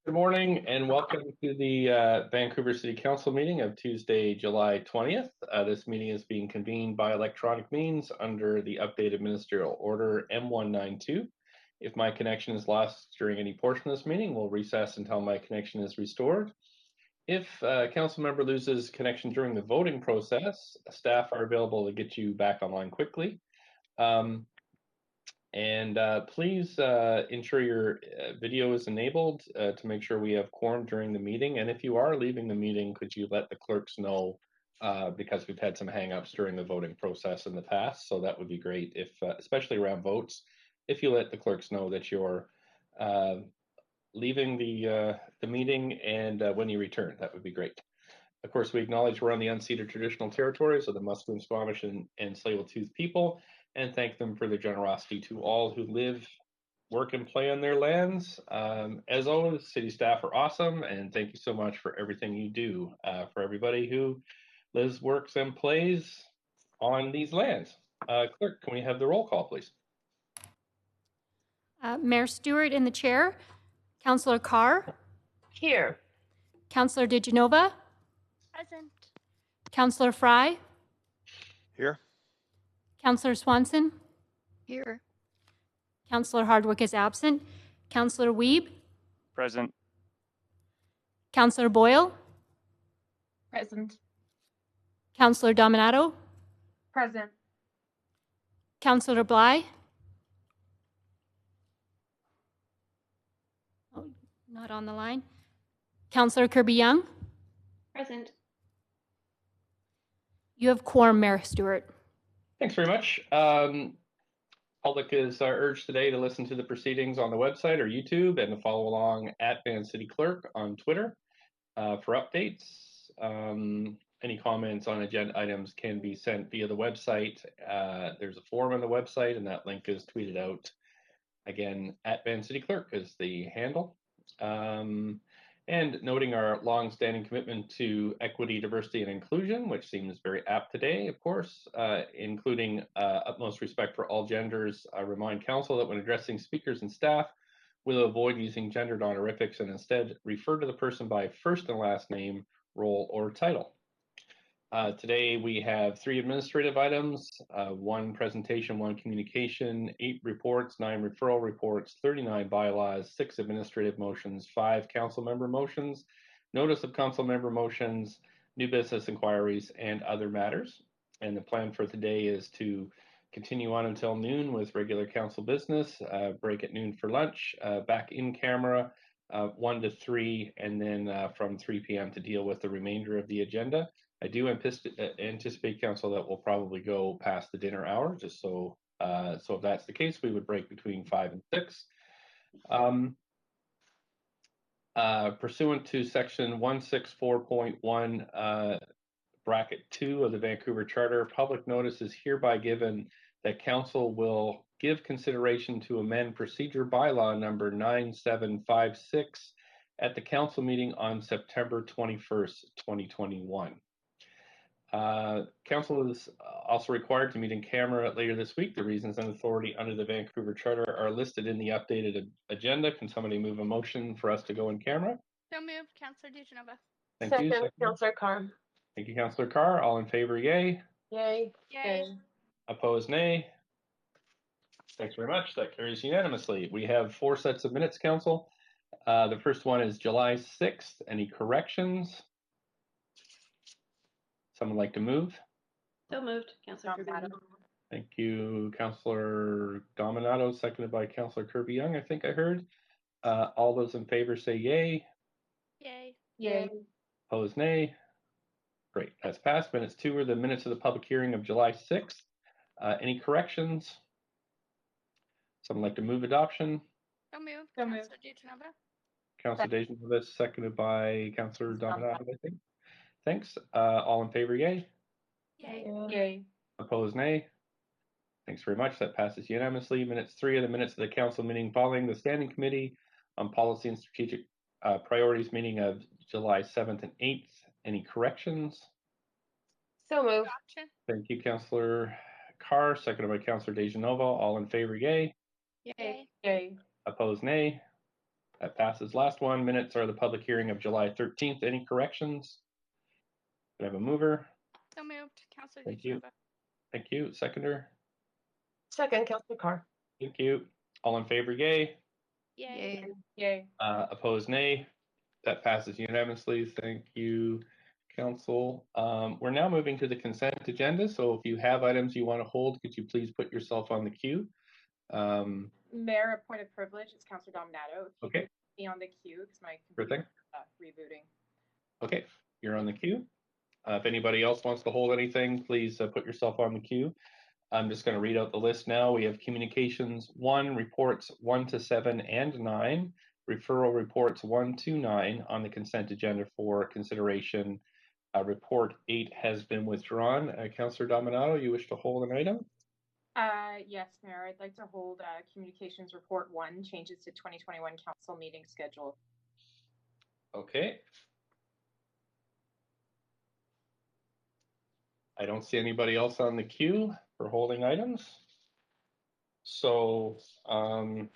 Good morning and welcome to the Vancouver City Council meeting of Tuesday, July 20th. This meeting is being convened by electronic means under the updated ministerial order M192. If my connection is lost during any portion of this meeting, we'll recess until my connection is restored. If a council member loses connection during the voting process, staff are available to get you back online quickly. Please ensure your video is enabled to make sure we have quorum during the meeting. And if you are leaving the meeting, could you let the clerks know because we've had some hangups during the voting process in the past. So that would be great if, especially around votes, if you let the clerks know that you're leaving the meeting and when you return, that would be great. Of course, we acknowledge we're on the unceded traditional territories of the Musqueam, Squamish, and Tsleil-Waututh people, and thank them for their generosity to all who live, work, and play on their lands. As always, city staff are awesome, and thank you so much for everything you do for everybody who lives, works, and plays on these lands. Clerk, can we have the roll call, please? Mayor Stewart in the chair. Councillor Carr. Here. Councillor DiGenova. Present. Councillor Fry. Here. Councillor Swanson. Here. Councillor Hardwick is absent. Councillor Wiebe. Present. Councillor Boyle. Present. Councillor Dominato. Present. Councillor Bly. Oh, not on the line. Councillor Kirby-Yung. Present. You have quorum, Mayor Stewart. Thanks very much. Public is urged today to listen to the proceedings on the website or YouTube and to follow along at Van City Clerk on Twitter for updates. Any comments on agenda items can be sent via the website. There's a form on the website, and that link is tweeted out. Again, at Van City Clerk is the handle. And noting our long-standing commitment to equity, diversity, and inclusion, which seems very apt today, of course, including utmost respect for all genders. I remind council that when addressing speakers and staff, we'll avoid using gendered honorifics and instead refer to the person by first and last name, role, or title. Today we have 3 administrative items, 1 presentation, 1 communication, 8 reports, 9 referral reports, 39 bylaws, 6 administrative motions, 5 council member motions, notice of council member motions, new business inquiries, and other matters. And the plan for today is to continue on until noon with regular council business, break at noon for lunch, back in camera, 1 to 3, and then from 3 p.m. to deal with the remainder of the agenda. I do anticipate, council, that we'll probably go past the dinner hour, just so if that's the case, we would break between 5 and 6. Pursuant to section 164.1 bracket 2 of the Vancouver Charter, public notice is hereby given that council will give consideration to amend procedure bylaw number 9756 at the council meeting on September 21st, 2021. Council is also required to meet in camera later this week. The reasons and authority under the Vancouver Charter are listed in the updated agenda. Can somebody move a motion for us to go in camera? So moved, Councillor DiGenova. Thank you. Second, Councillor Carr. Thank you, Councillor Carr. All in favor, yay. Yay. Yay. Opposed, nay. Thanks very much. That carries unanimously. We have 4 sets of minutes, Council. The first one is July 6th. Any corrections? Someone like to move? So moved, Councillor Kirby-Yung. Thank you, Councillor Dominato, seconded by Councillor Kirby-Yung, I think I heard. All those in favor say yay. Yay. Yay. Opposed, nay. Great, that's passed. Minutes 2 are the minutes of the public hearing of July 6th. Any corrections? Someone like to move adoption? So moved, Councillor DiGenova. Councillor DeGenova, seconded by Councillor Dominato, I think. Thanks. All in favor, yay. Yay. Yay. Opposed, nay. Thanks very much. That passes unanimously. Minutes 3 are the minutes of the council meeting following the Standing Committee on Policy and Strategic Priorities meeting of July 7th and 8th. Any corrections? So moved. Thank you, Councillor Carr, seconded by Councillor DeGenova. All in favor, yay. Yay. Yay. Opposed, nay. That passes. Last one, minutes are the public hearing of July 13th. Any corrections? Can I have a mover? So moved. Counselor Thank you. DeGenova. Thank you. Seconder? Second, Councillor Carr. Thank you. All in favor, yay. Yay. Yay. Opposed, nay. That passes unanimously. Thank you, Council. We're now moving to the consent agenda. So if you have items you want to hold, could you please put yourself on the queue? Mayor, a point of privilege. It's Councillor Dominato. If you Okay. could be on the queue because my Sure thing. computer rebooting. Okay, you're on the queue. If anybody else wants to hold anything, please put yourself on the queue. I'm just going to read out the list now. We have communications 1, reports 1 to 7 and 9, referral reports 1 to 9 on the consent agenda for consideration. Report 8 has been withdrawn. Councillor Dominato, you wish to hold an item? Yes, Mayor, I'd like to hold Communications Report 1, changes to 2021 Council meeting schedule. Okay. I don't see anybody else on the queue for holding items. So, Move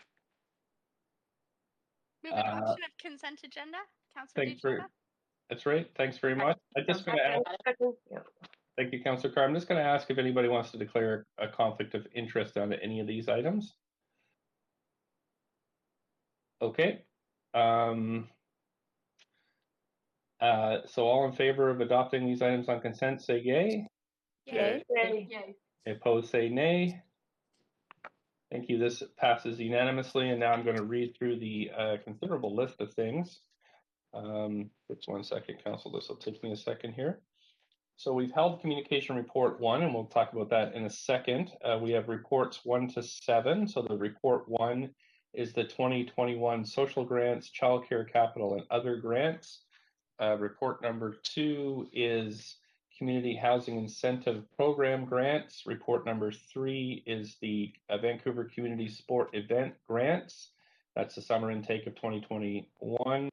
adoption of consent agenda. Counselor DeGenova. that's right. Thanks very much. I'm just going to ask. Thank you, Councillor Carr. I'm just going to ask if anybody wants to declare a conflict of interest on any of these items. Okay. So all in favor of adopting these items on consent, say yay. Yay. Yay. Opposed, say nay. Thank you. This passes unanimously, and now I'm going to read through the considerable list of things. Just 1 second, Council. This will take me a second here. So we've held communication report 1, and we'll talk about that in a second. We have reports 1 to 7. So the report 1 is the 2021 social grants, childcare capital, and other grants. Report number 2 is community housing incentive program grants. Report number 3 is the Vancouver community sport event grants. That's the summer intake of 2021.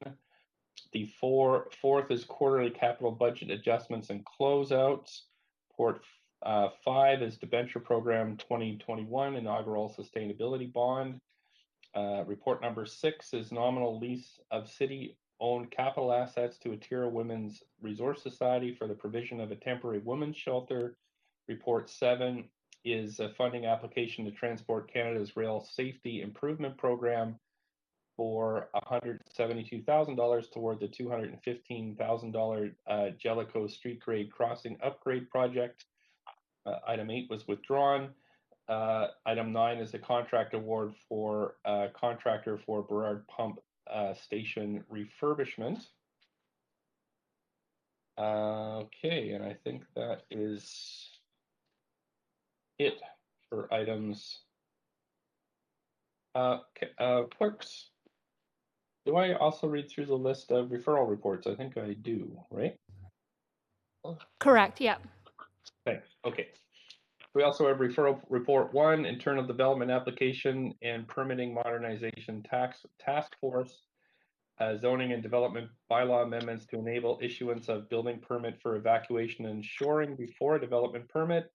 The fourth is quarterly capital budget adjustments and closeouts. Report 5 is debenture program 2021 inaugural sustainability bond. Report number 6 is nominal lease of city-owned capital assets to Atira Women's Resource Society for the provision of a temporary women's shelter. Report 7 is a funding application to Transport Canada's Rail Safety Improvement Program for $172,000 toward the $215,000 Jellicoe Street Grade Crossing Upgrade Project. Item 8 was withdrawn. Item 9 is a contract award for contractor for Burrard Pump Station refurbishment. Okay, and I think that is it for items. Clerks, do I also read through the list of referral reports? I think I do, right? Correct, yeah. Thanks. Okay. We also have referral report 1, internal development application and permitting modernization task force, zoning and development bylaw amendments to enable issuance of building permit for evacuation and shoring before a development permit.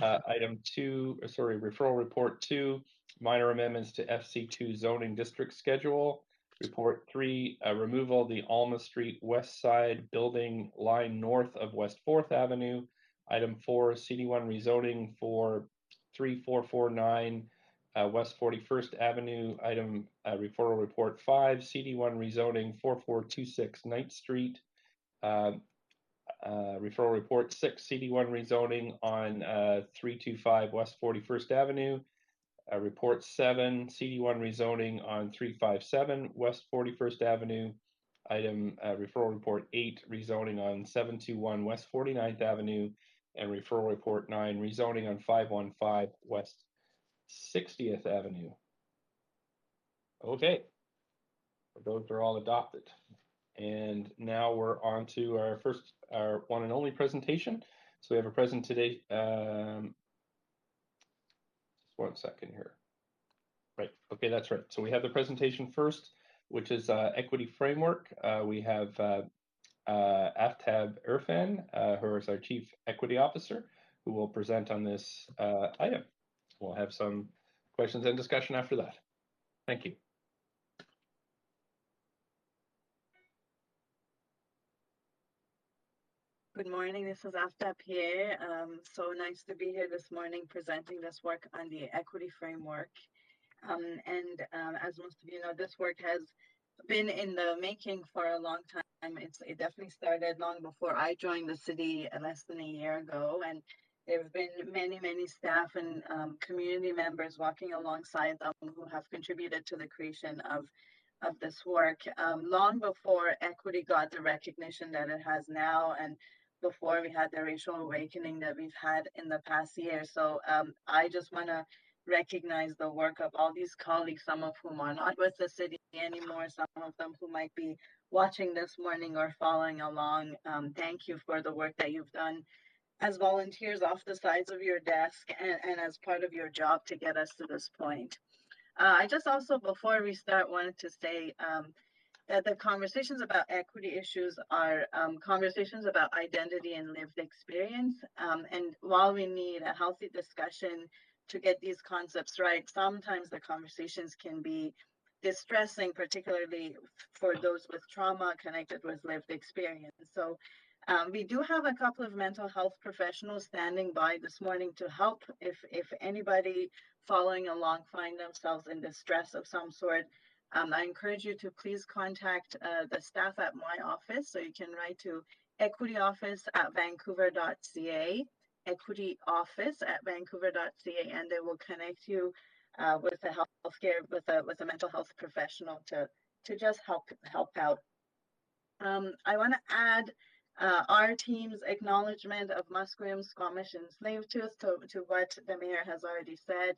Referral report 2, minor amendments to FC2 zoning district schedule. Report 3, removal of the Alma Street West Side building line north of West 4th Avenue. Item 4, CD1 rezoning for 3449 West 41st Avenue. Item referral report 5, CD1 rezoning 4426 Knight Street. Referral report 6, CD1 rezoning on 325 West 41st Avenue. Report 7, CD1 rezoning on 357 West 41st Avenue. Item referral report 8, rezoning on 721 West 49th Avenue. And referral report 9, rezoning on 515 West 60th Avenue. Okay, those are all adopted. And now we're on to our one and only presentation. So we have a present today. Just 1 second here. Right. Okay, that's right. So we have the presentation first, which is equity framework. We have Aftab Irfan, who is our Chief Equity Officer, who will present on this item. We'll have some questions and discussion after that. Thank you. Good morning. This is Aftab here. So nice to be here this morning presenting this work on the equity framework. As most of you know, this work has been in the making for a long time. It definitely started long before I joined the city less than a year ago. And there have been many staff and community members walking alongside them who have contributed to the creation of this work long before equity got the recognition that it has now, and before we had the racial awakening that we've had in the past year. So I just want to recognize the work of all these colleagues, some of whom are not with the city anymore, some of them who might be watching this morning or following along. Thank you for the work that you've done as volunteers off the sides of your desk and as part of your job to get us to this point. I just also, before we start, wanted to say that the conversations about equity issues are conversations about identity and lived experience. And while we need a healthy discussion to get these concepts right, sometimes the conversations can be distressing, particularly for those with trauma connected with lived experience. So we do have a couple of mental health professionals standing by this morning to help if anybody following along find themselves in distress of some sort. I encourage you to please contact the staff at my office. So you can write to equityoffice@vancouver.ca, equityoffice@vancouver.ca, and they will connect you with a healthcare, with a mental health professional to just help out. I want to add our team's acknowledgement of Musqueam, Squamish, and Tsleil-Waututh to what the mayor has already said.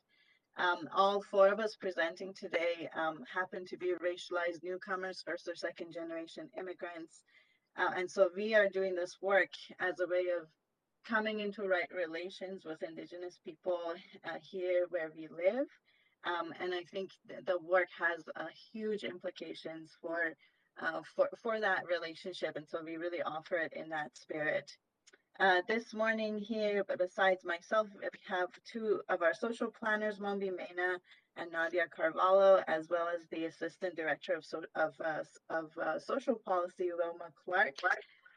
All four of us presenting today happen to be racialized newcomers, first or second generation immigrants. And so we are doing this work as a way of coming into right relations with Indigenous people here where we live. And I think the work has huge implications for that relationship. And so we really offer it in that spirit. This morning here, but besides myself, we have two of our social planners, Mombi Mena and Nadia Carvalho, as well as the Assistant Director of Social Policy, Wilma Clark.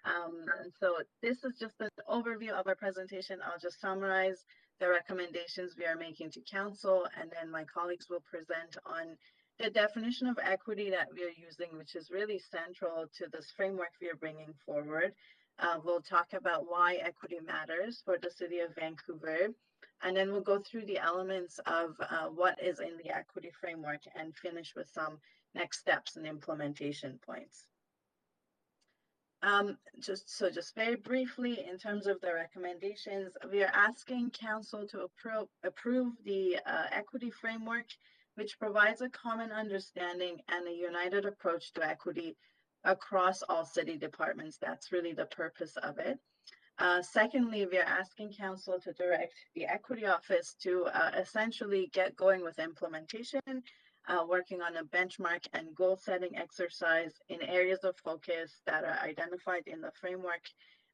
And so this is just an overview of our presentation. I'll just summarize the recommendations we are making to Council, and then my colleagues will present on the definition of equity that we are using, which is really central to this framework we are bringing forward. We'll talk about why equity matters for the City of Vancouver, and then we'll go through the elements of what is in the equity framework and finish with some next steps and implementation points. Just very briefly, in terms of the recommendations, we are asking Council to approve the equity framework, which provides a common understanding and a united approach to equity across all city departments. That's really the purpose of it. Secondly, we are asking Council to direct the Equity Office to essentially get going with implementation, working on a benchmark and goal setting exercise in areas of focus that are identified in the framework,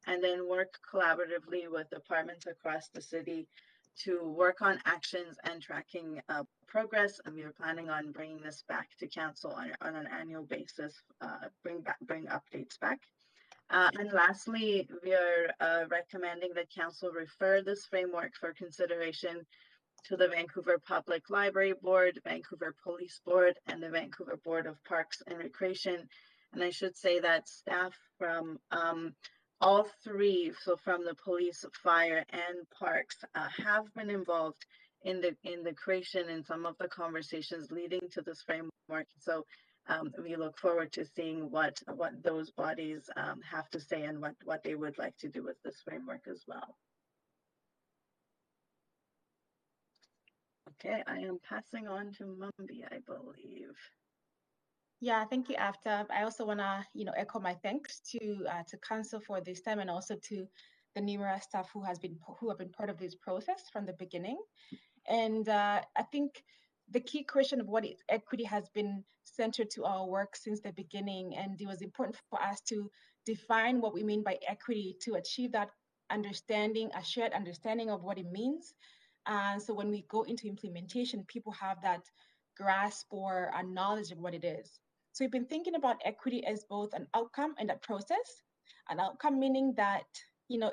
and then work collaboratively with departments across the city to work on actions and tracking progress. And we are planning on bringing this back to Council on an annual basis, bring updates back. And lastly, we are recommending that Council refer this framework for consideration to the Vancouver Public Library Board, Vancouver Police Board, and the Vancouver Board of Parks and Recreation. And I should say that staff from all three, so from the police, fire, and parks, have been involved in the creation and some of the conversations leading to this framework. So we look forward to seeing what those bodies have to say and what they would like to do with this framework as well. Okay, I am passing on to Mombi, I believe. Yeah, thank you, Aftab. I also want to, echo my thanks to Council for this time, and also to the numerous staff who have been part of this process from the beginning. And I think the key question of what is equity has been centered to our work since the beginning, and it was important for us to define what we mean by equity to achieve that understanding, a shared understanding of what it means. And so when we go into implementation, people have that grasp or a knowledge of what it is. So we've been thinking about equity as both an outcome and a process. An outcome meaning that,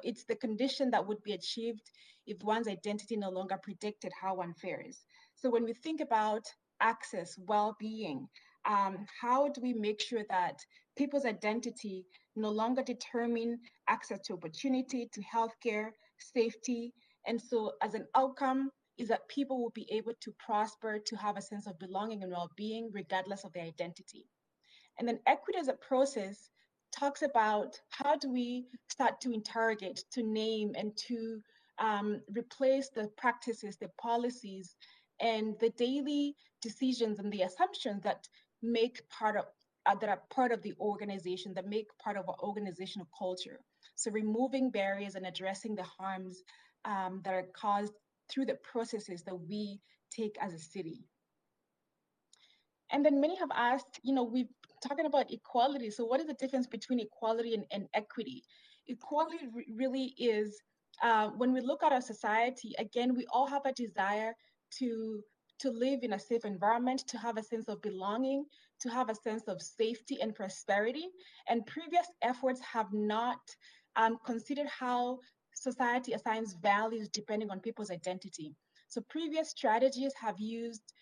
it's the condition that would be achieved if one's identity no longer predicted how one fares. So when we think about access, well-being, how do we make sure that people's identity no longer determine access to opportunity, to healthcare, safety, and so as an outcome is that people will be able to prosper, to have a sense of belonging and well-being regardless of their identity. And then equity as a process talks about how do we start to interrogate, to name, and to replace the practices, the policies, and the daily decisions and the assumptions that make part of that are part of the organization, that make part of our organizational culture. So removing barriers and addressing the harms that are caused through the processes that we take as a city. And then many have asked, we've talking about equality. So what is the difference between equality and equity? Equality really is, when we look at our society, again, we all have a desire to live in a safe environment, to have a sense of belonging, to have a sense of safety and prosperity. And previous efforts have not considered how society assigns values depending on people's identity. So previous strategies have used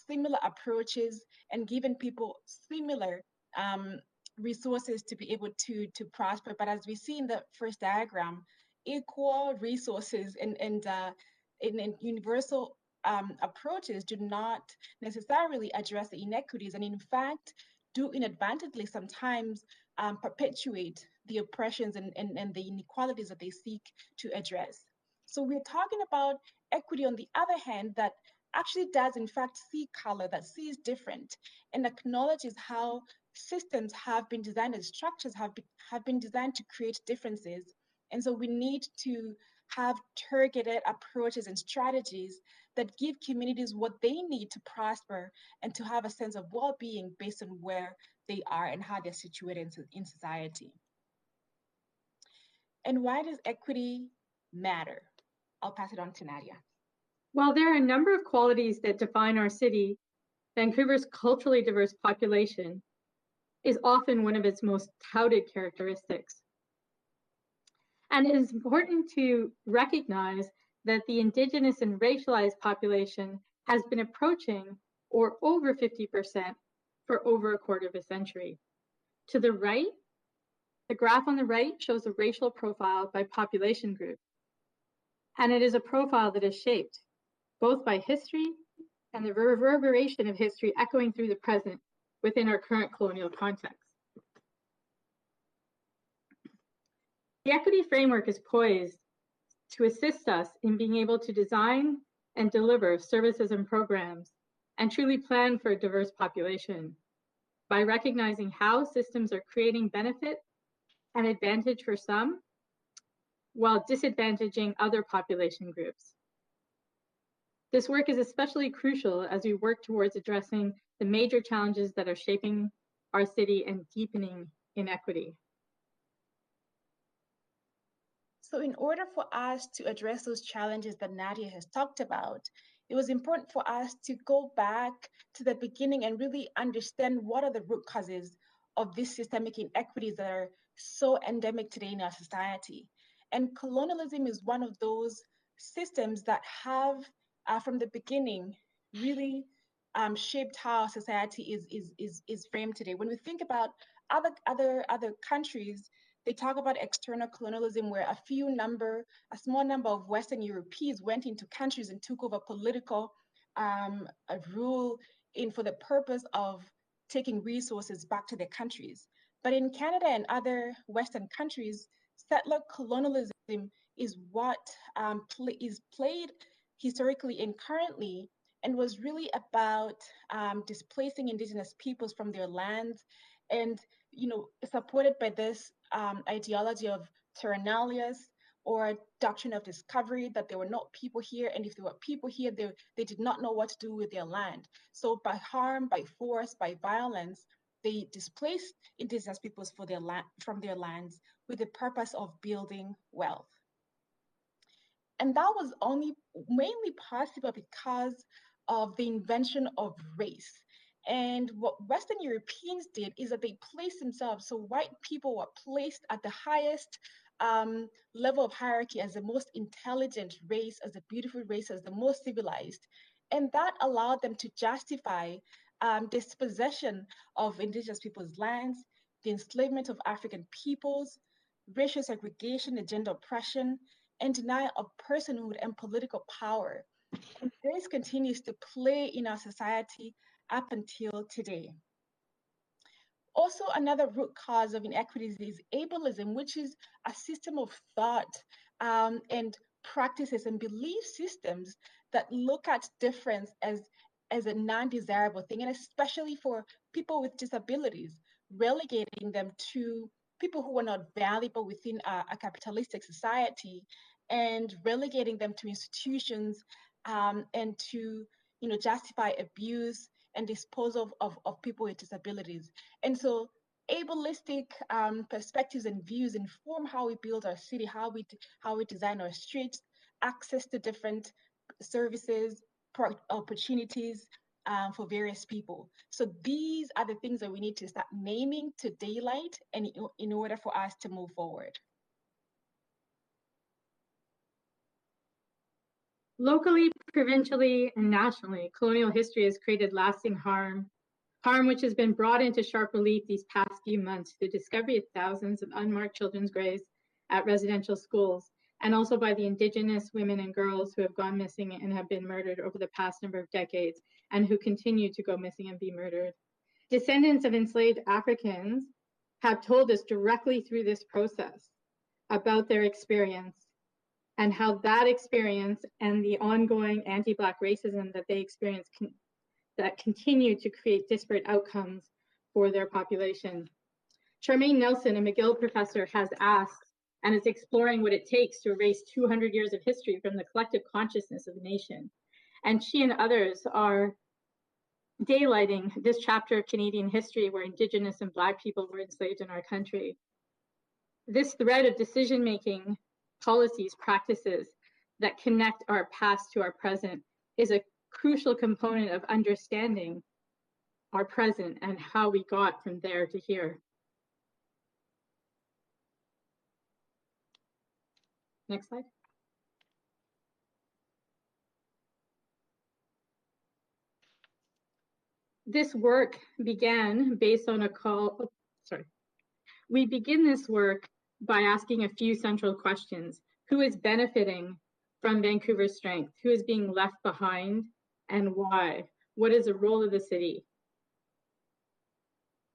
similar approaches and given people similar resources to be able to prosper. But as we see in the first diagram, equal resources and universal approaches do not necessarily address the inequities, and in fact, do inadvertently sometimes perpetuate the oppressions and the inequalities that they seek to address. So we're talking about equity, on the other hand, that actually does in fact see color, that sees different, and acknowledges how systems have been designed and structures have been designed to create differences. And so we need to have targeted approaches and strategies that give communities what they need to prosper and to have a sense of well-being based on where they are and how they're situated in society. And why does equity matter? I'll pass it on to Nadia. While there are a number of qualities that define our city, Vancouver's culturally diverse population is often one of its most touted characteristics. And it is important to recognize that the Indigenous and racialized population has been approaching or over 50% for over a quarter of a century. To the right, the graph on the right shows a racial profile by population group. And it is a profile that is shaped both by history and the reverberation of history echoing through the present within our current colonial context. The equity framework is poised to assist us in being able to design and deliver services and programs and truly plan for a diverse population by recognizing how systems are creating benefit and advantage for some while disadvantaging other population groups. This work is especially crucial as we work towards addressing the major challenges that are shaping our city and deepening inequity. So in order for us to address those challenges that Nadia has talked about, it was important for us to go back to the beginning and really understand what are the root causes of these systemic inequities that are so endemic today in our society. And colonialism is one of those systems that have, from the beginning, really shaped how society is framed today. When we think about other countries, they talk about external colonialism, where a small number of Western Europeans went into countries and took over political rule for the purpose of taking resources back to their countries. But in Canada and other Western countries, settler colonialism is what is played historically and currently, and was really about displacing Indigenous peoples from their lands, and supported by this ideology of terra nullius, or doctrine of discovery, that there were not people here, and if there were people here, they did not know what to do with their land. So by harm, by force, by violence, they displaced Indigenous peoples from their lands with the purpose of building wealth. And that was only mainly possible because of the invention of race. And what Western Europeans did is that they placed themselves, so white people were placed at the highest level of hierarchy as the most intelligent race, as the beautiful race, as the most civilized. And that allowed them to justify dispossession of indigenous people's lands, the enslavement of African peoples, racial segregation, and gender oppression, and denial of personhood and political power. And this continues to play in our society up until today. Also, another root cause of inequities is ableism, which is a system of thought and practices and belief systems that look at difference as a non-desirable thing, and especially for people with disabilities, relegating them to people who are not valuable within a capitalistic society, and relegating them to institutions and to justify abuse and disposal of people with disabilities. And so ableistic perspectives and views inform how we build our city, how we design our streets, access to different services, opportunities for various people. So these are the things that we need to start naming to daylight, and in order for us to move forward. Locally, provincially, and nationally, colonial history has created lasting harm which has been brought into sharp relief these past few months through the discovery of thousands of unmarked children's graves at residential schools, and also by the Indigenous women and girls who have gone missing and have been murdered over the past number of decades, and who continue to go missing and be murdered. Descendants of enslaved Africans have told us directly through this process about their experience, and how that experience and the ongoing anti-Black racism that they experience that continue to create disparate outcomes for their population. Charmaine Nelson, a McGill professor, has asked and is exploring what it takes to erase 200 years of history from the collective consciousness of the nation. And she and others are daylighting this chapter of Canadian history where Indigenous and Black people were enslaved in our country. This thread of decision-making, policies, practices that connect our past to our present is a crucial component of understanding our present and how we got from there to here. Next slide. This work began based on a call, We begin this work by asking a few central questions. Who is benefiting from Vancouver's strength? Who is being left behind, and why? What is the role of the city?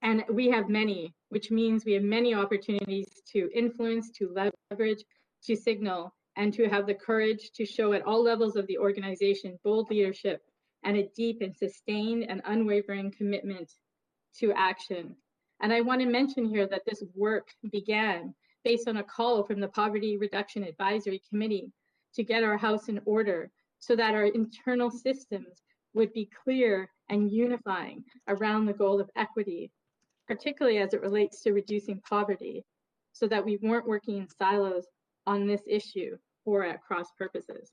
And we have many, which means we have many opportunities to influence, to leverage, to signal, and to have the courage to show at all levels of the organization bold leadership and a deep and sustained and unwavering commitment to action. And I want to mention here that this work began based on a call from the Poverty Reduction Advisory Committee to get our house in order so that our internal systems would be clear and unifying around the goal of equity, particularly as it relates to reducing poverty, so that we weren't working in silos on this issue or at cross purposes.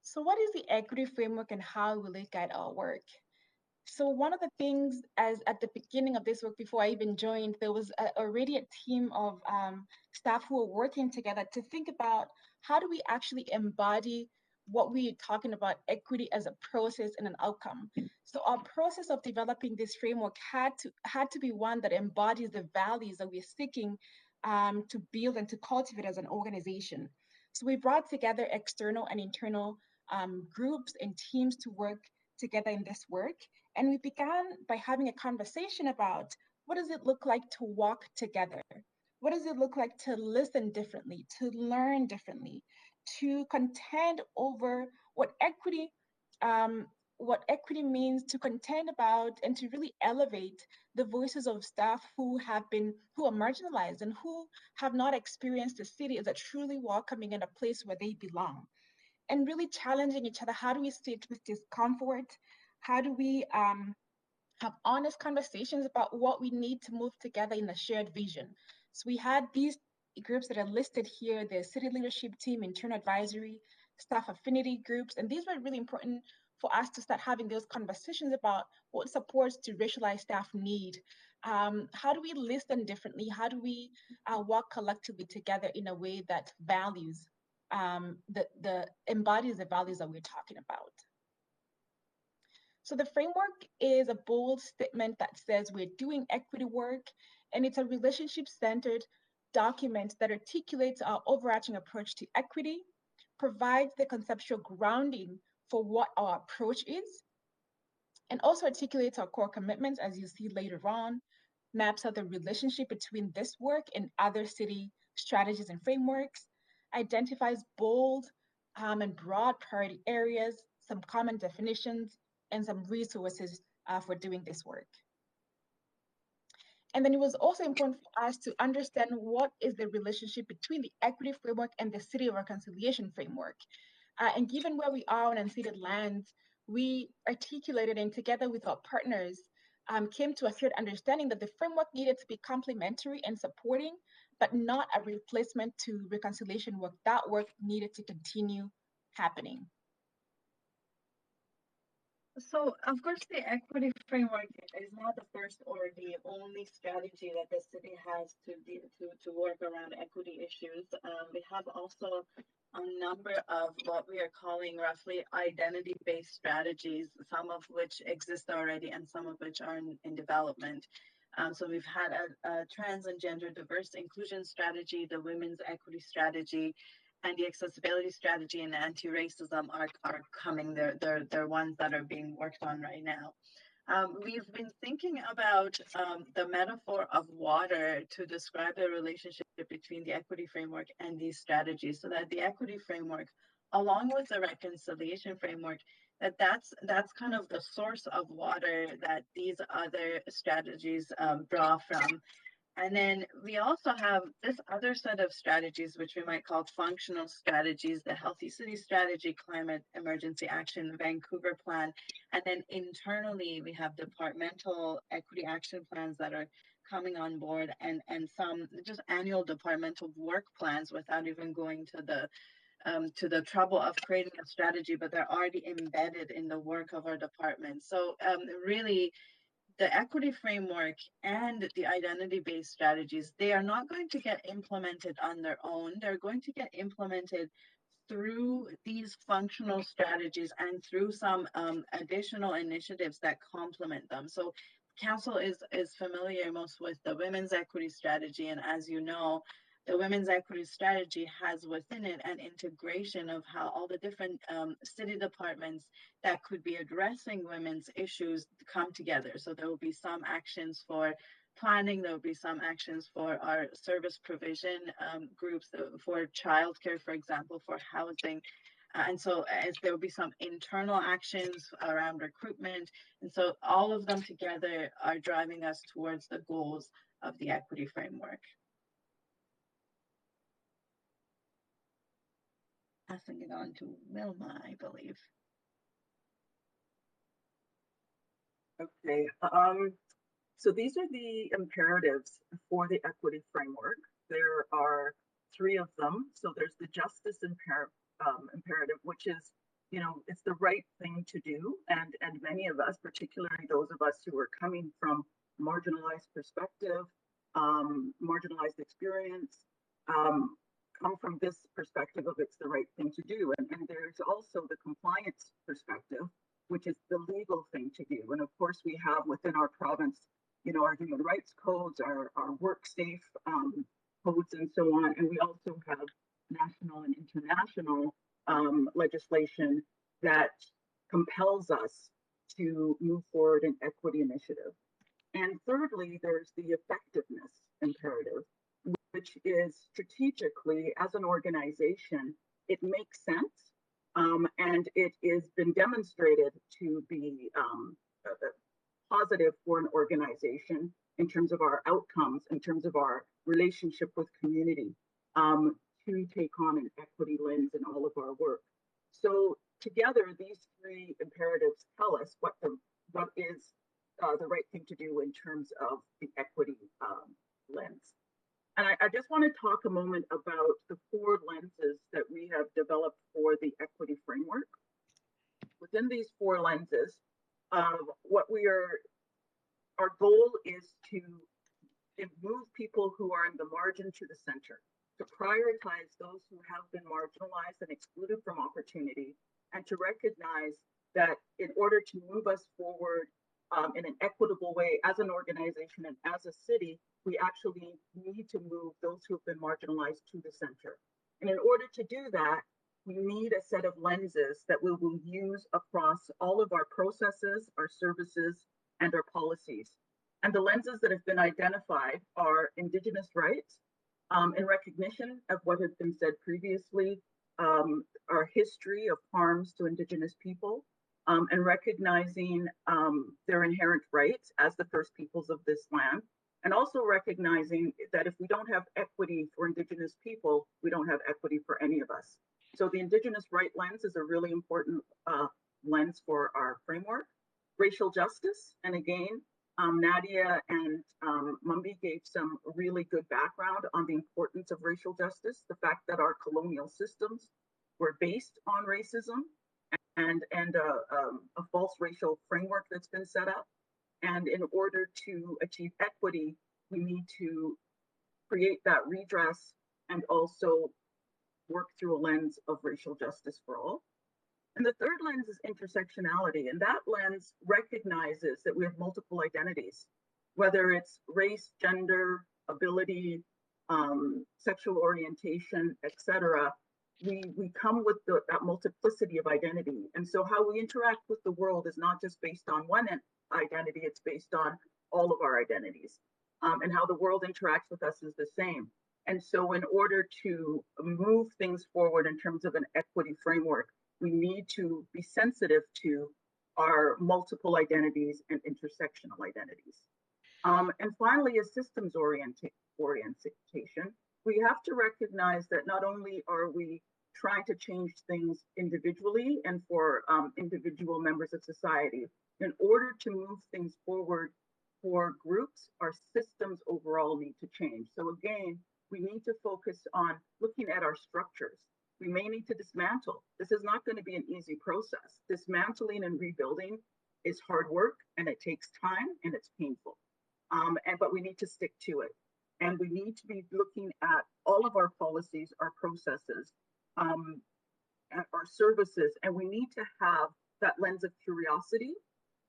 So what is the equity framework and how will it guide our work? So one of the things, as at the beginning of this work, before I even joined, there was already a team of staff who were working together to think about how do we actually embody what we're talking about, equity as a process and an outcome. So our process of developing this framework had to be one that embodies the values that we're seeking to build and to cultivate as an organization. So we brought together external and internal groups and teams to work together in this work. And we began by having a conversation about what does it look like to walk together? What does it look like to listen differently, to learn differently, to contend over what equity means, to contend about and to really elevate the voices of staff who are marginalized and who have not experienced the city as a truly welcoming and a place where they belong. And really challenging each other. How do we sit with discomfort? How do we have honest conversations about what we need to move together in a shared vision? So we had these groups that are listed here, the city leadership team, internal advisory, staff affinity groups, and these were really important for us to start having those conversations about what supports do racialized staff need. How do we listen differently? How do we work collectively together in a way that values, embodies the values that we're talking about? So the framework is a bold statement that says we're doing equity work, and it's a relationship-centered document that articulates our overarching approach to equity, provides the conceptual grounding for what our approach is, and also articulates our core commitments, as you see later on, maps out the relationship between this work and other city strategies and frameworks, identifies bold and broad priority areas, some common definitions, and some resources for doing this work. And then it was also important for us to understand what is the relationship between the equity framework and the city reconciliation framework. And given where we are on unceded lands, we articulated and together with our partners, came to a shared understanding that the framework needed to be complementary and supporting, but not a replacement to reconciliation work. That work needed to continue happening. So, of course, the equity framework is not the first or the only strategy that the city has to work around equity issues. We have also a number of what we are calling roughly identity-based strategies, some of which exist already and some of which are in development. So we've had a trans and gender diverse inclusion strategy, the women's equity strategy, and the accessibility strategy and anti-racism are coming. They're ones that are being worked on right now. We've been thinking about the metaphor of water to describe the relationship between the equity framework and these strategies, so that the equity framework, along with the reconciliation framework, that's kind of the source of water that these other strategies draw from. And then we also have this other set of strategies, which we might call functional strategies, the Healthy City Strategy, Climate Emergency Action, Vancouver Plan. And then internally, we have departmental equity action plans that are coming on board, and some just annual departmental work plans without even going to the trouble of creating a strategy, but they're already embedded in the work of our department. So really, the equity framework and the identity-based strategies, they are not going to get implemented on their own. They're going to get implemented through these functional strategies and through some additional initiatives that complement them. So council is familiar most with the women's equity strategy, and as you know, the women's equity strategy has within it an integration of how all the different city departments that could be addressing women's issues come together. So there will be some actions for planning, there will be some actions for our service provision groups, for childcare, for example, for housing. And so as there will be some internal actions around recruitment. And so all of them together are driving us towards the goals of the equity framework. Passing it on to Wilma, I believe. Okay, so these are the imperatives for the equity framework. There are 3 of them. So there's the justice imperative, which is, you know, it's the right thing to do. And many of us, particularly those of us who are coming from marginalized perspective, marginalized experience, come from this perspective of it's the right thing to do. And there's also the compliance perspective, which is the legal thing to do. And of course, we have within our province, you know, our human rights codes, our work safe codes, and so on. And we also have national and international legislation that compels us to move forward an equity initiative. And thirdly, there's the effectiveness imperative, which is strategically, as an organization, it makes sense, and it has been demonstrated to be positive for an organization in terms of our outcomes, in terms of our relationship with community, to take on an equity lens in all of our work. So together, these 3 imperatives tell us what is the right thing to do in terms of the equity lens. And I just want to talk a moment about the 4 lenses that we have developed for the equity framework. within these 4 lenses, our goal is to move people who are in the margin to the center, to prioritize those who have been marginalized and excluded from opportunity, and to recognize that in order to move us forward in an equitable way as an organization and as a city, we actually need to move those who have been marginalized to the center. And in order to do that, we need a set of lenses that we will use across all of our processes, our services, and our policies. And the lenses that have been identified are Indigenous rights, in recognition of what had been said previously, our history of harms to Indigenous people, and recognizing their inherent rights as the first peoples of this land, and also recognizing that if we don't have equity for Indigenous people, we don't have equity for any of us. So the Indigenous right lens is a really important lens for our framework. Racial justice, and again, Nadia and Mumbi gave some really good background on the importance of racial justice, the fact that our colonial systems were based on racism and a false racial framework that's been set up. And in order to achieve equity, we need to create that redress and also work through a lens of racial justice for all. And the third lens is intersectionality, and that lens recognizes that we have multiple identities, whether it's race, gender, ability, sexual orientation, etc. We come with that multiplicity of identity. And so how we interact with the world is not just based on one identity, it's based on all of our identities. And how the world interacts with us is the same. And so in order to move things forward in terms of an equity framework, we need to be sensitive to our multiple identities and intersectional identities. And finally, a systems orientation. We have to recognize that not only are we trying to change things individually and for individual members of society, in order to move things forward for groups, our systems overall need to change. So again, we need to focus on looking at our structures. We may need to dismantle. This is not going to be an easy process. Dismantling and rebuilding is hard work, and it takes time, and it's painful. But we need to stick to it. And we need to be looking at all of our policies, our processes, our services, and we need to have that lens of curiosity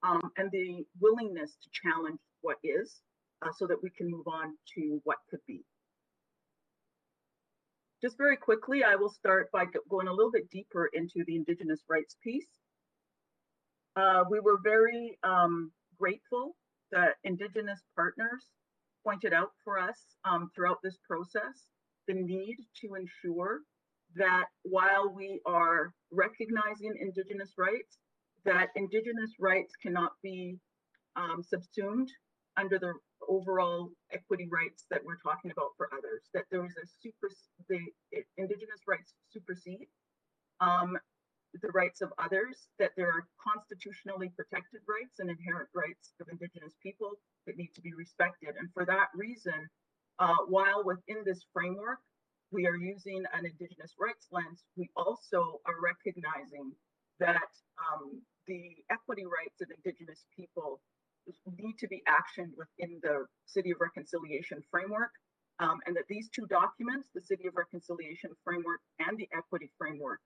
and the willingness to challenge what is so that we can move on to what could be. Just very quickly, I will start by going a little bit deeper into the Indigenous rights piece. We were very grateful that Indigenous partners pointed out for us throughout this process the need to ensure that while we are recognizing Indigenous rights, that Indigenous rights cannot be subsumed under the overall equity rights that we're talking about for others, that there is the Indigenous rights supersede the rights of others, that there are constitutionally protected rights and inherent rights of Indigenous people that need to be respected. And for that reason, while within this framework, we are using an Indigenous rights lens, we also are recognizing that the equity rights of Indigenous people need to be actioned within the City of Reconciliation framework, and that these two documents, the City of Reconciliation framework and the equity framework,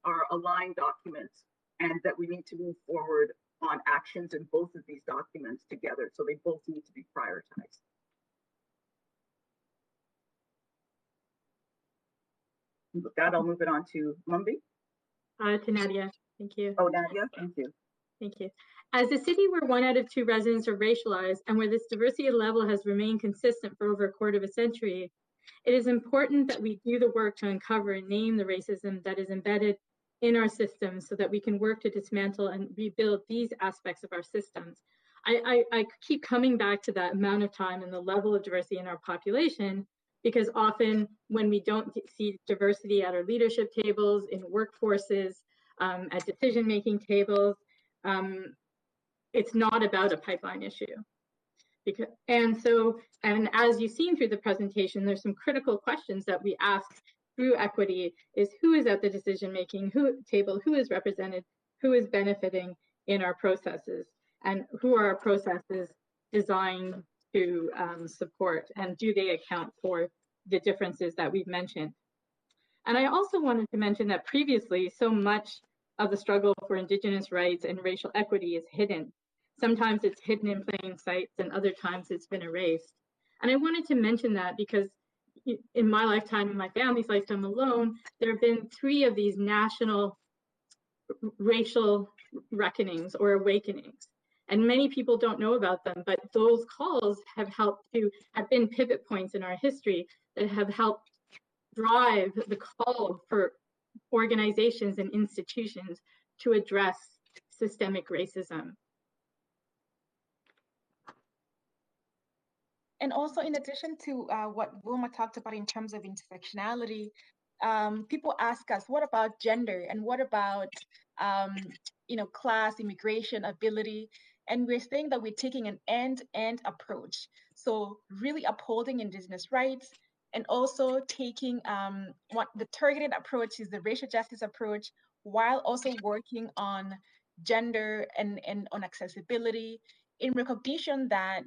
are aligned documents, and that we need to move forward on actions in both of these documents together. So they both need to be prioritized. With that, I'll move it on to Mumbi. To Nadia. Thank you. Oh, Nadia, thank you. Thank you. As a city where 1 out of 2 residents are racialized and where this diversity level has remained consistent for over a quarter of a century, it is important that we do the work to uncover and name the racism that is embedded in our systems so that we can work to dismantle and rebuild these aspects of our systems. I keep coming back to that amount of time and the level of diversity in our population, because often when we don't see diversity at our leadership tables, in workforces, at decision-making tables, it's not about a pipeline issue. And as you've seen through the presentation, there's some critical questions that we ask through equity is who is at the decision-making table, who is represented, who is benefiting in our processes and who are our processes designed to support, and do they account for the differences that we've mentioned. And I also wanted to mention that previously, so much of the struggle for Indigenous rights and racial equity is hidden. Sometimes it's hidden in plain sight, and other times it's been erased. And I wanted to mention that because in my lifetime, in my family's lifetime alone, there have been 3 of these national racial reckonings or awakenings. And many people don't know about them, but those calls have been pivot points in our history that have helped drive the call for organizations and institutions to address systemic racism. And also, in addition to what Wilma talked about in terms of intersectionality, people ask us, what about gender? And what about, class, immigration, ability? And we're saying that we're taking an end-to-end approach. So really upholding Indigenous rights, and also taking what the targeted approach is, the racial justice approach, while also working on gender and on accessibility, in recognition that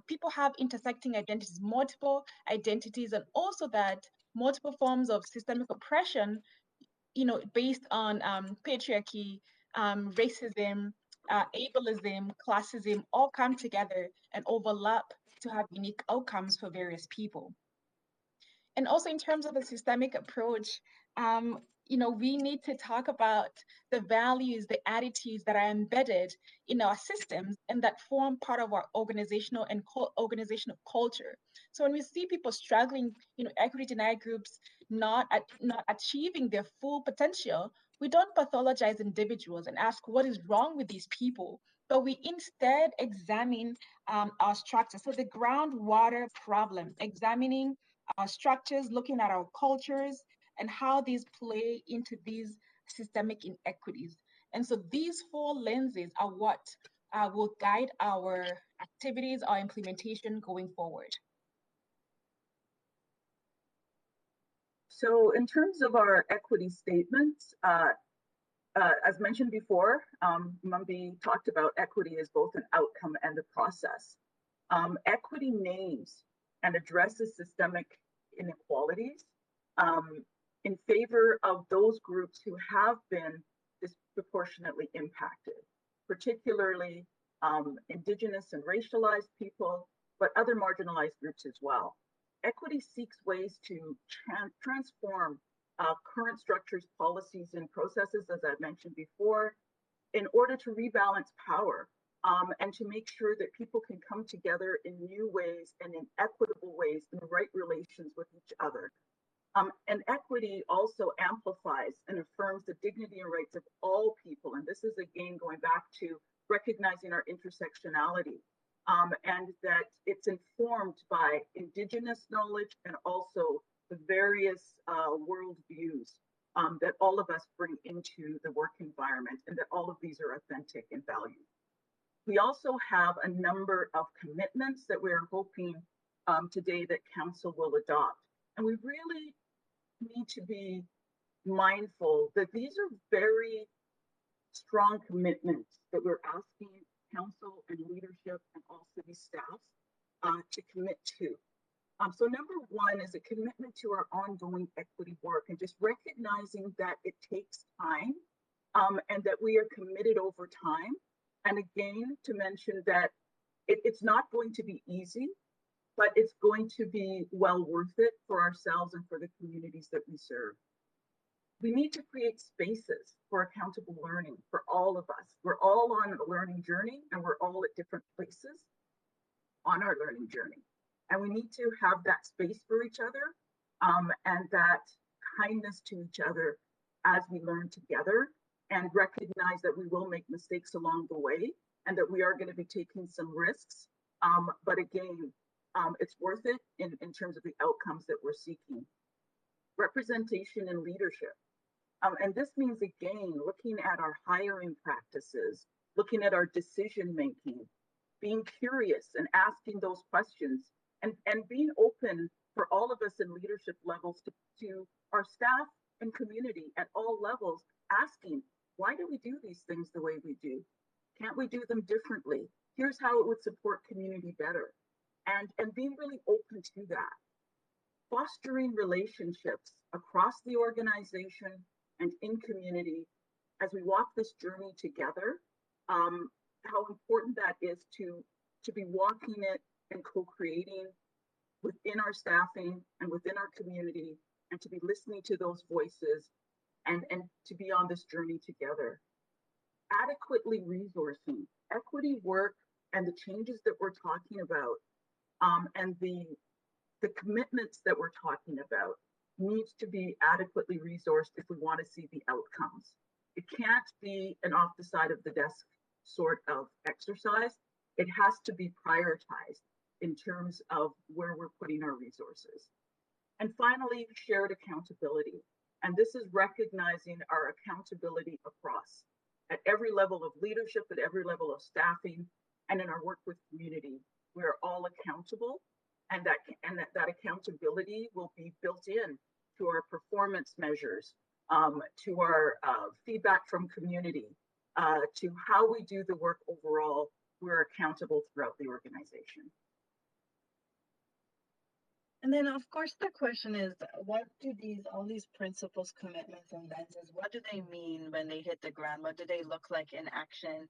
people have intersecting identities, multiple identities, and also that multiple forms of systemic oppression, based on patriarchy, racism, ableism, classism, all come together and overlap to have unique outcomes for various people. And also in terms of a systemic approach, we need to talk about the values, the attitudes that are embedded in our systems and that form part of our organizational and organizational culture. So when we see people struggling, equity denied groups not achieving their full potential, we don't pathologize individuals and ask what is wrong with these people, but we instead examine our structure. So the groundwater problem, examining our structures, looking at our cultures, and how these play into these systemic inequities. And so these 4 lenses are what will guide our activities, our implementation going forward. So in terms of our equity statements, as mentioned before, Mumbi talked about equity as both an outcome and a process. Equity names and addresses systemic inequalities in favor of those groups who have been disproportionately impacted, particularly Indigenous and racialized people, but other marginalized groups as well. Equity seeks ways to transform current structures, policies, and processes, as I've mentioned before, in order to rebalance power and to make sure that people can come together in new ways and in equitable ways in the right relations with each other. And equity also amplifies and affirms the dignity and rights of all people. And this is again going back to recognizing our intersectionality and that it's informed by Indigenous knowledge and also the various worldviews that all of us bring into the work environment, and that all of these are authentic and valued. We also have a number of commitments that we're hoping today that Council will adopt. And we really need to be mindful that these are very strong commitments that we're asking Council and leadership and all city staffs to commit to. So number 1 is a commitment to our ongoing equity work and just recognizing that it takes time and that we are committed over time. And again, to mention that it's not going to be easy, but it's going to be well worth it for ourselves and for the communities that we serve. We need to create spaces for accountable learning for all of us. We're all on a learning journey and we're all at different places on our learning journey. And we need to have that space for each other and that kindness to each other as we learn together, and recognize that we will make mistakes along the way and that we are going to be taking some risks. But again, it's worth it in terms of the outcomes that we're seeking. Representation and leadership. And this means, again, looking at our hiring practices, looking at our decision making, being curious and asking those questions, and being open for all of us in leadership levels to our staff and community at all levels, asking, why do we do these things the way we do? Can't we do them differently? Here's how it would support community better. And being really open to that. Fostering relationships across the organization and in community as we walk this journey together, how important that is to be walking it and co-creating within our staffing and within our community, and to be listening to those voices and to be on this journey together. Adequately resourcing equity work and the changes that we're talking about, and the commitments that we're talking about needs to be adequately resourced if we want to see the outcomes. It can't be an off the side of the desk sort of exercise. It has to be prioritized in terms of where we're putting our resources. And finally, shared accountability. And this is recognizing our accountability across at every level of leadership, at every level of staffing, and in our work with community. We're all accountable, and that accountability will be built in to our performance measures, to our feedback from community, to how we do the work overall. We're accountable throughout the organization. And then, of course, the question is, what do all these principles, commitments, and lenses, what do they mean when they hit the ground? What do they look like in action?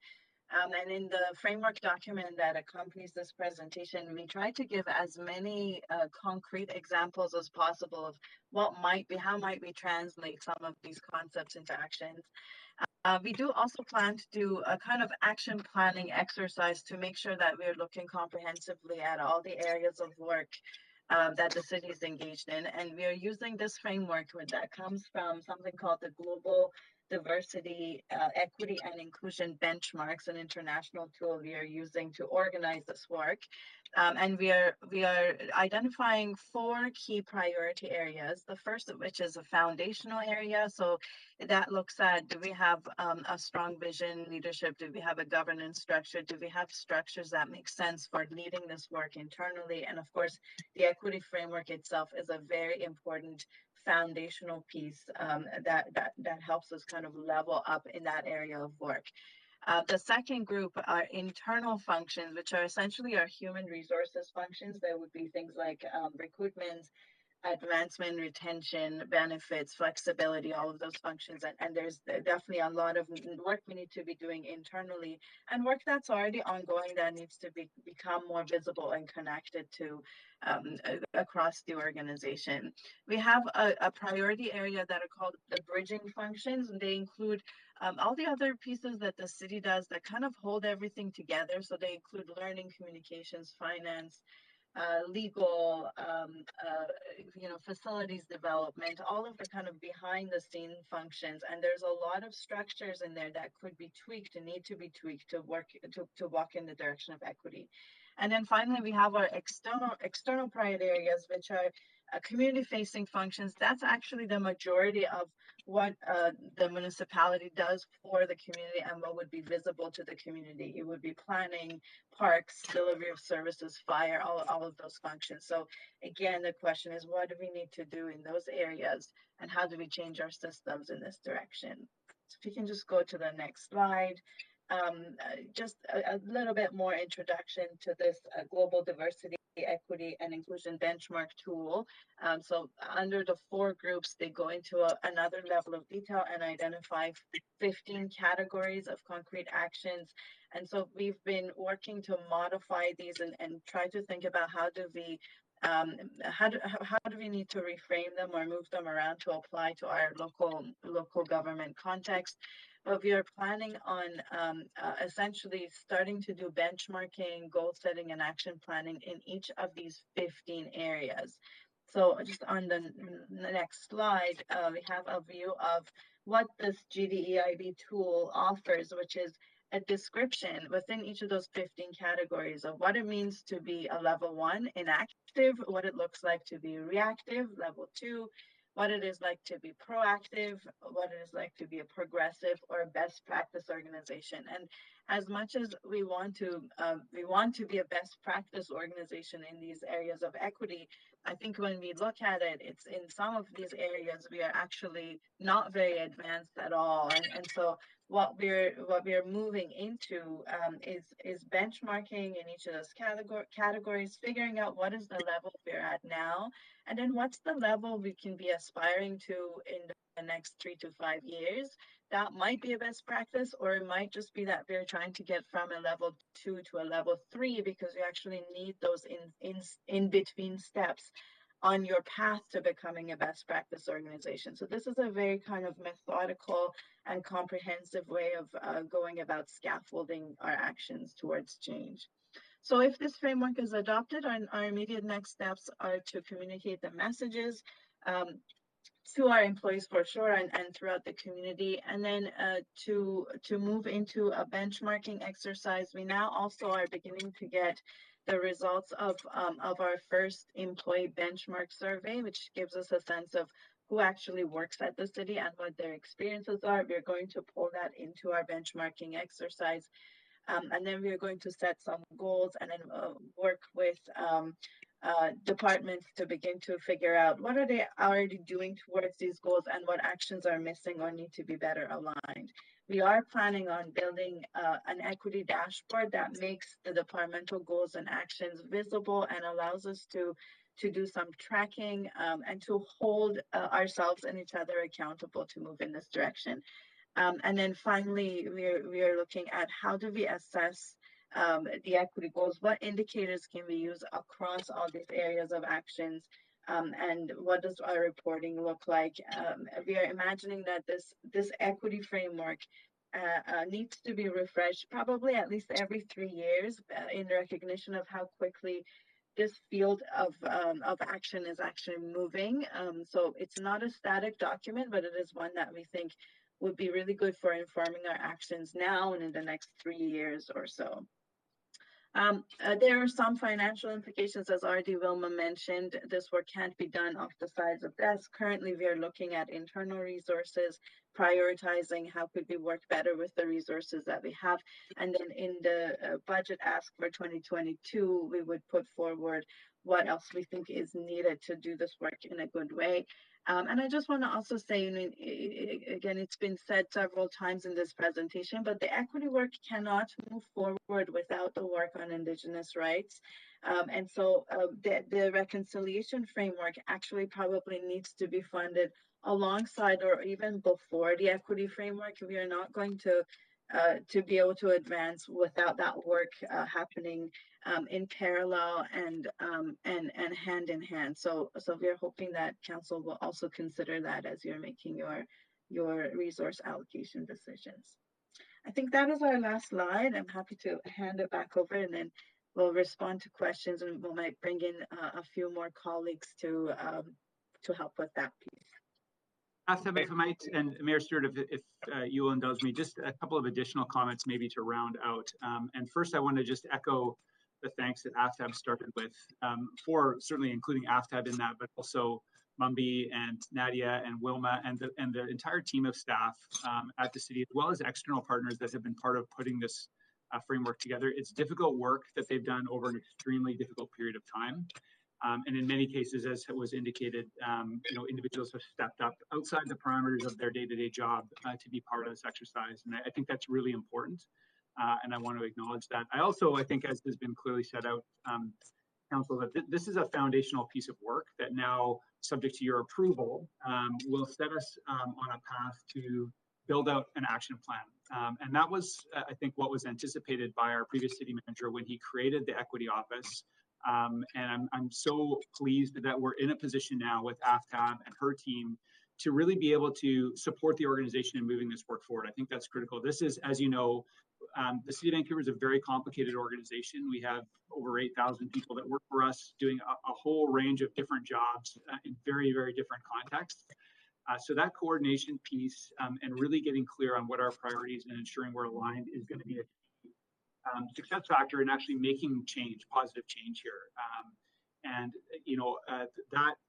And in the framework document that accompanies this presentation, we try to give as many concrete examples as possible of how might we translate some of these concepts into actions. We do also plan to do a kind of action planning exercise to make sure that we're looking comprehensively at all the areas of work that the city is engaged in. And we are using this framework that comes from something called the Global Diversity, Equity, and Inclusion Benchmarks, an international tool we are using to organize this work. And we are identifying 4 key priority areas. The first of which is a foundational area. So that looks at, do we have a strong vision, leadership? Do we have a governance structure? Do we have structures that make sense for leading this work internally? And of course, the equity framework itself is a very important foundational piece that helps us kind of level up in that area of work. The second group are internal functions, which are essentially our human resources functions. There would be things like recruitment, advancement, retention, benefits, flexibility, all of those functions. And there's definitely a lot of work we need to be doing internally, and work that's already ongoing that needs to become more visible and connected to across the organization. We have a priority area that are called the bridging functions, and they include all the other pieces that the city does that kind of hold everything together. So they include learning, communications, finance, legal, facilities development, all of the kind of behind the scene functions. And there's a lot of structures in there that could be tweaked and need to be tweaked to walk in the direction of equity. And then finally, we have our external priority areas, which are community-facing functions. That's actually the majority of what the municipality does for the community and what would be visible to the community. It would be planning, parks, delivery of services, fire, all of those functions. So again, the question is, what do we need to do in those areas, and how do we change our systems in this direction? So if you can just go to the next slide. Just a little bit more introduction to this global diversity, equity, and inclusion benchmark tool. So under the 4 groups, they go into another level of detail and identify 15 categories of concrete actions. And so we've been working to modify these and try to think about how do we need to reframe them or move them around to apply to our local government context. But we are planning on essentially starting to do benchmarking, goal setting, and action planning in each of these 15 areas. So just on the next slide, we have a view of what this GDEIB tool offers, which is a description within each of those 15 categories of what it means to be a level 1 inactive, what it looks like to be reactive, level 2, what it is like to be proactive, what it is like to be a progressive or a best practice organization. as much as we want to be a best practice organization in these areas of equity, I think when we look at it, it's in some of these areas we are actually not very advanced at all, and so what we're moving into is benchmarking in each of those categories, figuring out what is the level we're at now, and then what's the level we can be aspiring to in the next 3 to 5 years. That might be a best practice, or it might just be that we're trying to get from a level 2 to a level 3 because you actually need those in between steps on your path to becoming a best practice organization. So this is a very kind of methodical and comprehensive way of going about scaffolding our actions towards change. So if this framework is adopted, our immediate next steps are to communicate the messages to our employees for sure, and throughout the community, and then to move into a benchmarking exercise. We now also are beginning to get the results of our first employee benchmark survey, which gives us a sense of who actually works at the city and what their experiences are. We're going to pull that into our benchmarking exercise. And then we're going to set some goals and then work with departments to begin to figure out what are they already doing towards these goals and what actions are missing or need to be better aligned. We are planning on building an equity dashboard that makes the departmental goals and actions visible and allows us to do some tracking and to hold ourselves and each other accountable to move in this direction. And then finally, we are looking at how do we assess the equity goals, what indicators can we use across all these areas of actions, and what does our reporting look like? We are imagining that this equity framework needs to be refreshed probably at least every 3 years in recognition of how quickly this field of action is actually moving. So it's not a static document, but it is one that we think would be really good for informing our actions now and in the next 3 years or so. There are some financial implications, as R.D. Wilma mentioned. This work can't be done off the sides of desks. Currently, we are looking at internal resources, prioritizing how could we work better with the resources that we have. And then in the budget ask for 2022, we would put forward what else we think is needed to do this work in a good way. And I just want to also say, again, it's been said several times in this presentation, but the equity work cannot move forward without the work on Indigenous rights. And so the reconciliation framework actually probably needs to be funded alongside or even before the equity framework. We are not going to be able to advance without that work happening in parallel and hand in hand. So we're hoping that council will also consider that as you're making your resource allocation decisions. I think that is our last slide. I'm happy to hand it back over, and then we'll respond to questions, and we might bring in a few more colleagues to help with that piece. If I might, and Mayor Stewart, if you will indulge me, just a couple of additional comments maybe to round out. And first, I want to just echo the thanks that AFTAB started with, for certainly including AFTAB in that, but also Mumby and Nadia and Wilma and the entire team of staff at the city, as well as external partners that have been part of putting this framework together. It's difficult work that they've done over an extremely difficult period of time. And in many cases, as was indicated, individuals have stepped up outside the parameters of their day-to-day job to be part of this exercise. And I think that's really important. And I want to acknowledge that. I think, as has been clearly set out, Council, that this is a foundational piece of work that now, subject to your approval, will set us on a path to build out an action plan. And that was, I think, what was anticipated by our previous city manager when he created the Equity Office. And I'm so pleased that we're in a position now with AFTAB and her team to really be able to support the organization in moving this work forward. I think that's critical. This is, as you know, the City of Vancouver is a very complicated organization. We have over 8,000 people that work for us doing a whole range of different jobs in very, very different contexts. So that coordination piece and really getting clear on what our priorities and ensuring we're aligned is going to be a success factor in actually making change, positive change here.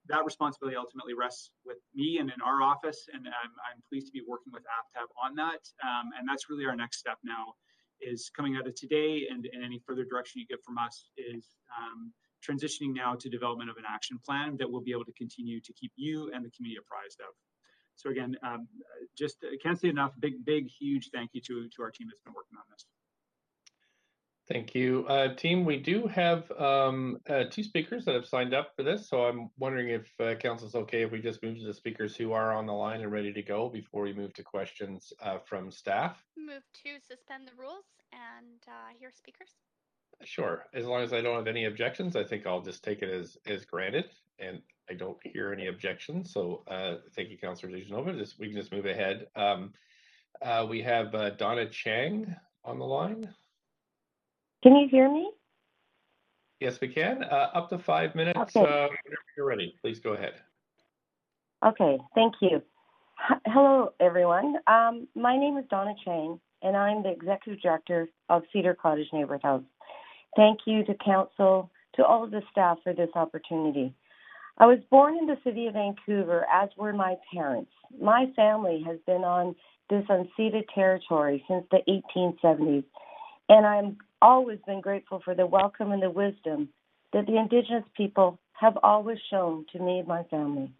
That responsibility ultimately rests with me and in our office, and I'm pleased to be working with AFTAB on that. And that's really our next step now, is coming out of today and any further direction you get from us is transitioning now to development of an action plan that we'll be able to continue to keep you and the community apprised of. So again, just can't say enough, big, huge thank you to our team that's been working on this. Thank you. Team, we do have 2 speakers that have signed up for this, so I'm wondering if council's okay if we just move to the speakers who are on the line and ready to go before we move to questions from staff. Move to suspend the rules and hear speakers. Sure. As long as I don't have any objections, I think I'll just take it as granted, and I don't hear any objections. So thank you, Councillor Dejanova. We can just move ahead. We have Donna Chang on the line. Can you hear me? Yes, we can. Up to 5 minutes. Okay. Whenever you're ready, please go ahead. Okay, thank you. Hello, everyone. My name is Donna Chang, and I'm the Executive Director of Cedar Cottage Neighborhood House. Thank you to Council, to all of the staff for this opportunity. I was born in the city of Vancouver, as were my parents. My family has been on this unceded territory since the 1870s, and I'm always been grateful for the welcome and the wisdom that the Indigenous people have always shown to me and my family.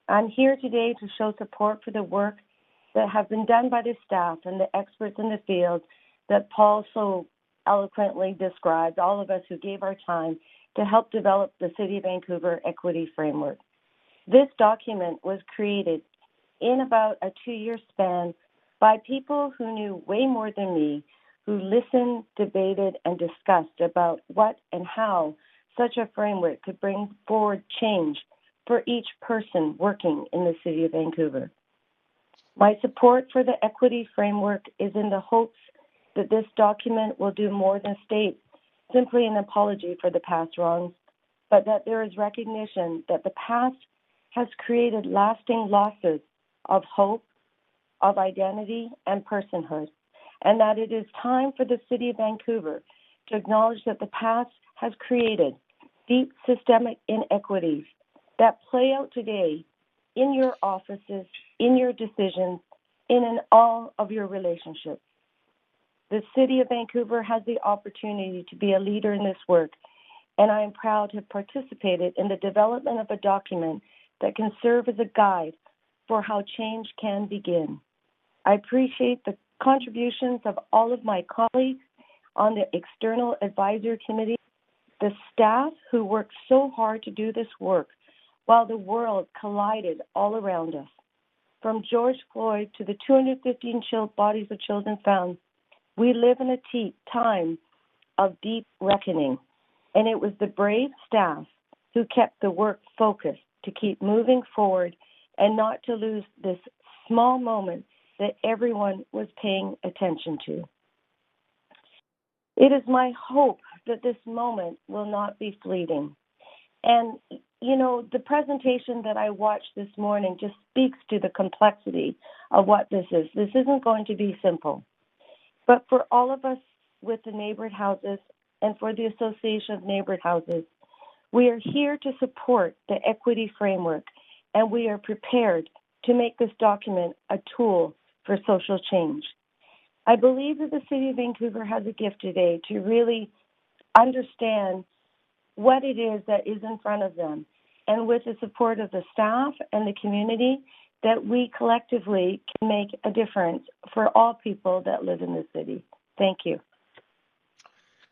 I'm here today to show support for the work that have been done by the staff and the experts in the field that Paul so eloquently described, all of us who gave our time to help develop the City of Vancouver Equity Framework. This document was created in about a 2-year span by people who knew way more than me, who listened, debated, and discussed about what and how such a framework could bring forward change for each person working in the City of Vancouver. My support for the equity framework is in the hopes that this document will do more than state simply an apology for the past wrongs, but that there is recognition that the past has created lasting losses of hope, of identity, and personhood, and that it is time for the City of Vancouver to acknowledge that the past has created deep systemic inequities that play out today in your offices, in your decisions, in all of your relationships. The City of Vancouver has the opportunity to be a leader in this work, and I am proud to have participated in the development of a document that can serve as a guide for how change can begin. I appreciate the contributions of all of my colleagues on the External Advisory Committee, the staff who worked so hard to do this work while the world collided all around us. From George Floyd to the 215 bodies of children found, we live in a time of deep reckoning, and it was the brave staff who kept the work focused to keep moving forward and not to lose this small moment that everyone was paying attention to. It is my hope that this moment will not be fleeting. And, you know, the presentation that I watched this morning just speaks to the complexity of what this is. This isn't going to be simple. But for all of us with the neighborhood houses and for the Association of Neighborhood Houses, we are here to support the equity framework, and we are prepared to make this document a tool for social change. I believe that the City of Vancouver has a gift today to really understand what it is that is in front of them, and with the support of the staff and the community, that we collectively can make a difference for all people that live in the city. Thank you.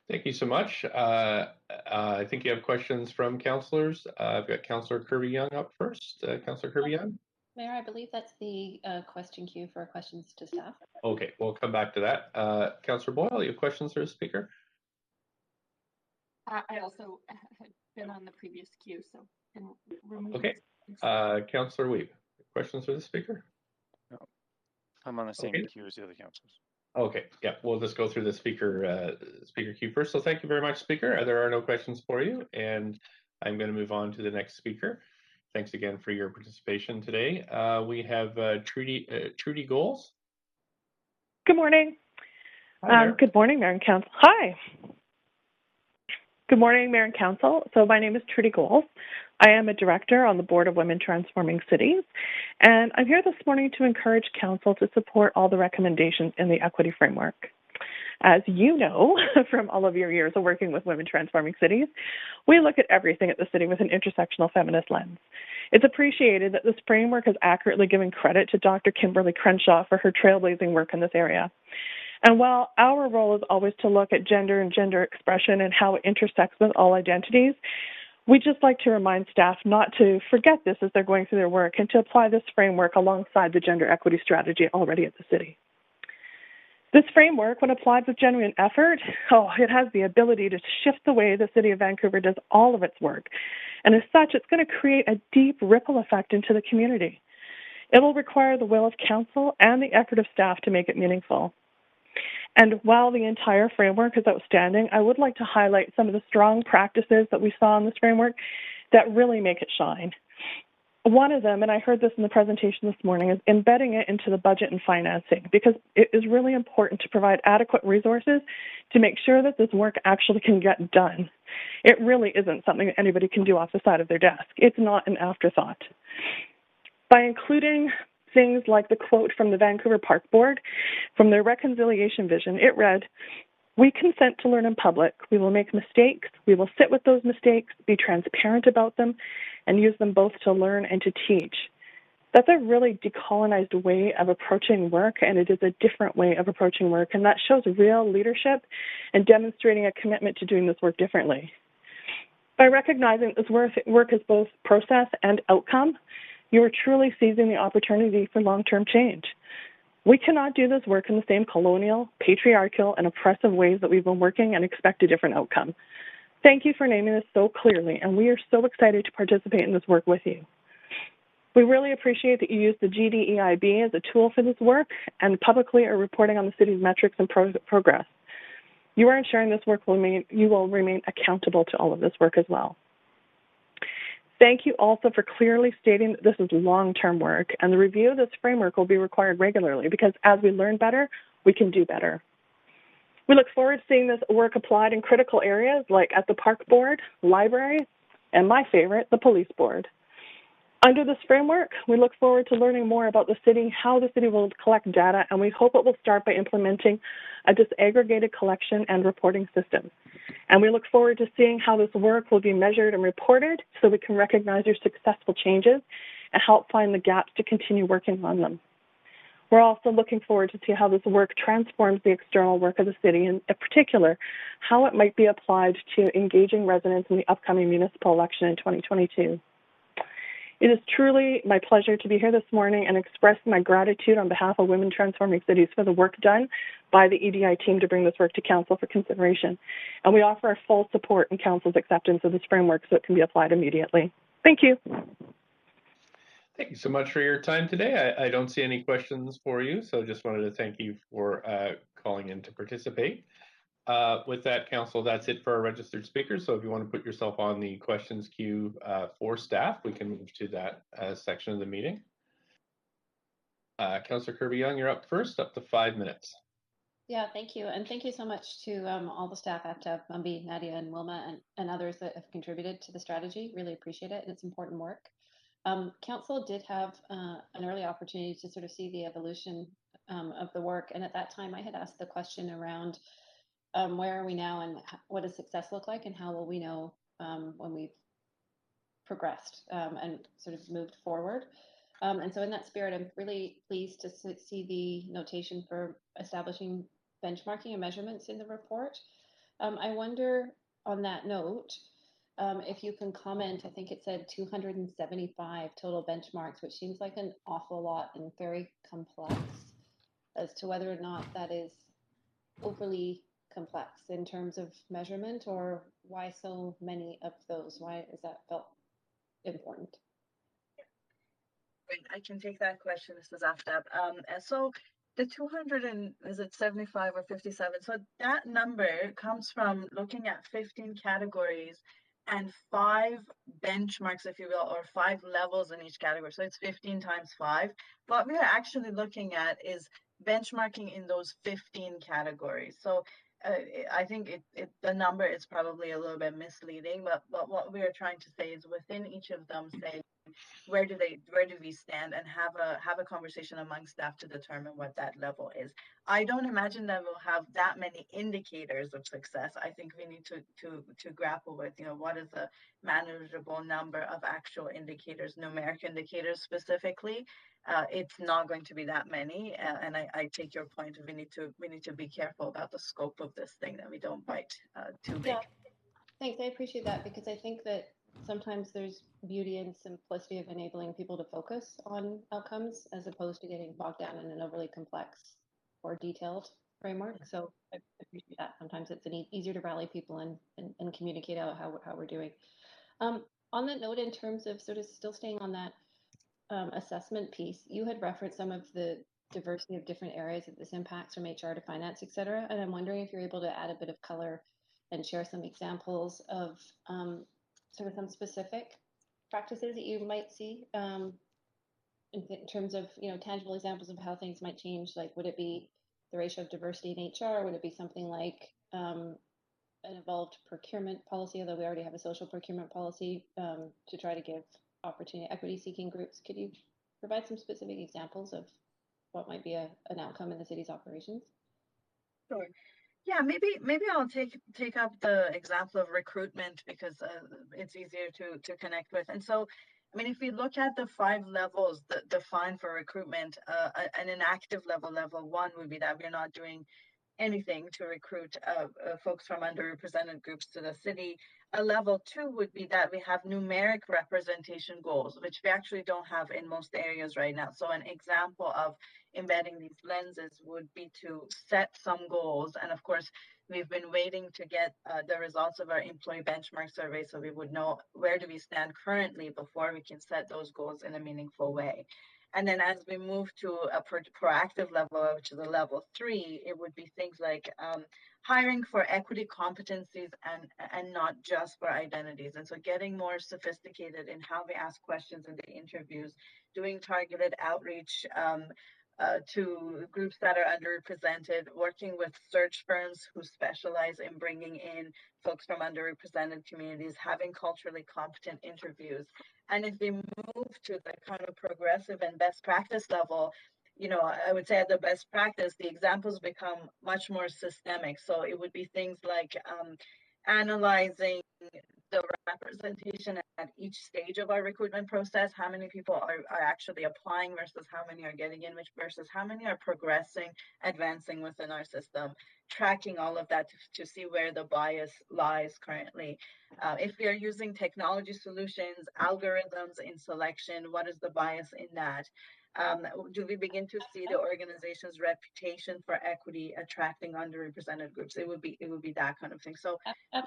Thank you so much. I think you have questions from councillors. I've got Councillor Kirby-Yung up first. Councillor Kirby-Yung? Mayor, I believe that's the question queue for questions to staff. Okay, we'll come back to that. Councillor Boyle, you have questions for the speaker? I also had been on the previous queue, so can remove. Okay. Councillor Weeb, questions for the speaker? No. I'm on the same queue as the other councillors. Okay, yeah, we'll just go through the speaker queue first. So thank you very much, speaker. There are no questions for you, and I'm going to move on to the next speaker. Thanks again for your participation today. We have Trudy Goals. Good morning. Good morning, Mayor and Council. Hi. Good morning, Mayor and Council. So my name is Trudy Goals. I am a director on the Board of Women Transforming Cities, and I'm here this morning to encourage Council to support all the recommendations in the equity framework. As you know from all of your years of working with Women Transforming Cities, we look at everything at the city with an intersectional feminist lens. It's appreciated that this framework has accurately given credit to Dr. Kimberly Crenshaw for her trailblazing work in this area. And while our role is always to look at gender and gender expression and how it intersects with all identities, we just like to remind staff not to forget this as they're going through their work and to apply this framework alongside the gender equity strategy already at the city. This framework, when applied with genuine effort, it has the ability to shift the way the City of Vancouver does all of its work. And as such, it's going to create a deep ripple effect into the community. It will require the will of council and the effort of staff to make it meaningful. And while the entire framework is outstanding, I would like to highlight some of the strong practices that we saw in this framework that really make it shine. One of them, and I heard this in the presentation this morning, is embedding it into the budget and financing, because it is really important to provide adequate resources to make sure that this work actually can get done. It really isn't something that anybody can do off the side of their desk. It's not an afterthought. By including things like the quote from the Vancouver Park Board, from their reconciliation vision, it read, "We consent to learn in public. We will make mistakes. We will sit with those mistakes, be transparent about them, and use them both to learn and to teach." That's a really decolonized way of approaching work, and it is a different way of approaching work, and that shows real leadership and demonstrating a commitment to doing this work differently. By recognizing this work is both process and outcome, you are truly seizing the opportunity for long-term change. We cannot do this work in the same colonial, patriarchal, and oppressive ways that we've been working and expect a different outcome. Thank you for naming this so clearly, and we are so excited to participate in this work with you. We really appreciate that you use the GDEIB as a tool for this work and publicly are reporting on the city's metrics and progress. You are ensuring this work you will remain accountable to all of this work as well. Thank you also for clearly stating that this is long-term work, and the review of this framework will be required regularly because as we learn better, we can do better. We look forward to seeing this work applied in critical areas like at the Park Board, libraries, and my favorite, the Police Board. Under this framework, we look forward to learning more about the city, how the city will collect data, and we hope it will start by implementing a disaggregated collection and reporting system. And we look forward to seeing how this work will be measured and reported so we can recognize your successful changes and help find the gaps to continue working on them. We're also looking forward to see how this work transforms the external work of the city, and in particular, how it might be applied to engaging residents in the upcoming municipal election in 2022. It is truly my pleasure to be here this morning and express my gratitude on behalf of Women Transforming Cities for the work done by the EDI team to bring this work to Council for consideration. And we offer our full support and Council's acceptance of this framework so it can be applied immediately. Thank you. Thank you so much for your time today. I don't see any questions for you, so just wanted to thank you for calling in to participate. With that, Council, that's it for our registered speakers. So if you want to put yourself on the questions queue for staff, we can move to that section of the meeting. Councillor Kirby-Yung, you're up first, up to 5 minutes. Yeah, thank you. And thank you so much to all the staff, Aftab, Mumby, Nadia, and Wilma, and others that have contributed to the strategy. Really appreciate it, and it's important work. Council did have an early opportunity to sort of see the evolution of the work. And at that time, I had asked the question around where are we now and what does success look like and how will we know when we've progressed and sort of moved forward. And so in that spirit, I'm really pleased to see the notation for establishing benchmarking and measurements in the report. I wonder on that note, if you can comment, I think it said 275 total benchmarks, which seems like an awful lot and very complex, as to whether or not that is overly complex in terms of measurement, or why so many of those? Why is that felt important? Great, I can take that question. This is Aftab. So the 200 and is it 75 or 57? So that number comes from looking at 15 categories and 5 benchmarks, if you will, or 5 levels in each category. So it's 15 times 5. What we're actually looking at is benchmarking in those 15 categories. So I think the number is probably a little bit misleading, but what we are trying to say is within each of them, say where do we stand, and have a conversation among staff to determine what that level is. I don't imagine that we'll have that many indicators of success. I think we need to grapple with, what is a manageable number of actual indicators, numeric indicators specifically. It's not going to be that many, and I take your point. We need to be careful about the scope of this thing, that we don't bite too big. Yeah, thanks. I appreciate that, because I think that sometimes there's beauty and simplicity of enabling people to focus on outcomes as opposed to getting bogged down in an overly complex or detailed framework. So I appreciate that. Sometimes it's easier to rally people and communicate out how we're doing. On that note, in terms of sort of still staying on that assessment piece, you had referenced some of the diversity of different areas that this impacts, from HR to finance, et cetera. And I'm wondering if you're able to add a bit of color and share some examples of sort of some specific practices that you might see in terms of, tangible examples of how things might change. Like, would it be the ratio of diversity in HR? Would it be something like an evolved procurement policy, although we already have a social procurement policy, to try to give opportunity equity-seeking groups? Could you provide some specific examples of what might be an outcome in the city's operations? Sure. Yeah, maybe I'll take up the example of recruitment, because it's easier to connect with. And so, I mean, if we look at the 5 levels defined for recruitment, an inactive level 1 would be that we're not doing anything to recruit folks from underrepresented groups to the city. A level 2 would be that we have numeric representation goals, which we actually don't have in most areas right now. So an example of embedding these lenses would be to set some goals. And of course, we've been waiting to get the results of our employee benchmark survey, so we would know where do we stand currently before we can set those goals in a meaningful way. And then as we move to a proactive level, which is a level 3, it would be things like hiring for equity competencies and not just for identities. And so getting more sophisticated in how we ask questions in the interviews, doing targeted outreach to groups that are underrepresented, working with search firms who specialize in bringing in folks from underrepresented communities, having culturally competent interviews. And if we move to the kind of progressive and best practice level, I would say at the best practice, the examples become much more systemic. So it would be things like analyzing the representation at each stage of our recruitment process. How many people are actually applying versus how many are getting in, versus how many are progressing, advancing within our system, tracking all of that to see where the bias lies currently. If we are using technology solutions, algorithms in selection, what is the bias in that? Do we begin to see the organization's reputation for equity attracting underrepresented groups? It would be that kind of thing. So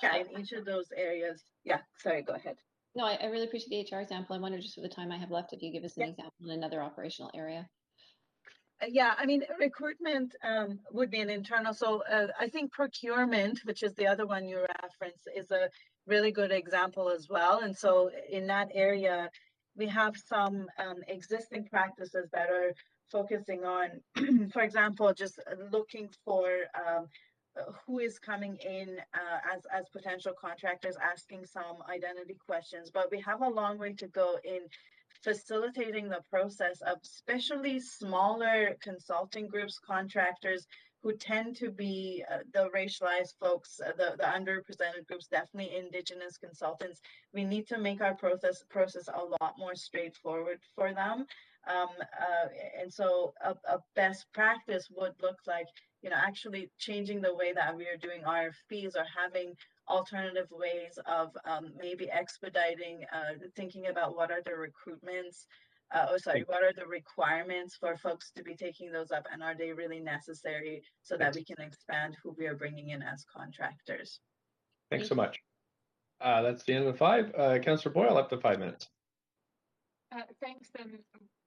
yeah, in each of those areas. Yeah, sorry, go ahead. No, I really appreciate the HR example. I wonder, just for the time I have left, if you give us an example in another operational area. Yeah, I mean, recruitment would be an internal. So I think procurement, which is the other one you referenced, is a really good example as well. And so in that area, we have some existing practices that are focusing on, for example, just looking for who is coming in as potential contractors, asking some identity questions. But we have a long way to go in facilitating the process of especially smaller consulting groups, contractors who tend to be the racialized folks, the underrepresented groups, definitely Indigenous consultants. We need to make our process a lot more straightforward for them. And so a best practice would look like, actually changing the way that we are doing RFPs, or having alternative ways of maybe expediting, thinking about what are the recruitments, what are the requirements for folks to be taking those up, and are they really necessary, so that we can expand who we are bringing in as contractors. Thanks so much. That's the end of the 5. Councillor Boyle, up to 5 minutes. Thanks, and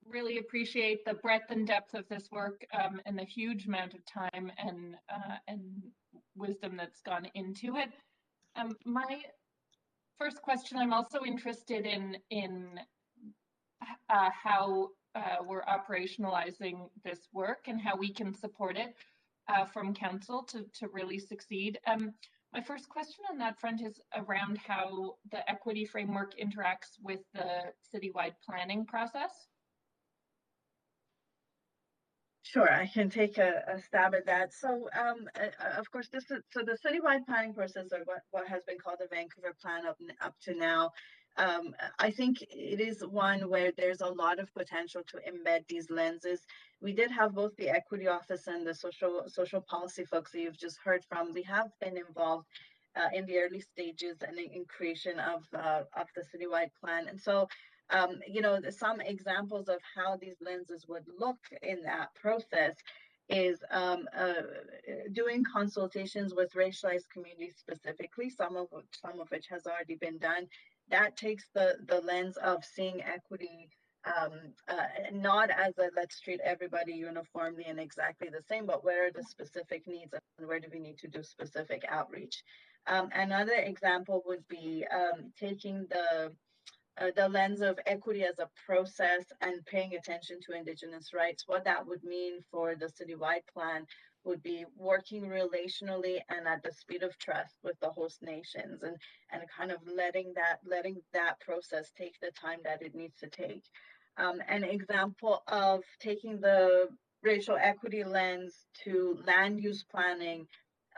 really appreciate the breadth and depth of this work, and the huge amount of time and wisdom that's gone into it. My first question, I'm also interested in how we're operationalizing this work and how we can support it from council to really succeed. My first question on that front is around how the equity framework interacts with the citywide planning process. Sure, I can take a stab at that. So, of course, the citywide planning process, or what has been called the Vancouver Plan up to now. I think it is one where there's a lot of potential to embed these lenses. We did have both the equity office and the social policy folks that you've just heard from. We have been involved in the early stages and in creation of the citywide plan, and so. Some examples of how these lenses would look in that process is doing consultations with racialized communities specifically, some of which has already been done. That takes the lens of seeing equity not as a let's treat everybody uniformly and exactly the same, but where are the specific needs and where do we need to do specific outreach. Another example would be taking the lens of equity as a process and paying attention to Indigenous rights. What that would mean for the citywide plan would be working relationally and at the speed of trust with the host nations, and kind of letting that process take the time that it needs to take. An example of taking the racial equity lens to land use planning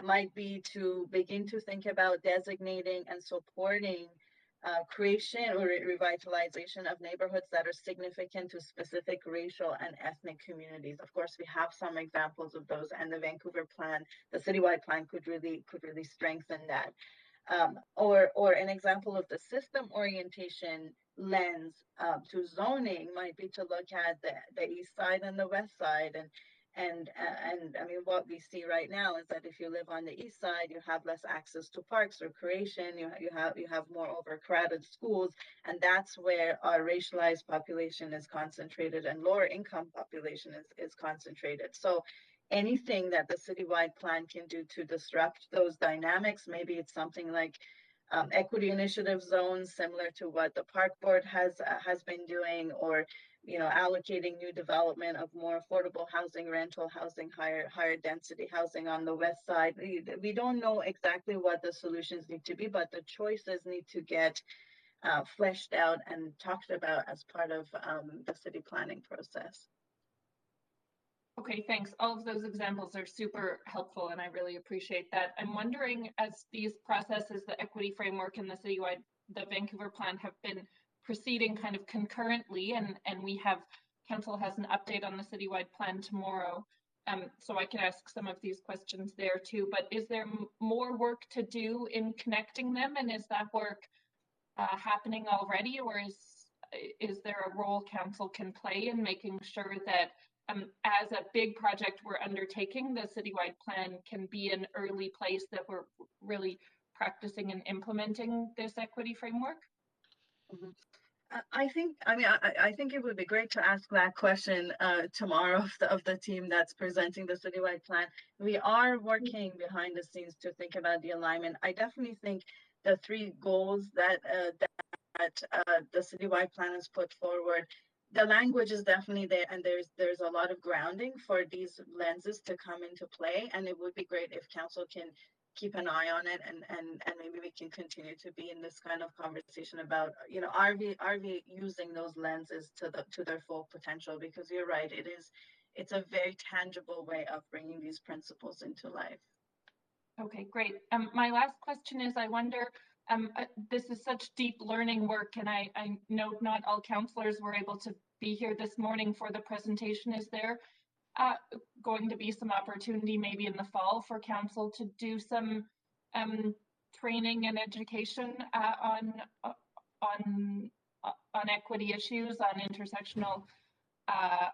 might be to begin to think about designating and supporting creation or revitalization of neighborhoods that are significant to specific racial and ethnic communities. Of course, we have some examples of those, and the Vancouver plan, the citywide plan, could really strengthen that. Or an example of the system orientation lens to zoning might be to look at the east side and the west side, and I mean, what we see right now is that if you live on the east side, you have less access to parks, recreation, you have more overcrowded schools, and that's where our racialized population is concentrated and lower income population is concentrated. So anything that the citywide plan can do to disrupt those dynamics, maybe it's something like equity initiative zones, similar to what the park board has been doing, or allocating new development of more affordable housing, rental housing, higher density housing on the west side. We don't know exactly what the solutions need to be, but the choices need to get fleshed out and talked about as part of the city planning process. Okay, thanks. All of those examples are super helpful, and I really appreciate that. I'm wondering, as these processes, the equity framework and the Vancouver plan have been proceeding kind of concurrently, and council has an update on the citywide plan tomorrow, so I can ask some of these questions there too. But is there more work to do in connecting them, and is that work happening already, or is there a role council can play in making sure that as a big project we're undertaking, the citywide plan can be an early place that we're really practicing and implementing this equity framework? Mm-hmm. I think it would be great to ask that question tomorrow of the team that's presenting the citywide plan. We are working behind the scenes to think about the alignment. I definitely think the three goals that the citywide plan has put forward, the language is definitely there, and there's a lot of grounding for these lenses to come into play. And it would be great if council can keep an eye on it, and maybe we can continue to be in this kind of conversation about, are we using those lenses to their full potential? Because you're right, it's a very tangible way of bringing these principles into life. Okay, great. My last question is, I wonder, this is such deep learning work, and I know not all councillors were able to be here this morning for the presentation. Is there going to be some opportunity maybe in the fall for council to do some training and education on equity issues, on intersectional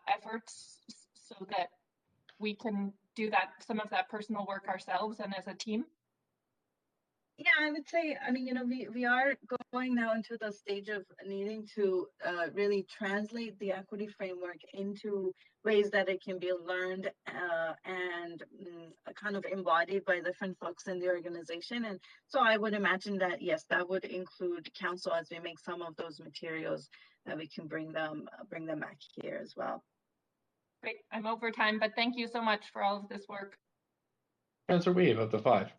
efforts, so that we can do some of that personal work ourselves and as a team? Yeah, I would say, we are going now into the stage of needing to really translate the equity framework into ways that it can be learned and kind of embodied by different folks in the organization. And so I would imagine that, yes, that would include council as we make some of those materials, that we can bring them back here as well. Great, I'm over time, but thank you so much for all of this work. Councillor Weave of the 5.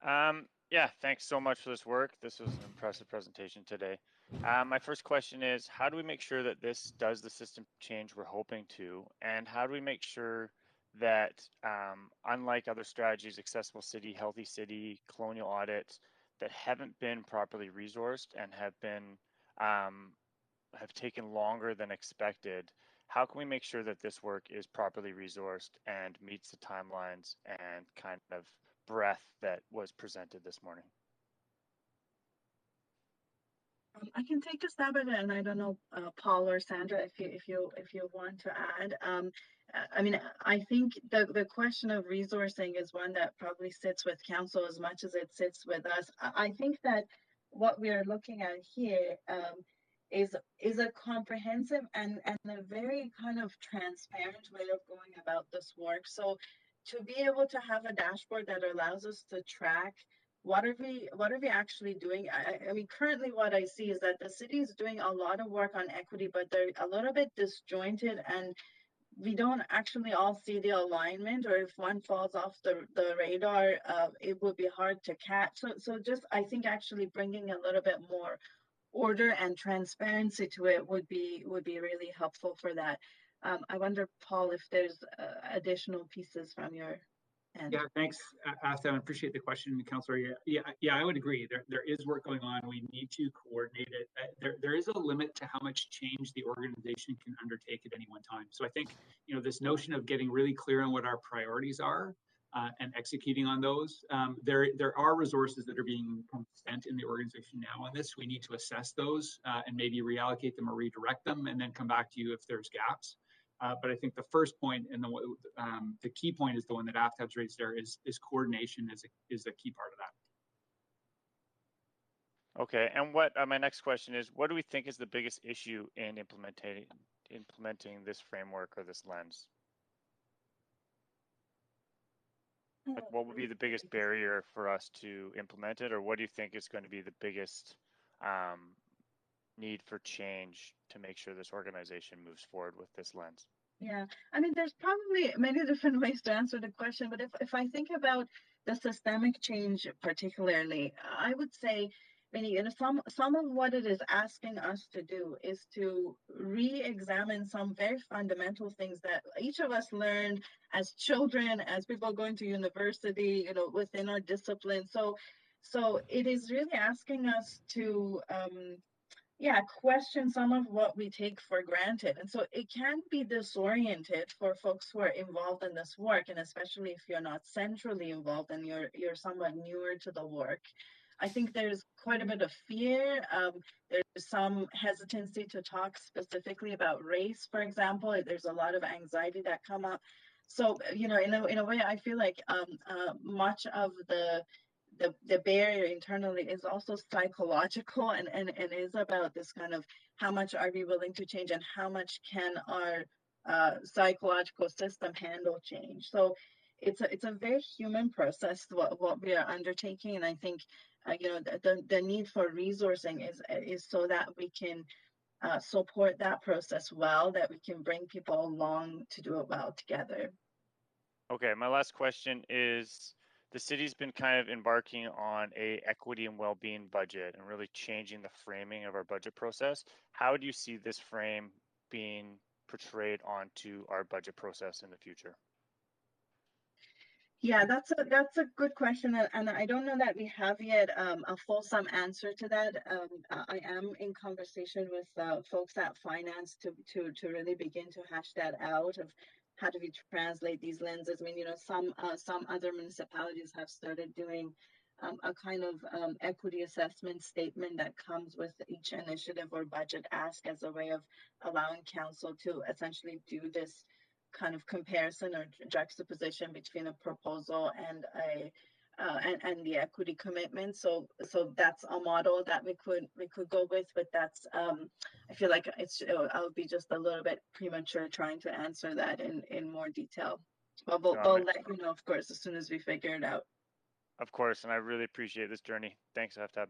Yeah, thanks so much for this work. This was an impressive presentation today. My first question is, how do we make sure that this does the system change we're hoping to? And how do we make sure that, unlike other strategies, accessible city, healthy city, colonial audits, that haven't been properly resourced and have taken longer than expected, how can we make sure that this work is properly resourced and meets the timelines and kind of breadth that was presented this morning? I can take a stab at it, and I don't know, Paul or Sandra, if you want to add. I mean, I think the question of resourcing is one that probably sits with council as much as it sits with us. I think that what we are looking at here is a comprehensive and a very kind of transparent way of going about this work. So to be able to have a dashboard that allows us to track what are we actually doing. I mean, currently what I see is that the city is doing a lot of work on equity, but they're a little bit disjointed, and we don't actually all see the alignment, or if one falls off the radar, it would be hard to catch. So just, I think actually bringing a little bit more order and transparency to it would be really helpful for that. I wonder, Paul, if there's additional pieces from your end. Yeah, thanks, Aftab. I appreciate the question, Councillor. Yeah, I would agree. There is work going on. We need to coordinate it. There is a limit to how much change the organization can undertake at any one time. So I think, this notion of getting really clear on what our priorities are and executing on those. There are resources that are being spent in the organization now on this. We need to assess those and maybe reallocate them or redirect them, and then come back to you if there's gaps. But I think the first point and the key point is the one that Aftab's raised there is coordination is a key part of that. Okay, and what my next question is, what do we think is the biggest issue in implementing this framework or this lens? Like, what would be the biggest barrier for us to implement it, or what do you think is going to be the biggest need for change to make sure this organization moves forward with this lens? Yeah, I mean, there's probably many different ways to answer the question, but if I think about the systemic change particularly, I would say, some of what it is asking us to do is to re-examine some very fundamental things that each of us learned as children, as people going to university, within our discipline. So it is really asking us to question some of what we take for granted. And so it can be disoriented for folks who are involved in this work, and especially if you're not centrally involved and you're somewhat newer to the work. I think there's quite a bit of fear. There's some hesitancy to talk specifically about race, for example. There's a lot of anxiety that come up. So, in a way, I feel like much of the barrier internally is also psychological and is about this kind of how much are we willing to change and how much can our psychological system handle change. So it's a very human process what we are undertaking, and I think the need for resourcing is so that we can support that process well, that we can bring people along to do it well together. Okay, my last question is, the city's been kind of embarking on a equity and well-being budget and really changing the framing of our budget process. How do you see this frame being portrayed onto our budget process in the future? Yeah, that's a good question, and I don't know that we have yet a fulsome answer to that. I am in conversation with folks at finance to really begin to hash that out of how do we translate these lenses. I mean, some other municipalities have started doing a kind of equity assessment statement that comes with each initiative or budget ask as a way of allowing council to essentially do this kind of comparison or juxtaposition between a proposal and and the equity commitment. So that's a model that we could go with, but that's I feel like I'll be just a little bit premature trying to answer that in more detail. But we'll let you know, of course, as soon as we figure it out. Of course, and I really appreciate this journey. Thanks, Aftab.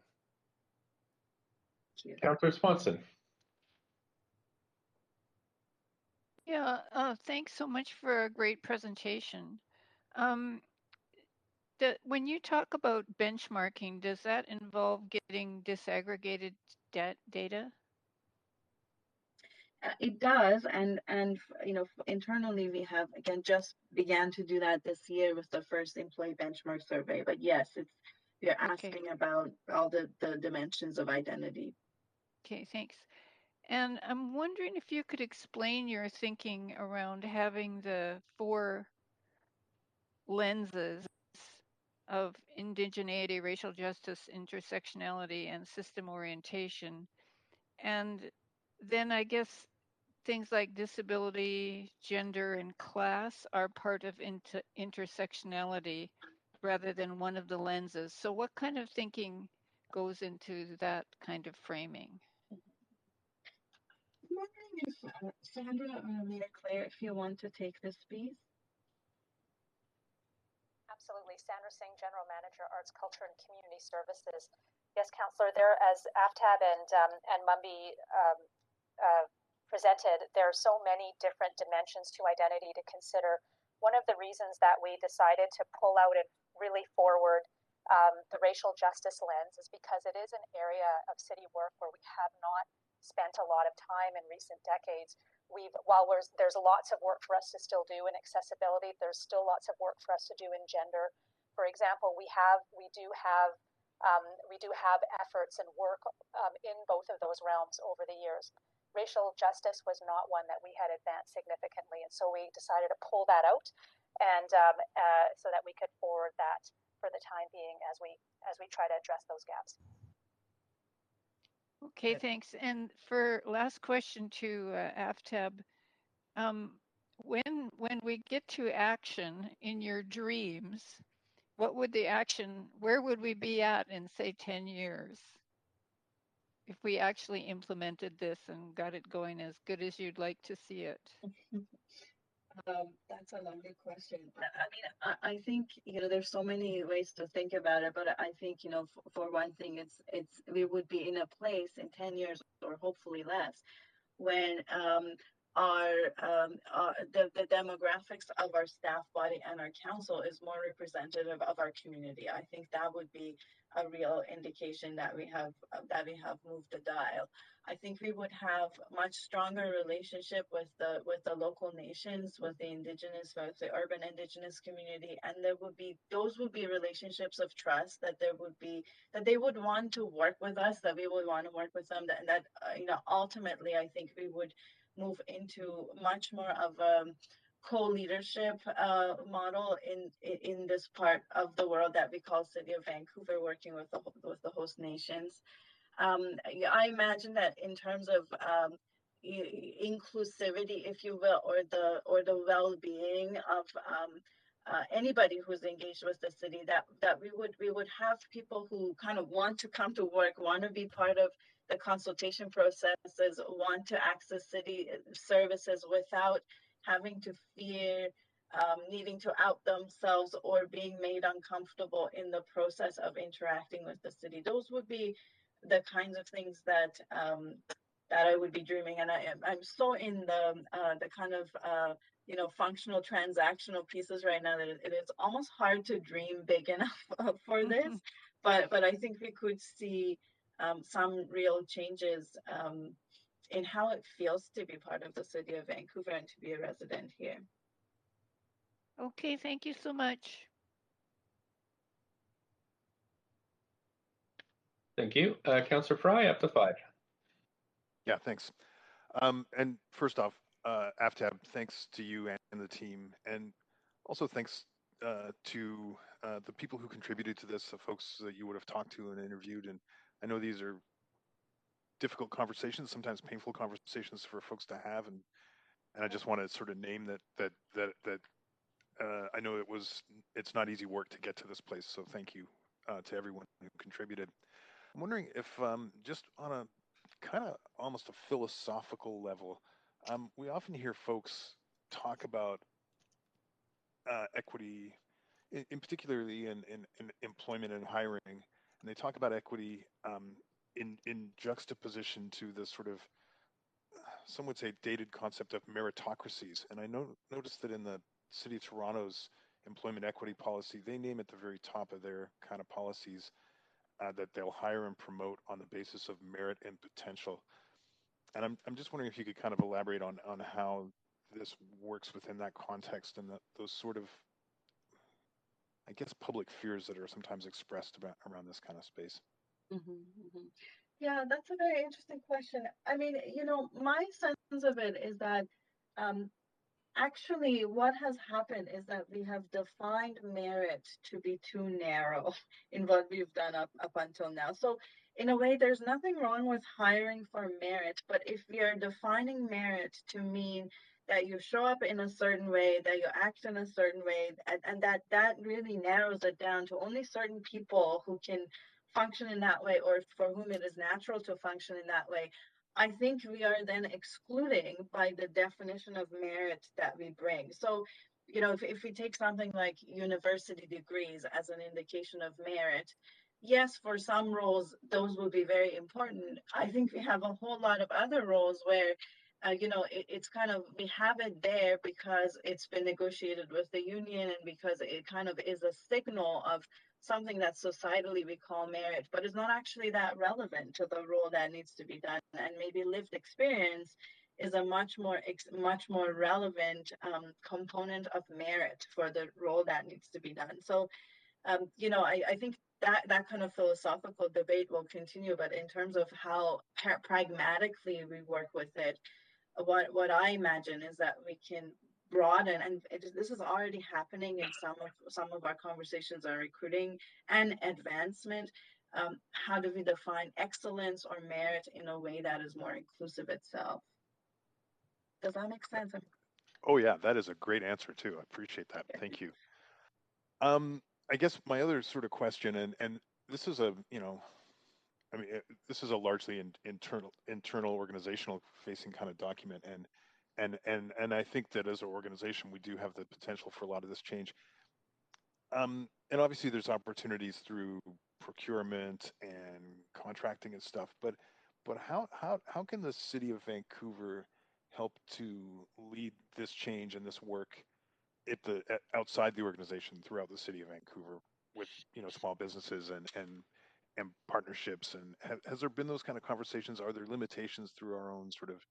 Councillor Swanson. Yeah, thanks so much for a great presentation. When you talk about benchmarking, does that involve getting disaggregated data? It does, and you know, internally we have again just began to do that this year with the first employee benchmark survey. But yes, it's you're asking about all the dimensions of identity. Okay, thanks. And I'm wondering if you could explain your thinking around having the 4 lenses of indigeneity, racial justice, intersectionality, and system orientation. And then I guess things like disability, gender, and class are part of intersectionality rather than one of the lenses. So what kind of thinking goes into that kind of framing? I'm wondering if Sandra or Leah Claire, if you want to take this piece. Absolutely. Sandra Singh, General Manager, Arts, Culture, and Community Services. Yes, Councillor, there, as Aftab and Mumby presented, there are so many different dimensions to identity to consider. One of the reasons that we decided to pull out and really forward the racial justice lens is because it is an area of city work where we have not spent a lot of time in recent decades. While there's lots of work for us to still do in accessibility, there's still lots of work for us to do in gender. For example, we do have efforts and work in both of those realms over the years. Racial justice was not one that we had advanced significantly, and so we decided to pull that out, and so that we could forward that for the time being as we try to address those gaps. Okay, thanks. And for last question to Aftab, when we get to action in your dreams, what would the action, where would we be at in, say, 10 years? If we actually implemented this and got it going as good as you'd like to see it? That's a lovely question. I mean, I think, you know, there's so many ways to think about it, but I think, you know, for one thing, we would be in a place in 10 years or hopefully less when the demographics of our staff body and our council is more representative of our community. I think that would be a real indication that we have moved the dial. I think we would have much stronger relationship with the local nations, with the indigenous, with the urban indigenous community, and those would be relationships of trust that they would want to work with us, that we would want to work with them, that you know, ultimately I think we would move into much more of a co-leadership model in this part of the world that we call City of Vancouver, working with the host nations. I imagine that in terms of inclusivity, if you will, or the well-being of anybody who's engaged with the city, that we would have people who kind of want to come to work, want to be part of the consultation processes, want to access city services without having to fear needing to out themselves or being made uncomfortable in the process of interacting with the city. Those would be the kinds of things that I would be dreaming. And I'm so in the kind of you know, functional transactional pieces right now that it is almost hard to dream big enough for this. But I think we could see some real changes in how it feels to be part of the City of Vancouver and to be a resident here. Okay, thank you so much. Thank you. Councillor Fry, up to 5. Yeah, thanks. And first off, Aftab, thanks to you and the team, and also thanks to the people who contributed to this, the folks that you would have talked to and interviewed. And I know these are difficult conversations, sometimes painful conversations for folks to have, and I just want to sort of name that I know it's not easy work to get to this place. So thank you to everyone who contributed. I'm wondering if just on a kind of almost a philosophical level, we often hear folks talk about equity, in particularly in employment and hiring, and they talk about equity in juxtaposition to the sort of, some would say, dated concept of meritocracies. And I noticed that in the City of Toronto's employment equity policy, they name at the very top of their kind of policies that they'll hire and promote on the basis of merit and potential. And I'm just wondering if you could kind of elaborate on how this works within that context and those sort of, I guess, public fears that are sometimes expressed around this kind of space. Yeah, that's a very interesting question. I mean, my sense of it is that actually what has happened is that we have defined merit to be too narrow in what we've done up until now. So in a way, there's nothing wrong with hiring for merit, but if we are defining merit to mean that you show up in a certain way, that you act in a certain way, and that really narrows it down to only certain people who can function in that way, or for whom it is natural to function in that way, I think we are then excluding by the definition of merit that we bring. So, if we take something like university degrees as an indication of merit, yes, for some roles, those will be very important. I think we have a whole lot of other roles where, it's kind of, we have it there because it's been negotiated with the union and because it kind of is a signal of something that societally we call merit, but it's not actually that relevant to the role that needs to be done. And maybe lived experience is a much more relevant component of merit for the role that needs to be done. So, I think that kind of philosophical debate will continue, but in terms of how pragmatically we work with it, what I imagine is that we can broaden, and this is already happening in some of our conversations on recruiting and advancement. How do we define excellence or merit in a way that is more inclusive itself? Does that make sense? Oh yeah, that is a great answer too. I appreciate that. Thank you. I guess my other sort of question, and this is this is a largely internal organizational facing kind of document, and I think that as an organization we do have the potential for a lot of this change. And obviously there's opportunities through procurement and contracting and stuff, but how can the city of Vancouver help to lead this change and this work outside the organization throughout the city of Vancouver with small businesses and partnerships? And has there been those kind of conversations? Are there limitations through our own sort of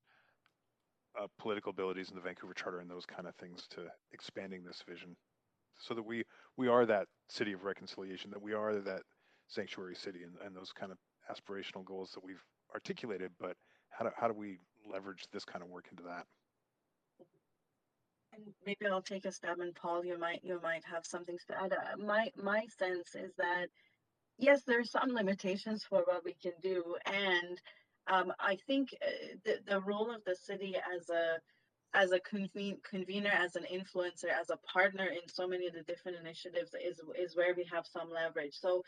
political abilities in the Vancouver Charter and those kind of things to expanding this vision, so that we are that city of reconciliation, that we are that sanctuary city, and those kind of aspirational goals that we've articulated? But how do we leverage this kind of work into that? And maybe I'll take a stab, and Paul, you might have something to add. My sense is that yes, there's some limitations for what we can do, and I think the role of the city as a convener, as an influencer, as a partner in so many of the different initiatives is where we have some leverage. So,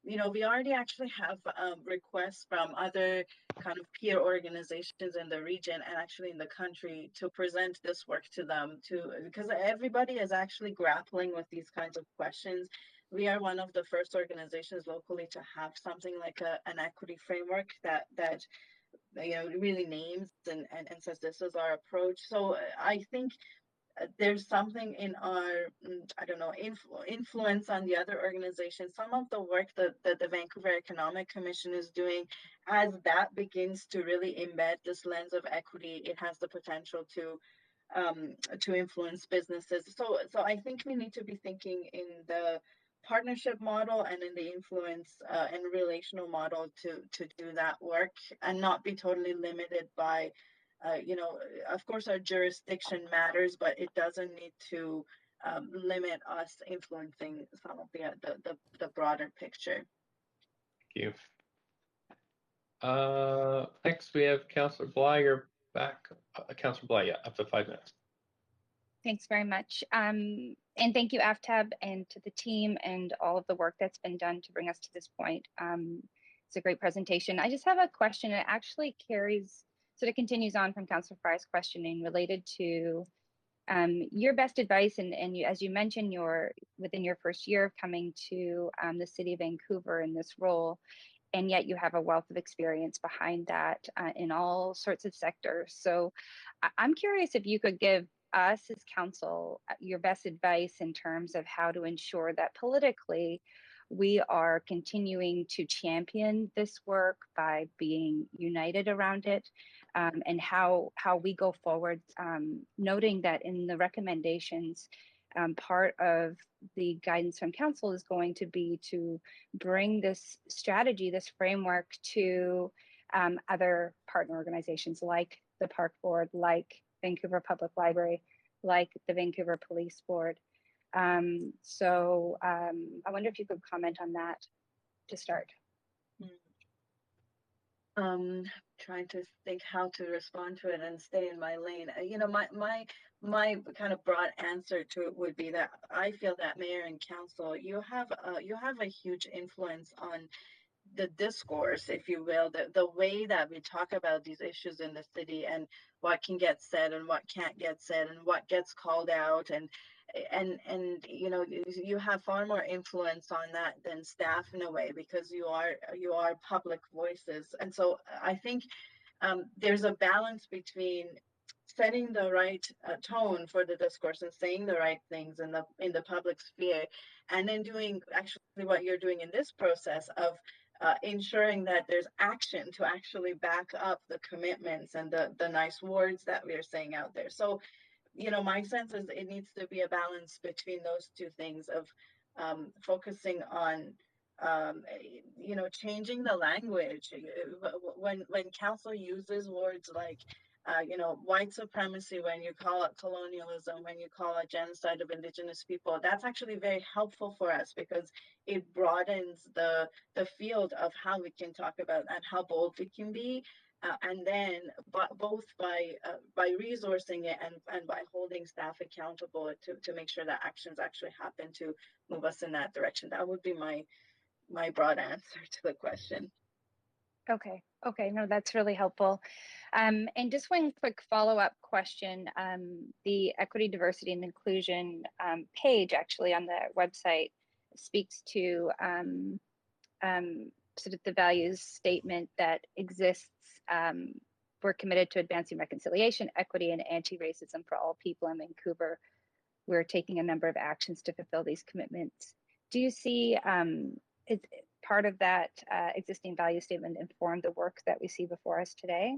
we already actually have requests from other kind of peer organizations in the region and actually in the country to present this work to them because everybody is actually grappling with these kinds of questions. We are one of the first organizations locally to have something like an equity framework that really names and says this is our approach. So I think there's something in our influence on the other organizations. Some of the work that the Vancouver Economic Commission is doing, as that begins to really embed this lens of equity, it has the potential to influence businesses. So I think we need to be thinking in the partnership model and in the influence and relational model to do that work, and not be totally limited by of course our jurisdiction matters, but it doesn't need to limit us influencing some of the broader picture. Thank you. Next we have Councillor Bly. You're back. Councillor Bly, yeah, up to 5 minutes. Thanks very much. And thank you, AFTAB, and to the team and all of the work that's been done to bring us to this point. It's a great presentation. I just have a question. It actually sort of continues on from Councillor Fry's questioning related to your best advice. And you, as you mentioned, you're within your first year of coming to the city of Vancouver in this role, and yet you have a wealth of experience behind that in all sorts of sectors. So I'm curious if you could give us as council your best advice in terms of how to ensure that politically we are continuing to champion this work by being united around it, and how we go forward, noting that in the recommendations, part of the guidance from council is going to be to bring this strategy, this framework to other partner organizations like the Park Board, like Vancouver Public Library, like the Vancouver Police Board. So I wonder if you could comment on that to start. Trying to think how to respond to it and stay in my lane. My kind of broad answer to it would be that I feel that mayor and council, you have a huge influence on the discourse, if you will, the way that we talk about these issues in the city, and what can get said and what can't get said and what gets called out, and you have far more influence on that than staff in a way, because you are public voices. And so I think there's a balance between setting the right tone for the discourse and saying the right things in the public sphere, and then doing actually what you're doing in this process of ensuring that there's action to actually back up the commitments and the nice words that we're saying out there. So, my sense is it needs to be a balance between those two things of focusing on changing the language. When council uses words like white supremacy, when you call it colonialism, when you call it genocide of Indigenous people, that's actually very helpful for us, because it broadens the field of how we can talk about and how bold we can be. And then both by resourcing it and by holding staff accountable to make sure that actions actually happen to move us in that direction. That would be my broad answer to the question. Okay, no, that's really helpful. And just one quick follow-up question. The Equity, Diversity, and Inclusion page actually on the website speaks to sort of the values statement that exists. We're committed to advancing reconciliation, equity, and anti-racism for all people in Vancouver. We're taking a number of actions to fulfill these commitments. Do you see part of that existing value statement inform the work that we see before us today?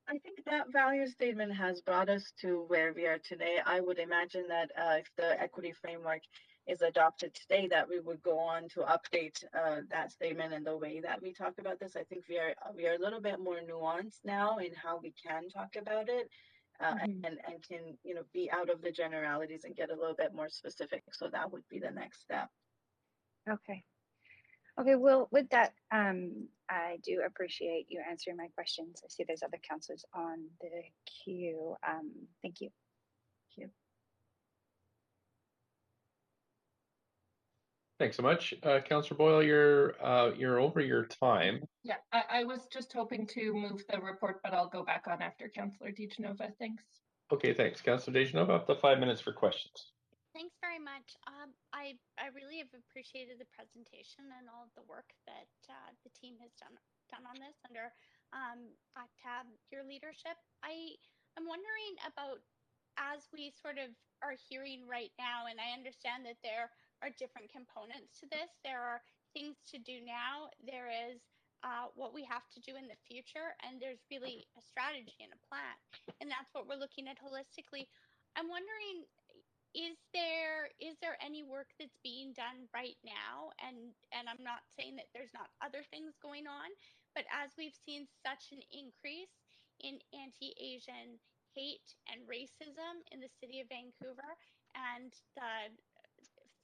I think that value statement has brought us to where we are today. I would imagine that if the equity framework is adopted today, that we would go on to update that statement and the way that we talk about this. I think we are a little bit more nuanced now in how we can talk about it, and can be out of the generalities and get a little bit more specific. So that would be the next step. Okay, well, with that, I do appreciate you answering my questions. I see there's other councillors on the queue. Thank you. Thank you. Thanks so much. Councillor Boyle, you're over your time. Yeah, I was just hoping to move the report, but I'll go back on after Councillor DiGenova. Thanks. Okay, thanks. Councillor DiGenova, up to 5 minutes for questions. Thanks very much. I really have appreciated the presentation and all of the work that the team has done on this under Aftab, your leadership. I'm wondering about, as we sort of are hearing right now, and I understand that there are different components to this. There are things to do now. There is what we have to do in the future, and there's really a strategy and a plan, and that's what we're looking at holistically. I'm wondering, is there any work that's being done right now? And I'm not saying that there's not other things going on, but as we've seen such an increase in anti-Asian hate and racism in the city of Vancouver, and the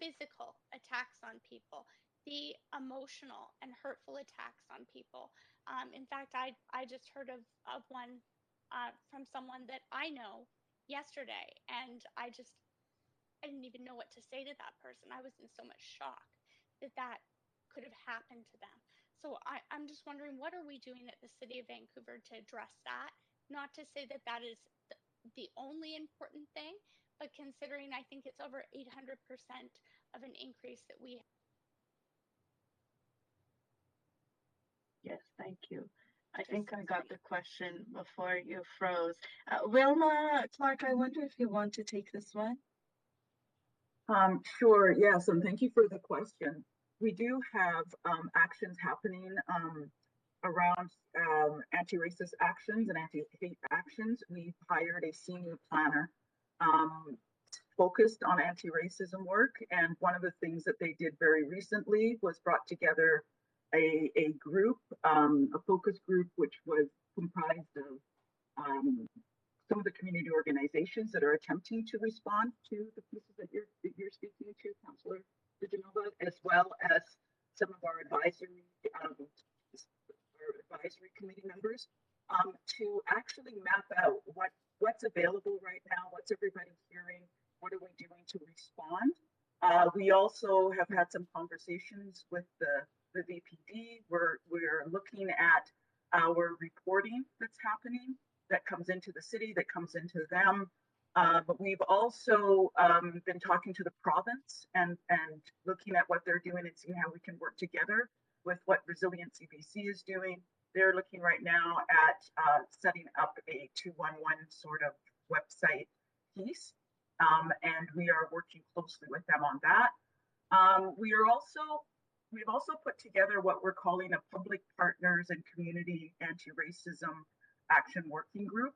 physical attacks on people, the emotional and hurtful attacks on people. In fact, I just heard of one from someone that I know yesterday, and I didn't even know what to say to that person. I was in so much shock that could have happened to them. So I'm just wondering, what are we doing at the City of Vancouver to address that? Not to say that that is the only important thing, but considering I think it's over 800% of an increase that we have. Yes, thank you. I think I got the question before you froze. Wilma Clark, I wonder if you want to take this one. Sure, yes, and thank you for the question. We do have actions happening around anti-racist actions and anti-hate actions. We've hired a senior planner focused on anti-racism work, and one of the things that they did very recently was brought together a group, a focus group, which was comprised of some of the community organizations that are attempting to respond to the pieces that you're speaking to, Councillor DiGenova, as well as some of our advisory committee members, to actually map out what's available right now, what's everybody hearing, what are we doing to respond. We also have had some conversations with the VPD. We're looking at our reporting that's happening, that comes into the city, that comes into them. But we've also been talking to the province and looking at what they're doing and seeing how we can work together with what Resiliency BC is doing. They're looking right now at setting up a 211 sort of website piece. And we are working closely with them on that. We've also put together what we're calling a public partners and community anti-racism action working group.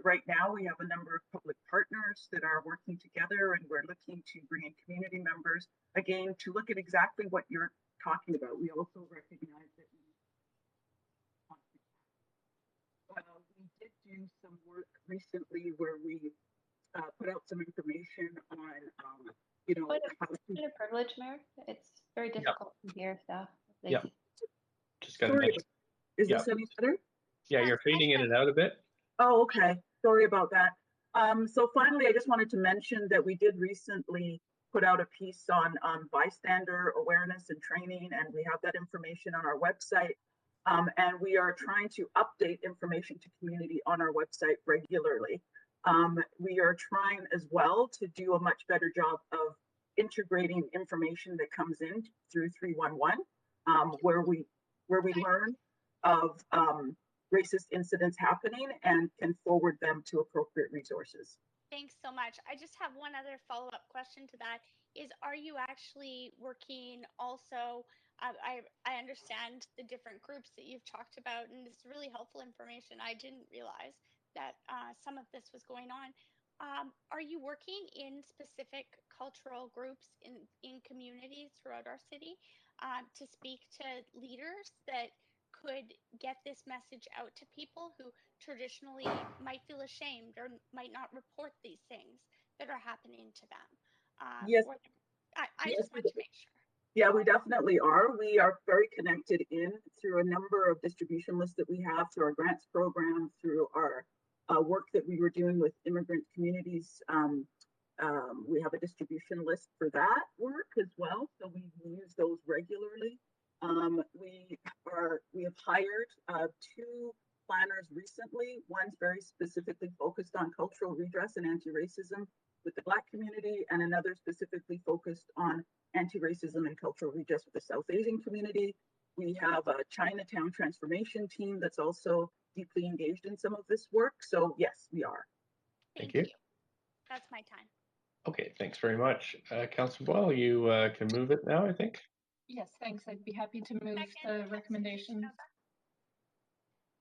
Right now, we have a number of public partners that are working together, and we're looking to bring in community members, again, to look at exactly what you're talking about. We also recognize that we did do some work recently where we put out some information on, how to... It's a privilege, Mayor. It's very difficult to hear staff. Yeah. Just got to Sorry, mention. is this any better? Yeah, you're fading in and out a bit. Oh, okay. Sorry about that. So finally, I just wanted to mention that we did recently put out a piece on bystander awareness and training, and we have that information on our website. And we are trying to update information to community on our website regularly. We are trying as well to do a much better job of integrating information that comes in through 311, where we learn of racist incidents happening and can forward them to appropriate resources. Thanks so much. I just have one other follow-up question to that is, are you actually working also, I understand the different groups that you've talked about, and it's really helpful information. I didn't realize that some of this was going on. Are you working in specific cultural groups in communities throughout our city to speak to leaders that could get this message out to people who traditionally might feel ashamed or might not report these things that are happening to them? Yes. I just want to make sure. Yeah, we definitely are. We are very connected in through a number of distribution lists that we have, through our grants program, through our work that we were doing with immigrant communities. We have a distribution list for that work as well, so we use those regularly. We have hired 2 planners recently. One's very specifically focused on cultural redress and anti-racism with the Black community, and another specifically focused on anti-racism and cultural redress with the South Asian community. We have a Chinatown transformation team that's also deeply engaged in some of this work. So yes, we are. Thank you. That's my time. Okay, thanks very much. Councillor Boyle, you can move it now, I think. Yes, thanks. I'd be happy to move the recommendations.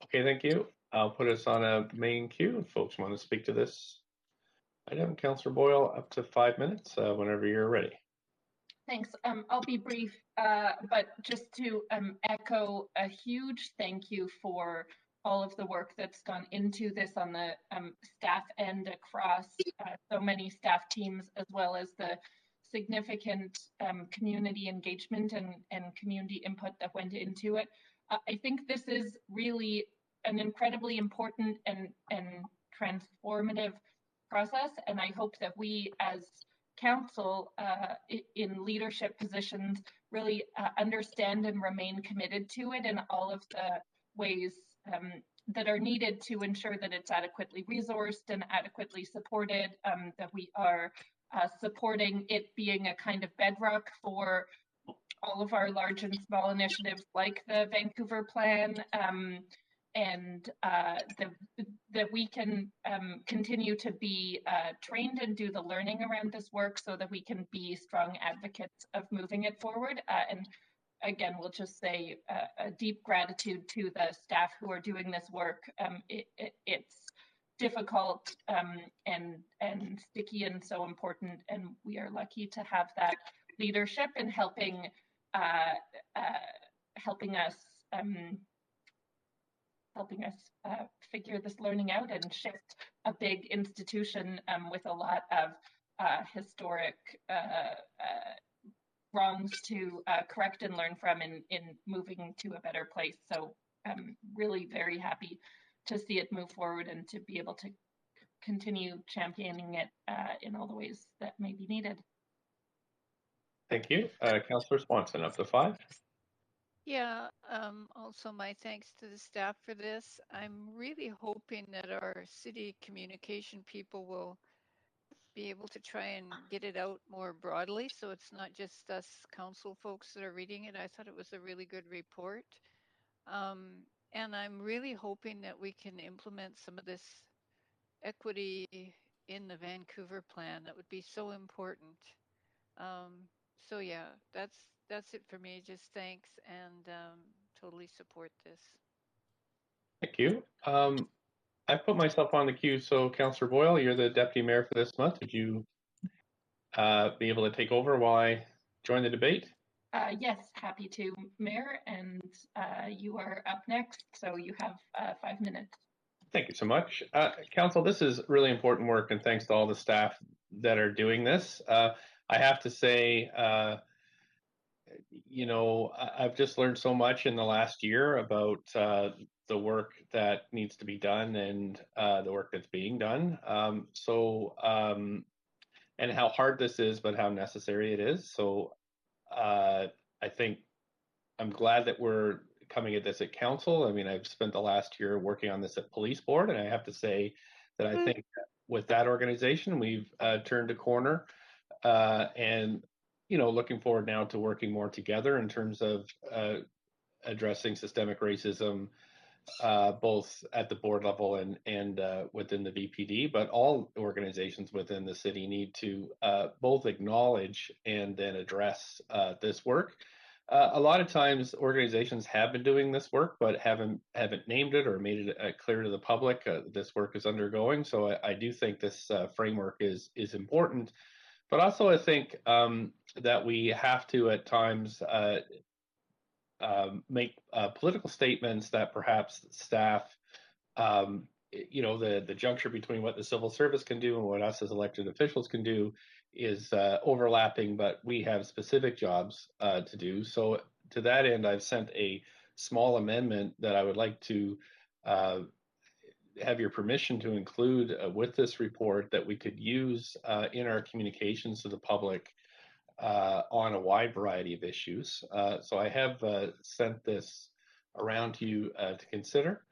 Okay, thank you. I'll put us on a main queue if folks want to speak to this item. Councillor Boyle, up to 5 minutes whenever you're ready. Thanks. I'll be brief, but just to echo a huge thank you for all of the work that's gone into this on the staff end across so many staff teams, as well as the significant community engagement and community input that went into it. I think this is really an incredibly important and transformative process, and I hope that we as council in leadership positions really understand and remain committed to it in all of the ways that are needed to ensure that it's adequately resourced and adequately supported, that we are supporting it being a kind of bedrock for all of our large and small initiatives like the Vancouver Plan, and that we can continue to be trained and do the learning around this work so that we can be strong advocates of moving it forward. And again, we'll just say a deep gratitude to the staff who are doing this work. It's difficult and sticky and so important, and we are lucky to have that leadership in helping us figure this learning out and shift a big institution with a lot of historic wrongs to correct and learn from in moving to a better place. So I'm really very happy to see it move forward and to be able to continue championing it in all the ways that may be needed. Thank you. Councillor Swanson, up to 5. Yeah, also my thanks to the staff for this. I'm really hoping that our city communication people will be able to try and get it out more broadly, so it's not just us council folks that are reading it. I thought it was a really good report. And I'm really hoping that we can implement some of this equity in the Vancouver plan. That would be so important. So yeah, that's it for me. Just thanks, and totally support this. Thank you. I put myself on the queue, so Councillor Boyle, you're the deputy mayor for this month. Would you be able to take over while I join the debate? Yes, happy to, Mayor, and you are up next, so you have 5 minutes. Thank you so much. Council, this is really important work, and thanks to all the staff that are doing this. I have to say, you know, I've just learned so much in the last year about the work that needs to be done and the work that's being done. And how hard this is, but how necessary it is. So I think I'm glad that we're coming at this at council. I mean, I've spent the last year working on this at police board, and I have to say that I think with that organization, we've turned a corner, and, you know, looking forward now to working more together in terms of addressing systemic racism, both at the board level and within the VPD, but all organizations within the city need to both acknowledge and then address this work. A lot of times organizations have been doing this work, but haven't named it or made it clear to the public this work is undergoing. So I do think this framework is important, but also I think that we have to at times make political statements that perhaps staff, you know, the juncture between what the civil service can do and what us as elected officials can do is overlapping, but we have specific jobs to do. So to that end, I've sent a small amendment that I would like to have your permission to include with this report that we could use in our communications to the public on a wide variety of issues. So I have sent this around to you to consider.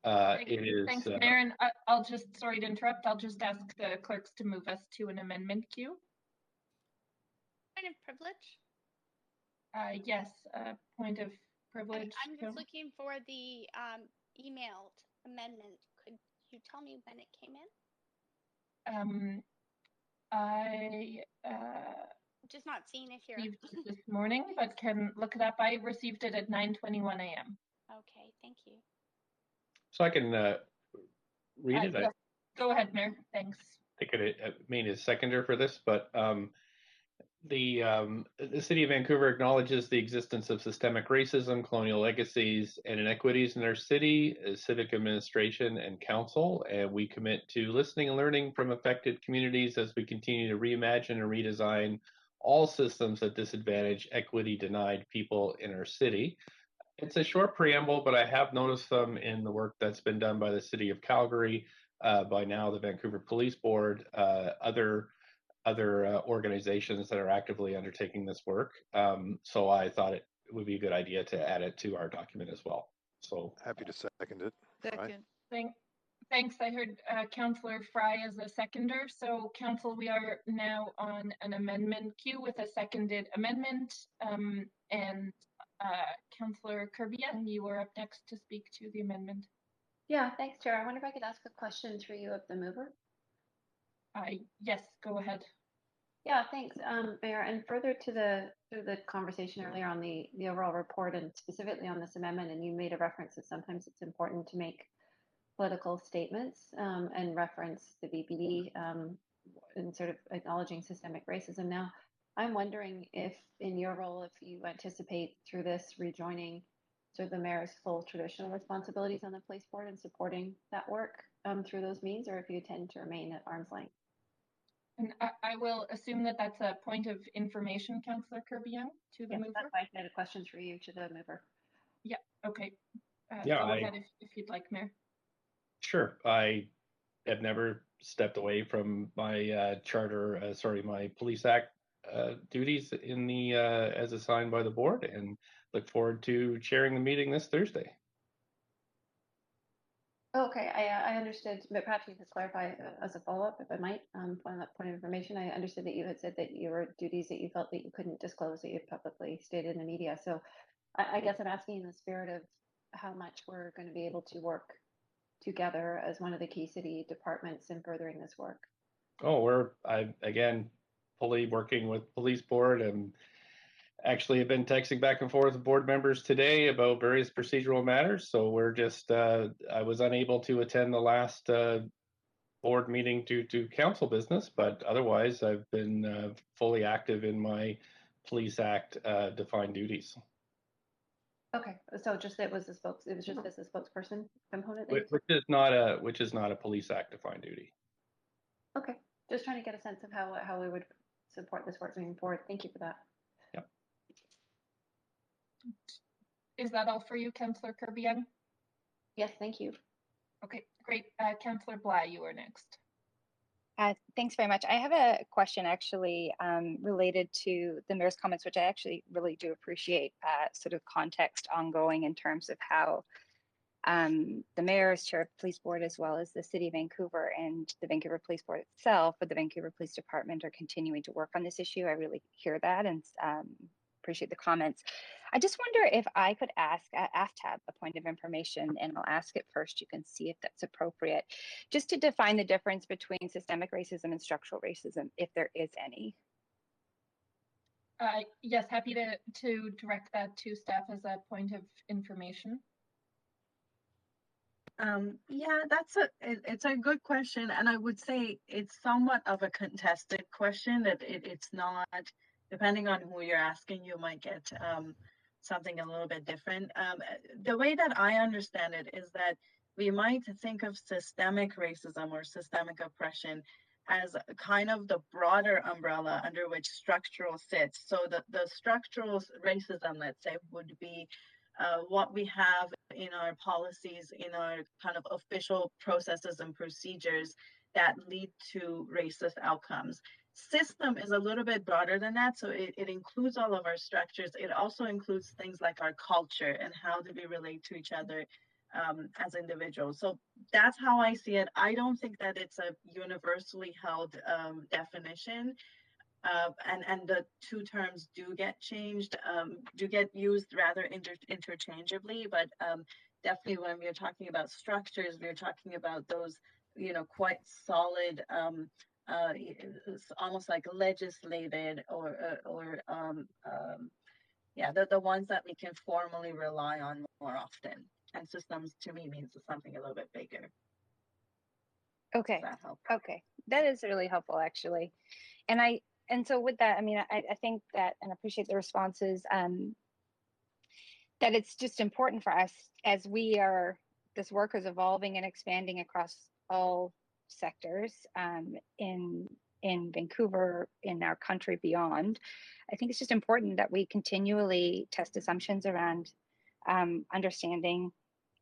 Thanks, Mayor. And I'll just, sorry to interrupt, I'll just ask the clerks to move us to an amendment queue. Point of privilege? Yes, point of privilege. I'm just looking for the emailed amendment. Could you tell me when it came in? Just not seeing it here. This morning, but can look it up. I received it at 9:21 a.m. Okay, thank you. So I can read it. Yes. Go ahead, Mayor. Thanks. I could mean as seconder for this, but the City of Vancouver acknowledges the existence of systemic racism, colonial legacies, and inequities in our city, civic administration, and council. And we commit to listening and learning from affected communities as we continue to reimagine and redesign all systems that disadvantage equity-denied people in our city. It's a short preamble, but I have noticed them in the work that's been done by the City of Calgary, by now the Vancouver Police Board, other organizations that are actively undertaking this work. So I thought it would be a good idea to add it to our document as well. So happy to second it. Second. Thanks. I heard Councillor Fry as a seconder. So Council, we are now on an amendment queue with a seconded amendment. And Councillor Kirby-Yung, you are up next to speak to the amendment. Yeah, thanks, Chair. I wonder if I could ask a question through you of the mover. Yes, go ahead. Yeah, thanks, Mayor. And further to the conversation earlier on the overall report and specifically on this amendment, and you made a reference that sometimes it's important to make political statements and reference the BPD and sort of acknowledging systemic racism. Now, I'm wondering if in your role, if you anticipate through this rejoining sort of the mayor's full traditional responsibilities on the police board and supporting that work through those means, or if you tend to remain at arm's length. And I will assume that that's a point of information, Councillor Kirby-Yung, to the mover. That's why I had a question for you to the mover. Yeah, okay. Yeah, go ahead if you'd like, Mayor. Sure. I have never stepped away from my my Police Act duties in the as assigned by the board, and look forward to chairing the meeting this Thursday. Okay, I understood, but perhaps you could clarify as a follow-up, if I might, on that point of information. I understood that you had said that your were duties that you felt that you couldn't disclose that you had publicly stated in the media. So I guess I'm asking in the spirit of how much we're going to be able to work together as one of the key city departments in furthering this work. Oh, I again fully working with police board, and actually have been texting back and forth with board members today about various procedural matters. So we're just I was unable to attend the last board meeting due to council business, but otherwise I've been fully active in my Police Act defined duties. Okay, so just it was just as a spokesperson component. Which is not a Police Act defined duty. Okay, just trying to get a sense of how we would support this work moving forward. Thank you for that. Yep. Is that all for you, Councillor Kirby-Yung? Yes, thank you. Okay, great. Councillor Bly, you are next. Thanks very much. I have a question actually related to the mayor's comments, which I actually really do appreciate sort of context ongoing in terms of how the mayor as chair of the police board, as well as the city of Vancouver and the Vancouver Police Board itself, or the Vancouver Police Department, are continuing to work on this issue. I really hear that and appreciate the comments. I just wonder if I could ask AFTAB a point of information, and I'll ask it first. You can see if that's appropriate, just to define the difference between systemic racism and structural racism, if there is any. Yes, happy to direct that to staff as a point of information. Yeah, it's a good question, and I would say it's somewhat of a contested question. That it's not, depending on who you're asking, you might get something a little bit different. The way that I understand it is that we might think of systemic racism or systemic oppression as kind of the broader umbrella under which structural sits. So the structural racism, let's say, would be what we have in our policies, in our kind of official processes and procedures that lead to racist outcomes. System is a little bit broader than that, so it includes all of our structures. It also includes things like our culture and how do we relate to each other as individuals. So that's how I see it. I don't think that it's a universally held definition. And the two terms do get changed, do get used rather interchangeably, but definitely when we're talking about structures, we're talking about those, quite solid, it's almost like legislated or the ones that we can formally rely on more often. And systems to me means something a little bit bigger. Okay. Does that help? Okay, that is really helpful actually. And so with that, I mean, I think that, and appreciate the responses, that it's just important for us as this work is evolving and expanding across all sectors in Vancouver, in our country, beyond. I think it's just important that we continually test assumptions around understanding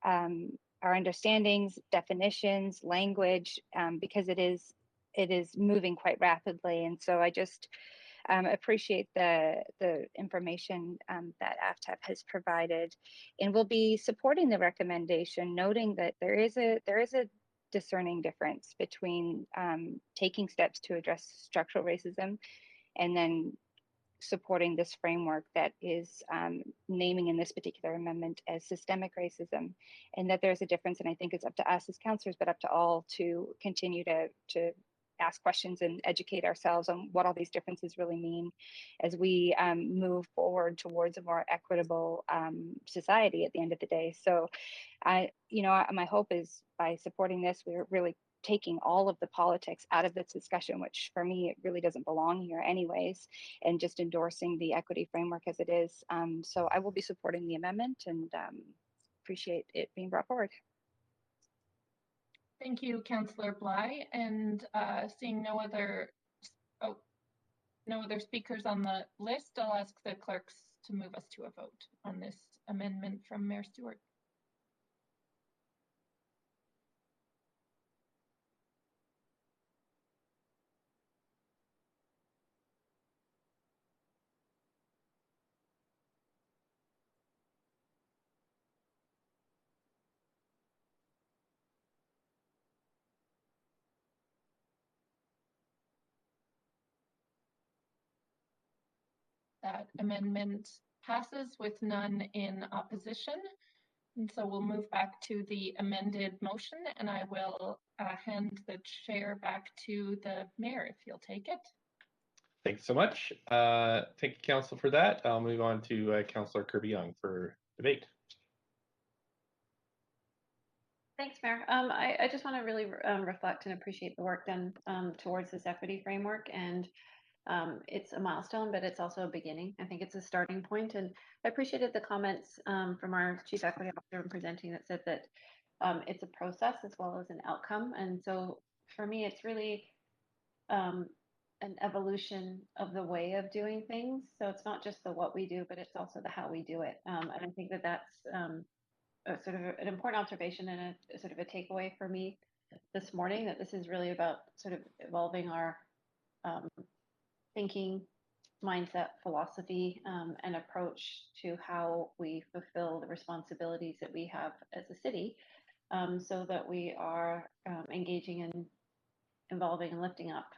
our understandings, definitions, language, because it is moving quite rapidly. And so I just appreciate the information that AFTAB has provided, and we'll be supporting the recommendation, noting that there is a discerning difference between taking steps to address structural racism and then supporting this framework that is naming in this particular amendment as systemic racism, and that there's a difference. And I think it's up to us as counselors, but up to all to continue to ask questions and educate ourselves on what all these differences really mean as we move forward towards a more equitable society at the end of the day. So my hope is by supporting this, we're really taking all of the politics out of this discussion, which for me, it really doesn't belong here anyways, and just endorsing the equity framework as it is. So I will be supporting the amendment and appreciate it being brought forward. Thank you, Councillor Bly. And seeing no other speakers on the list, I'll ask the clerks to move us to a vote on this amendment from Mayor Stewart. That amendment passes with none in opposition. And so we'll move back to the amended motion, and I will hand the chair back to the mayor if you'll take it. Thanks so much. Thank you, Council, for that. I'll move on to Councillor Kirby-Yung for debate. Thanks, Mayor. I just want to really reflect and appreciate the work done towards this equity framework, and it's a milestone, but it's also a beginning. I think it's a starting point, and I appreciated the comments from our Chief Equity Officer in presenting that said that it's a process as well as an outcome. And so for me, it's really an evolution of the way of doing things. So it's not just the what we do, but it's also the how we do it. And I think that that's a sort of an important observation and a sort of a takeaway for me this morning, that this is really about sort of evolving our thinking, mindset, philosophy, and approach to how we fulfill the responsibilities that we have as a city, so that we are engaging in involving and lifting up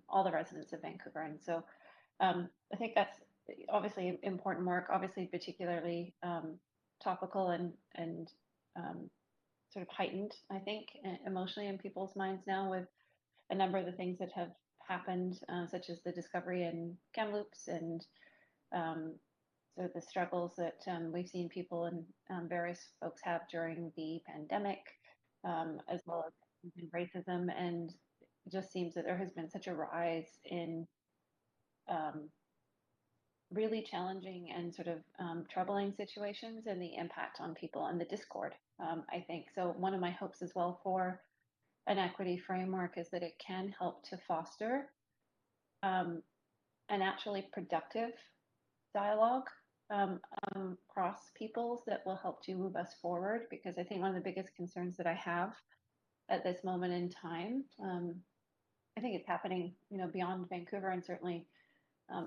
all the residents of Vancouver. And so I think that's obviously important work, obviously particularly topical and sort of heightened, I think, emotionally in people's minds now with a number of the things that have happened, such as the discovery in Kamloops and sort of the struggles that we've seen people and various folks have during the pandemic, as well as racism. And it just seems that there has been such a rise in really challenging and sort of troubling situations and the impact on people and the discord, I think. So one of my hopes as well for an equity framework is that it can help to foster an actually productive dialogue across peoples that will help to move us forward. Because I think one of the biggest concerns that I have at this moment in time, I think it's happening, beyond Vancouver and certainly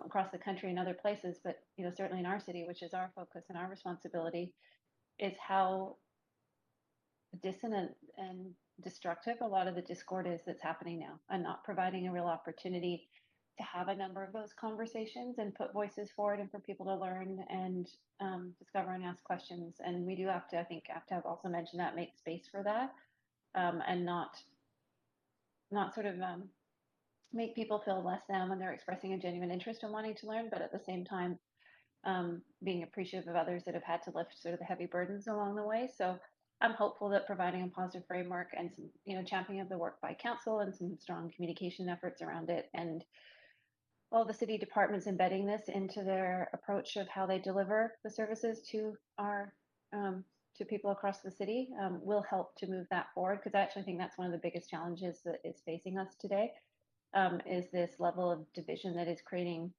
across the country and other places, but certainly in our city, which is our focus and our responsibility, is how dissonant and destructive a lot of the discord is that's happening now, and not providing a real opportunity to have a number of those conversations and put voices forward and for people to learn and discover and ask questions. And we do have to, I think, have also mentioned that, make space for that, and not sort of make people feel less than when they're expressing a genuine interest in wanting to learn, but at the same time being appreciative of others that have had to lift sort of the heavy burdens along the way. So I'm hopeful that providing a positive framework and some, championing of the work by council and some strong communication efforts around it, and all the city departments embedding this into their approach of how they deliver the services to our to people across the city will help to move that forward. Because I actually think that's one of the biggest challenges that is facing us today, is this level of division that is creating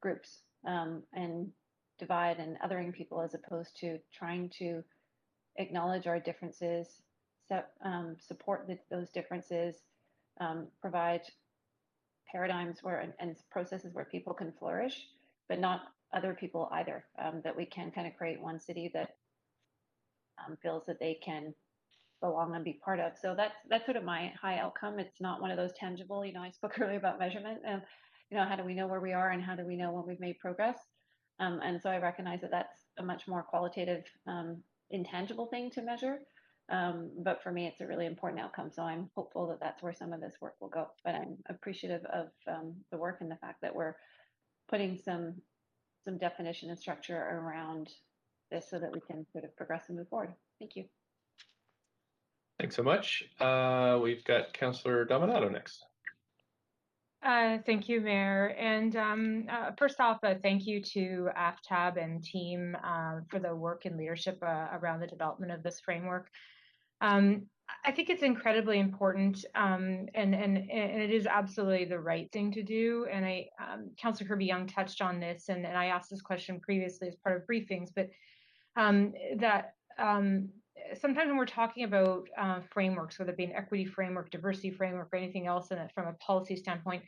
groups and divide and othering people, as opposed to trying to acknowledge our differences, support those differences, provide paradigms and processes where people can flourish, but not other people either, that we can kind of create one city that feels that they can belong and be part of. So that's sort of my high outcome. It's not one of those tangible, I spoke earlier about measurement and, how do we know where we are and how do we know when we've made progress? And so I recognize that that's a much more qualitative, intangible thing to measure. But for me, it's a really important outcome. So I'm hopeful that that's where some of this work will go. But I'm appreciative of the work and the fact that we're putting some definition and structure around this so that we can sort of progress and move forward. Thank you. Thanks so much. We've got Councillor Dominato next. Thank you, Mayor. And first off, thank you to AFTAB and team for the work and leadership around the development of this framework. I think it's incredibly important, and it is absolutely the right thing to do. And Councillor Kirby-Yung touched on this, and I asked this question previously as part of briefings, but sometimes when we're talking about frameworks, whether it be an equity framework, diversity framework, or anything else in it from a policy standpoint,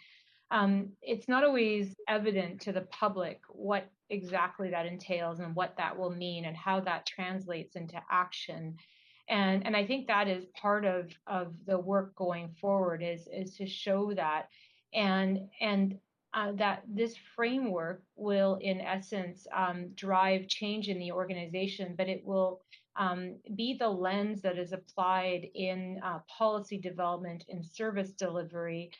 it's not always evident to the public what exactly that entails and what that will mean and how that translates into action. And I think that is part of the work going forward is to show that and that this framework will, in essence, drive change in the organization, but it will be the lens that is applied in policy development, in service delivery.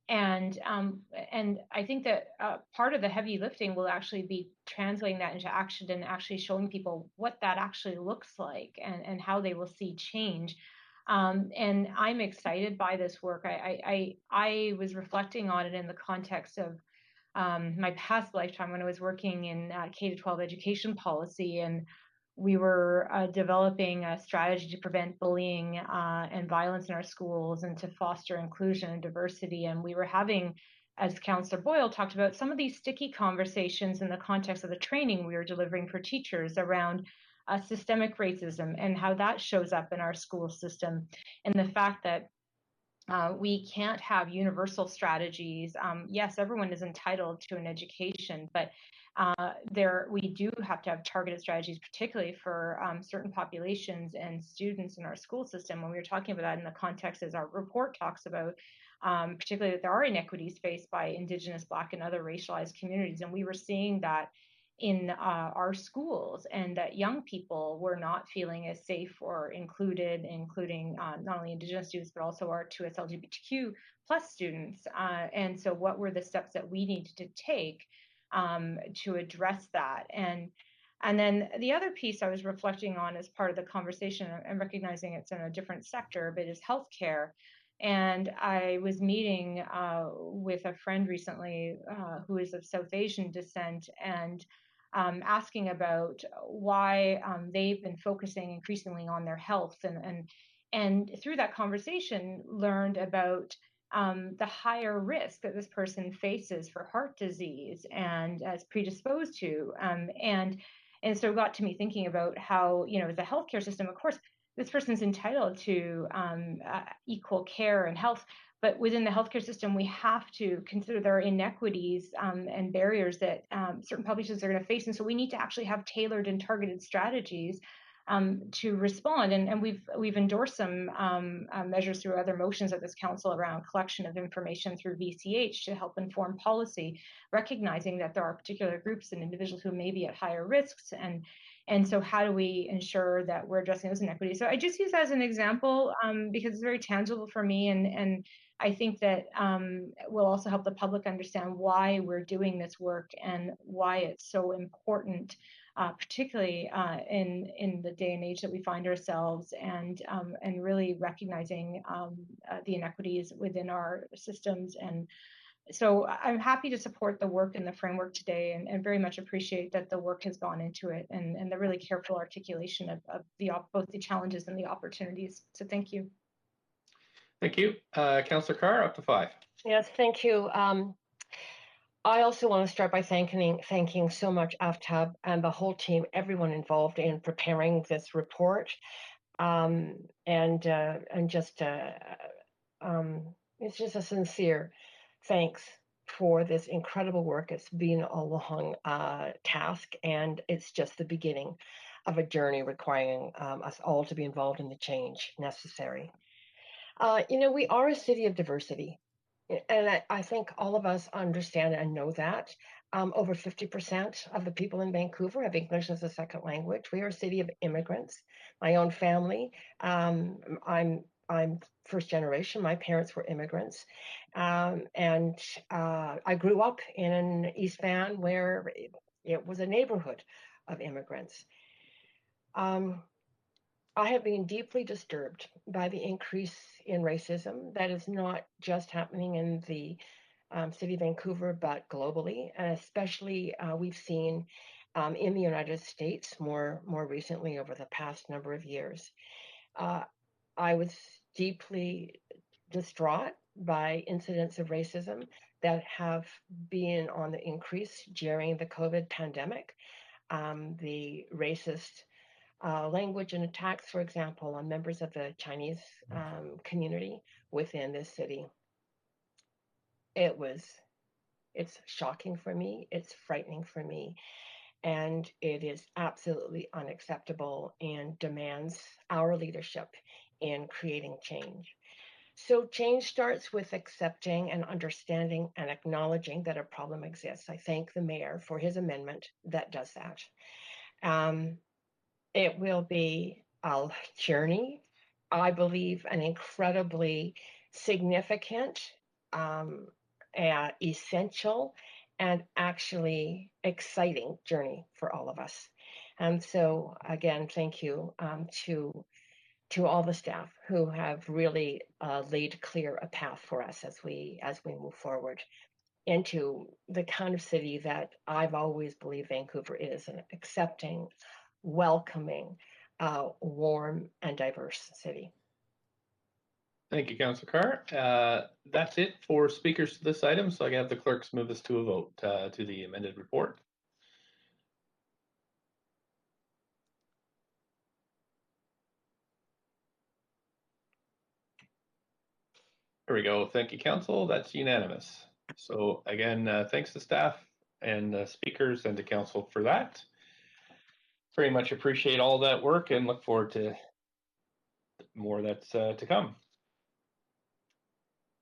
And I think that part of the heavy lifting will actually be translating that into action and actually showing people what that actually looks like and how they will see change. And I'm excited by this work. I was reflecting on it in the context of my past lifetime when I was working in K-12 education policy, and we were developing a strategy to prevent bullying and violence in our schools and to foster inclusion and diversity. And we were having, as Councillor Boyle talked about, some of these sticky conversations in the context of the training we were delivering for teachers around systemic racism and how that shows up in our school system, and the fact that we can't have universal strategies. Yes, everyone is entitled to an education, but we do have to have targeted strategies, particularly for certain populations and students in our school system. When we were talking about that in the context, as our report talks about, particularly that there are inequities faced by Indigenous, Black, and other racialized communities, and we were seeing that in our schools, and that young people were not feeling as safe or included, including not only Indigenous students, but also our 2S LGBTQ plus students. And so what were the steps that we needed to take to address that? And then the other piece I was reflecting on as part of the conversation, and recognizing it's in a different sector, but is healthcare. And I was meeting with a friend recently who is of South Asian descent, and asking about why they've been focusing increasingly on their health, and through that conversation learned about the higher risk that this person faces for heart disease and is predisposed to, and so it got to me thinking about how, as a healthcare system, of course, this person's entitled to equal care and health, but within the healthcare system, we have to consider there are inequities and barriers that certain populations are going to face. And so we need to actually have tailored and targeted strategies to respond. And we've endorsed some measures through other motions at this council around collection of information through VCH to help inform policy, recognizing that there are particular groups and individuals who may be at higher risks. And so how do we ensure that we're addressing those inequities? So I just use that as an example because it's very tangible for me, and I think that will also help the public understand why we're doing this work and why it's so important, particularly in the day and age that we find ourselves, and really recognizing the inequities within our systems. And so I'm happy to support the work in the framework today, and very much appreciate that the work has gone into it, and the really careful articulation of both the challenges and the opportunities. So thank you. Thank you. Councillor Carr, up to 5. Yes, thank you. I also want to start by thanking so much AFTAB and the whole team, everyone involved in preparing this report, and just it's just a sincere thanks for this incredible work. It's been a long task, and it's just the beginning. of a journey requiring us all to be involved in the change necessary. We are a city of diversity, and I think all of us understand and know that. Over 50% of the people in Vancouver have English as a second language. We are a city of immigrants. My own family, I'm first generation. My parents were immigrants, and I grew up in East Van, where it was a neighborhood of immigrants. I have been deeply disturbed by the increase in racism that is not just happening in the city of Vancouver, but globally, and especially we've seen in the United States more recently over the past number of years. I was deeply distraught by incidents of racism that have been on the increase during the COVID pandemic. The racist language and attacks, for example, on members of the Chinese community within this city. It's shocking for me, it's frightening for me, and it is absolutely unacceptable and demands our leadership in creating change. So change starts with accepting and understanding and acknowledging that a problem exists. I thank the mayor for his amendment that does that. It will be a journey, I believe, an incredibly significant, essential, and actually exciting journey for all of us. And so, again, thank you to all the staff who have really laid clear a path for us as we move forward into the kind of city that I've always believed Vancouver is, an accepting, welcoming, warm, and diverse city. Thank you, Councillor Carr. That's it for speakers to this item, so I have the clerks move us to a vote to the amended report. There we go. Thank you, Council. That's unanimous. So again, thanks to staff and speakers and to Council for that. Very much appreciate all that work and look forward to more that's to come.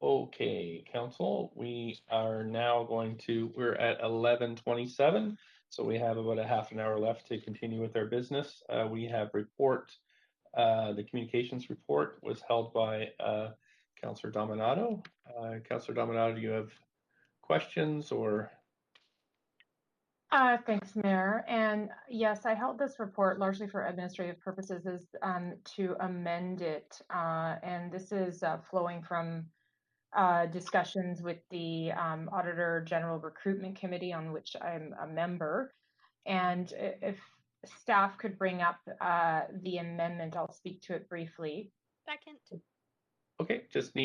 Okay, Council, we are now we're at 11:27, so we have about a half an hour left to continue with our business. We have the communications report was held by Councillor Dominato. Councillor Dominato, do you have questions or? Thanks, Mayor. And yes, I held this report largely for administrative purposes to amend it. And this is flowing from discussions with the Auditor General Recruitment Committee, on which I'm a member. And if staff could bring up the amendment, I'll speak to it briefly. Second. Okay, just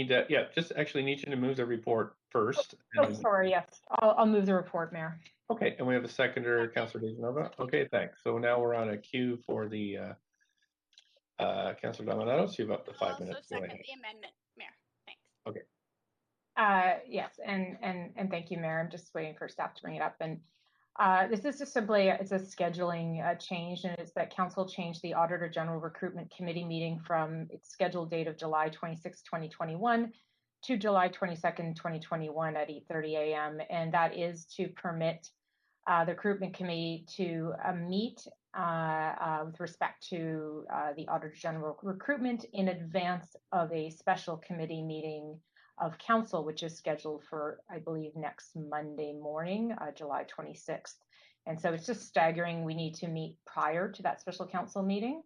actually need you to move the report first. Sorry, yes, I'll move the report, Mayor. Okay, and we have a seconder, Councillor DeGenova. Okay, thanks. So now we're on a queue for the Councillor Dominato, so you have up to 5 minutes. Also second the amendment, Mayor. Thanks. Okay. Yes, and thank you, Mayor. I'm just waiting for staff to bring it up. And this is just simply, it's a scheduling change, and it's that Council changed the Auditor General Recruitment Committee meeting from its scheduled date of July 26, 2021 to July 22nd, 2021 at 8:30 a.m. And that is to permit the Recruitment Committee to meet with respect to the Auditor General Recruitment in advance of a special committee meeting of Council, which is scheduled for, I believe, next Monday morning, July 26th. And so it's just staggering. We need to meet prior to that special Council meeting.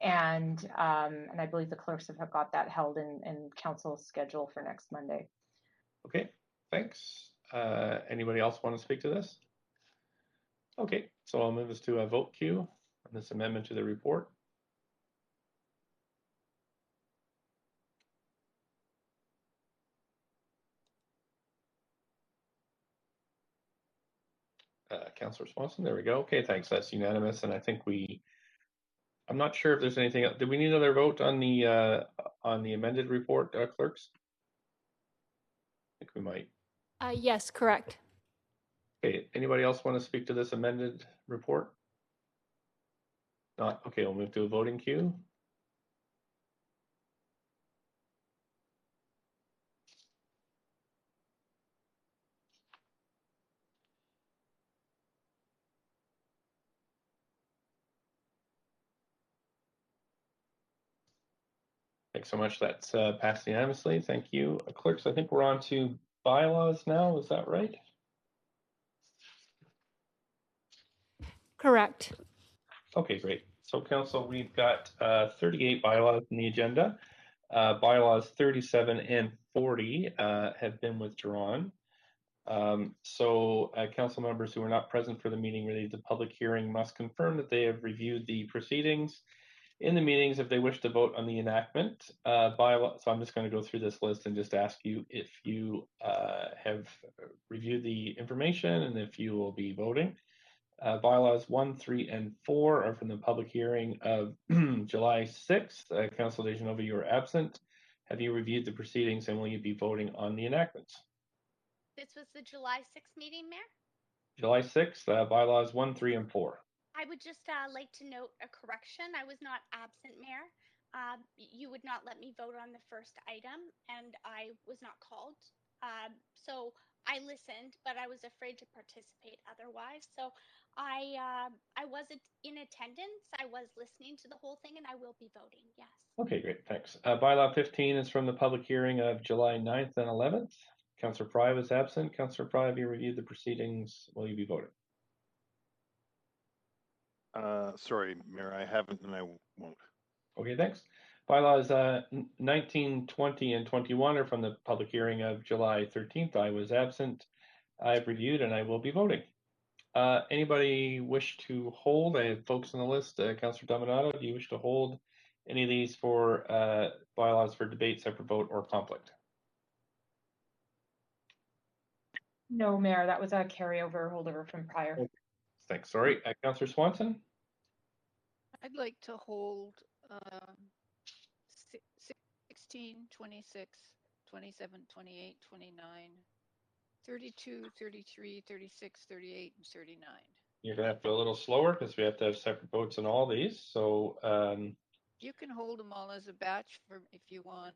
And I believe the clerks have got that held in Council's schedule for next Monday. Okay, thanks. Anybody else want to speak to this? Okay, so I'll move us to a vote queue on this amendment to the report. Councillor Swanson, there we go. Okay, thanks. That's unanimous, and I think I'm not sure if there's anything else. Do we need another vote on the amended report, clerks? I think we might. Yes, correct. Okay, anybody else want to speak to this amended report? Not okay. We'll move to a voting queue. Thanks so much. That's passed unanimously. Thank you. Clerks, I think we're on to bylaws now. Is that right? Correct. Okay, great. So council, we've got 38 bylaws in the agenda. Bylaws 37 and 40 have been withdrawn. So council members who are not present for the meeting related to public hearing must confirm that they have reviewed the proceedings in the meetings if they wish to vote on the enactment bylaw. So I'm just going to go through this list and just ask you if you have reviewed the information and if you will be voting. Bylaws 1, 3, and 4 are from the public hearing of July 6th. Councilor Dejanova, you are absent. Have you reviewed the proceedings and will you be voting on the enactments? This was the July 6th meeting, Mayor? July 6th, bylaws 1, 3, and 4. I would just like to note a correction. I was not absent, Mayor. You would not let me vote on the first item, and I was not called. So I listened, but I was afraid to participate otherwise. So I wasn't in attendance. I was listening to the whole thing, and I will be voting, yes. Okay, great, thanks. Bylaw 15 is from the public hearing of July 9th and 11th. Councillor Fry was absent. Councillor Fry, have you reviewed the proceedings? Will you be voting? Sorry, Mayor, I haven't and I won't. Okay, thanks. Bylaws 19, 20, and 21 are from the public hearing of July 13th. I was absent. I've reviewed and I will be voting. Anybody wish to hold? I have folks on the list. Councillor Dominato, do you wish to hold any of these for bylaws for debate, separate vote, or conflict? No, Mayor, that was a carryover holdover from prior. Okay. Thanks. Sorry. Councillor Swanson? I'd like to hold 16, 26, 27, 28, 29, 32, 33, 36, 38, and 39. You're going to have to go a little slower because we have to have separate votes on all these. So you can hold them all as a batch for if you want.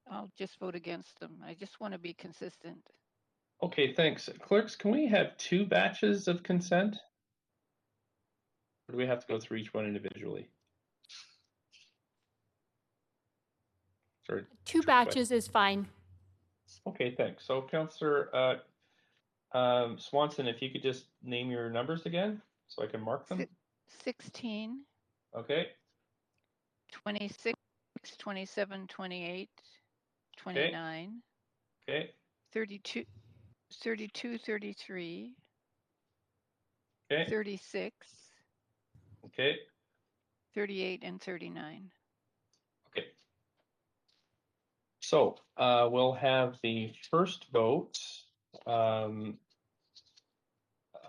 I'll just vote against them. I just want to be consistent. okay, thanks. Clerks, can we have 2 batches of consent? Or do we have to go through each one individually? Sorry. 2 batches is fine. Okay, thanks. So Councillor Swanson, if you could just name your numbers again so I can mark them. 16. Okay. 26, 27, 28, 29. Okay. 32, 33. Okay. 36. Okay. 38 and 39. Okay. So we'll have the first vote. Okay,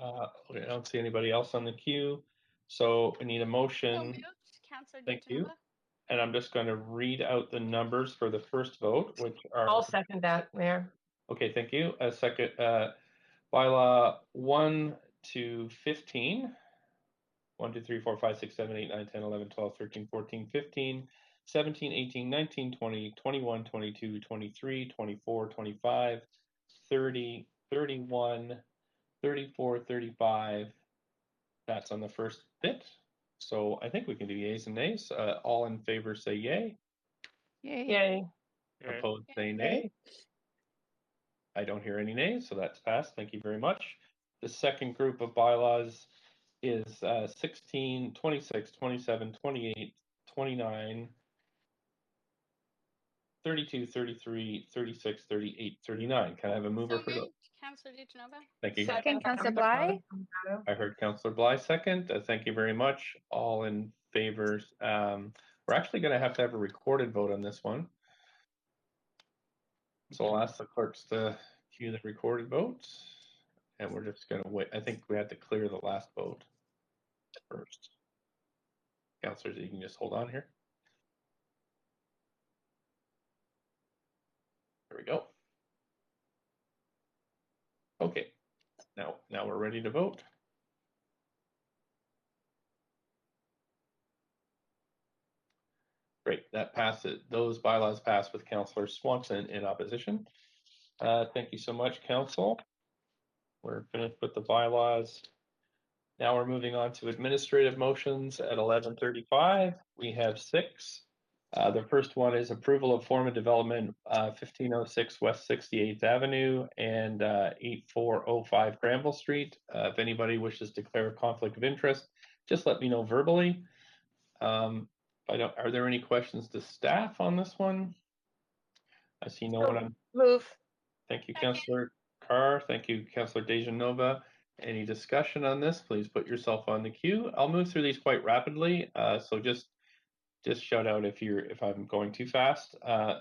I don't see anybody else on the queue. So I need a motion. Thank you. And I'm just going to read out the numbers for the first vote, which are. I'll second that, Mayor. Okay, thank you. A second, bylaw 1 to 15. 1, 2, 3, 4, 5, 6, 7, 8, 9, 10, 11, 12, 13, 14, 15, 17, 18, 19, 20, 21, 22, 23, 24, 25, 30, 31, 34, 35. That's on the first bit. So I think we can do yays and nays. All in favor say yay. Yay. Yay. Opposed say nay. I don't hear any nays, so that's passed. Thank you very much. The second group of bylaws is 16, 26, 27, 28, 29, 32, 33, 36, 38, 39. Can I have a mover for those? Councillor Dejanova. Thank you. Second, Councillor Bly. I heard Councillor Bly second. Thank you very much. All in favor. We're actually going to have a recorded vote on this one. So I'll ask the clerks to cue the recorded votes. And we're just going to wait. I think we have to clear the last vote first. Councillors, you can just hold on here. There we go. Okay, now we're ready to vote. Great, that passes. Those bylaws pass with Councillor Swanson in opposition. Thank you so much, Council. We're finished with the bylaws. Now we're moving on to administrative motions at 11:35. We have 6. The first one is approval of form of development 1506 West 68th Avenue and 8405 Granville Street. If anybody wishes to declare a conflict of interest, just let me know verbally. Are there any questions to staff on this one? I see no one on. Move. Thank you, Councillor Carr. Thank you, Councillor Dejanova. Any discussion on this? Please put yourself on the queue. I'll move through these quite rapidly, so just shout out if I'm going too fast.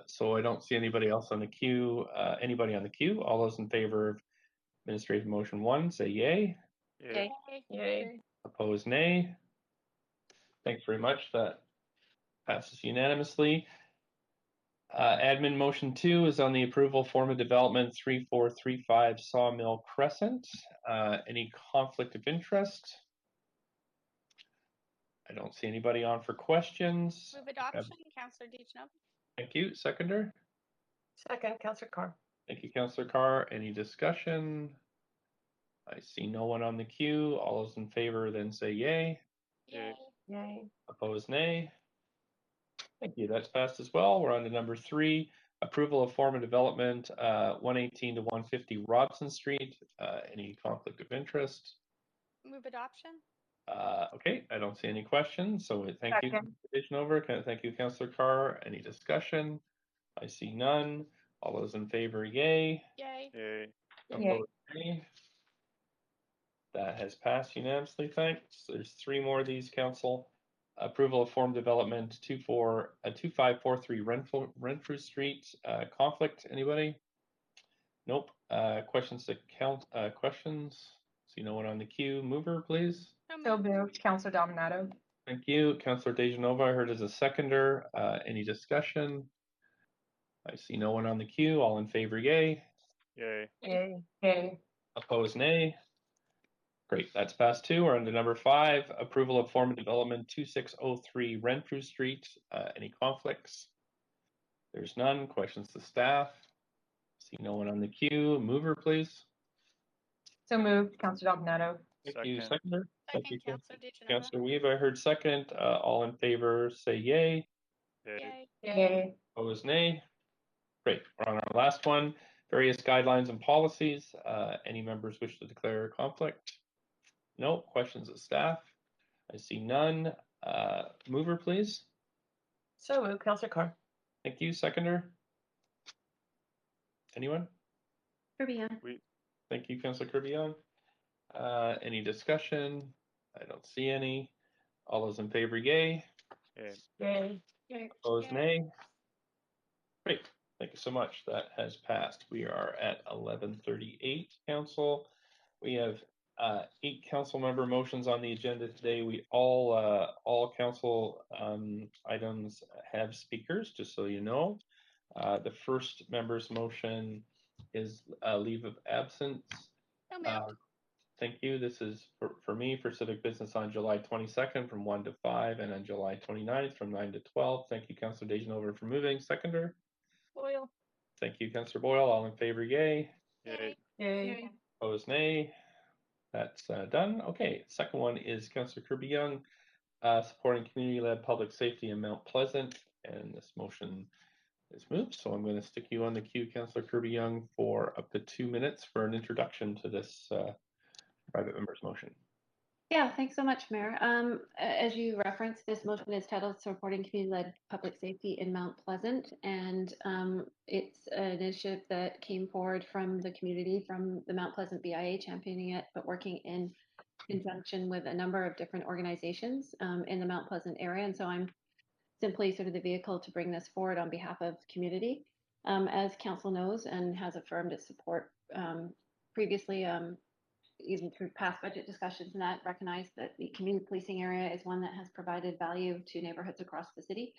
So I don't see anybody else on the queue. Anybody on the queue? All those in favor of administrative motion 1, say yay. Yay. Yay. Opposed, nay. Thanks very much. That passes unanimously. Admin motion 2 is on the approval form of development 3435 Sawmill Crescent. Any conflict of interest? I don't see anybody on for questions. Move adoption, Councillor Dejanova. Thank you. Seconder? Second, Councillor Carr. Thank you, Councillor Carr. Any discussion? I see no one on the queue. All those in favor then say yay. Yay. Yay. Opposed, nay. Thank you. That's passed as well. We're on to number 3, approval of form of development 118 to 150 Robson Street. Any conflict of interest? Move adoption. Okay, I don't see any questions. So thank you, Dejanova. Thank you, Councillor Carr. Any discussion? I see none. All those in favor, yay. Yay. Yay. Opposed, nay. That has passed unanimously. Thanks. There's 3 more of these, Council. Approval of form development 2543 Renfrew Street. Conflict, anybody? Nope. Questions to count? Questions? See no one on the queue. Mover, please. So moved, Councillor Dominato. Thank you. Councillor Dejanova, I heard as a seconder. Any discussion? I see no one on the queue. All in favor, yay. Yay. Yay. Yay. Opposed, nay. Great, that's passed too. We're on to number 5, approval of form of development 2603 Renfrew Street. Any conflicts? There's none. Questions to staff? See no one on the queue. Mover, please. So moved, Councillor Dominato. Thank you, seconder. Thank you, Councillor Dejanova. Councillor Weave. I heard second. All in favor, say yay. Yay. Yay. Opposed, nay. Great. We're on our last one. Various guidelines and policies. Any members wish to declare a conflict? No. Questions of staff? I see none. Mover, please. So moved, Councillor Carr. Thank you. Seconder? Anyone? Kirby-Yung. Thank you, Councillor Kirby-Yung. Any discussion? I don't see any. All those in favor, yay. Yay. Yay. Opposed, nay. Great. Thank you so much. That has passed. We are at 11:38, Council. We have 8 council member motions on the agenda today. We all council items have speakers, just so you know. The first member's motion is leave of absence. Thank you. This is for me for civic business on July 22nd from 1 to 5 and on July 29th from 9 to 12. Thank you, Councillor Dejanova, for moving. Seconder? Boyle. Thank you, Councillor Boyle. All in favor, yay. Yay. Yay. Opposed, nay. That's done. Okay, second one is Councillor Kirby-Yung, supporting community-led public safety in Mount Pleasant, and this motion is moved. So I'm going to stick you on the queue, Councillor Kirby-Yung, for up to 2 minutes for an introduction to this private member's motion. Yeah, thanks so much, Mayor. As you referenced, this motion is titled Supporting Community-Led Public Safety in Mount Pleasant, and it's an initiative that came forward from the community, from the Mount Pleasant BIA championing it, but working in conjunction with a number of different organizations in the Mount Pleasant area. And so I'm simply sort of the vehicle to bring this forward on behalf of the community. As Council knows and has affirmed its support previously, even through past budget discussions, and that recognize that the community policing area is one that has provided value to neighborhoods across the city.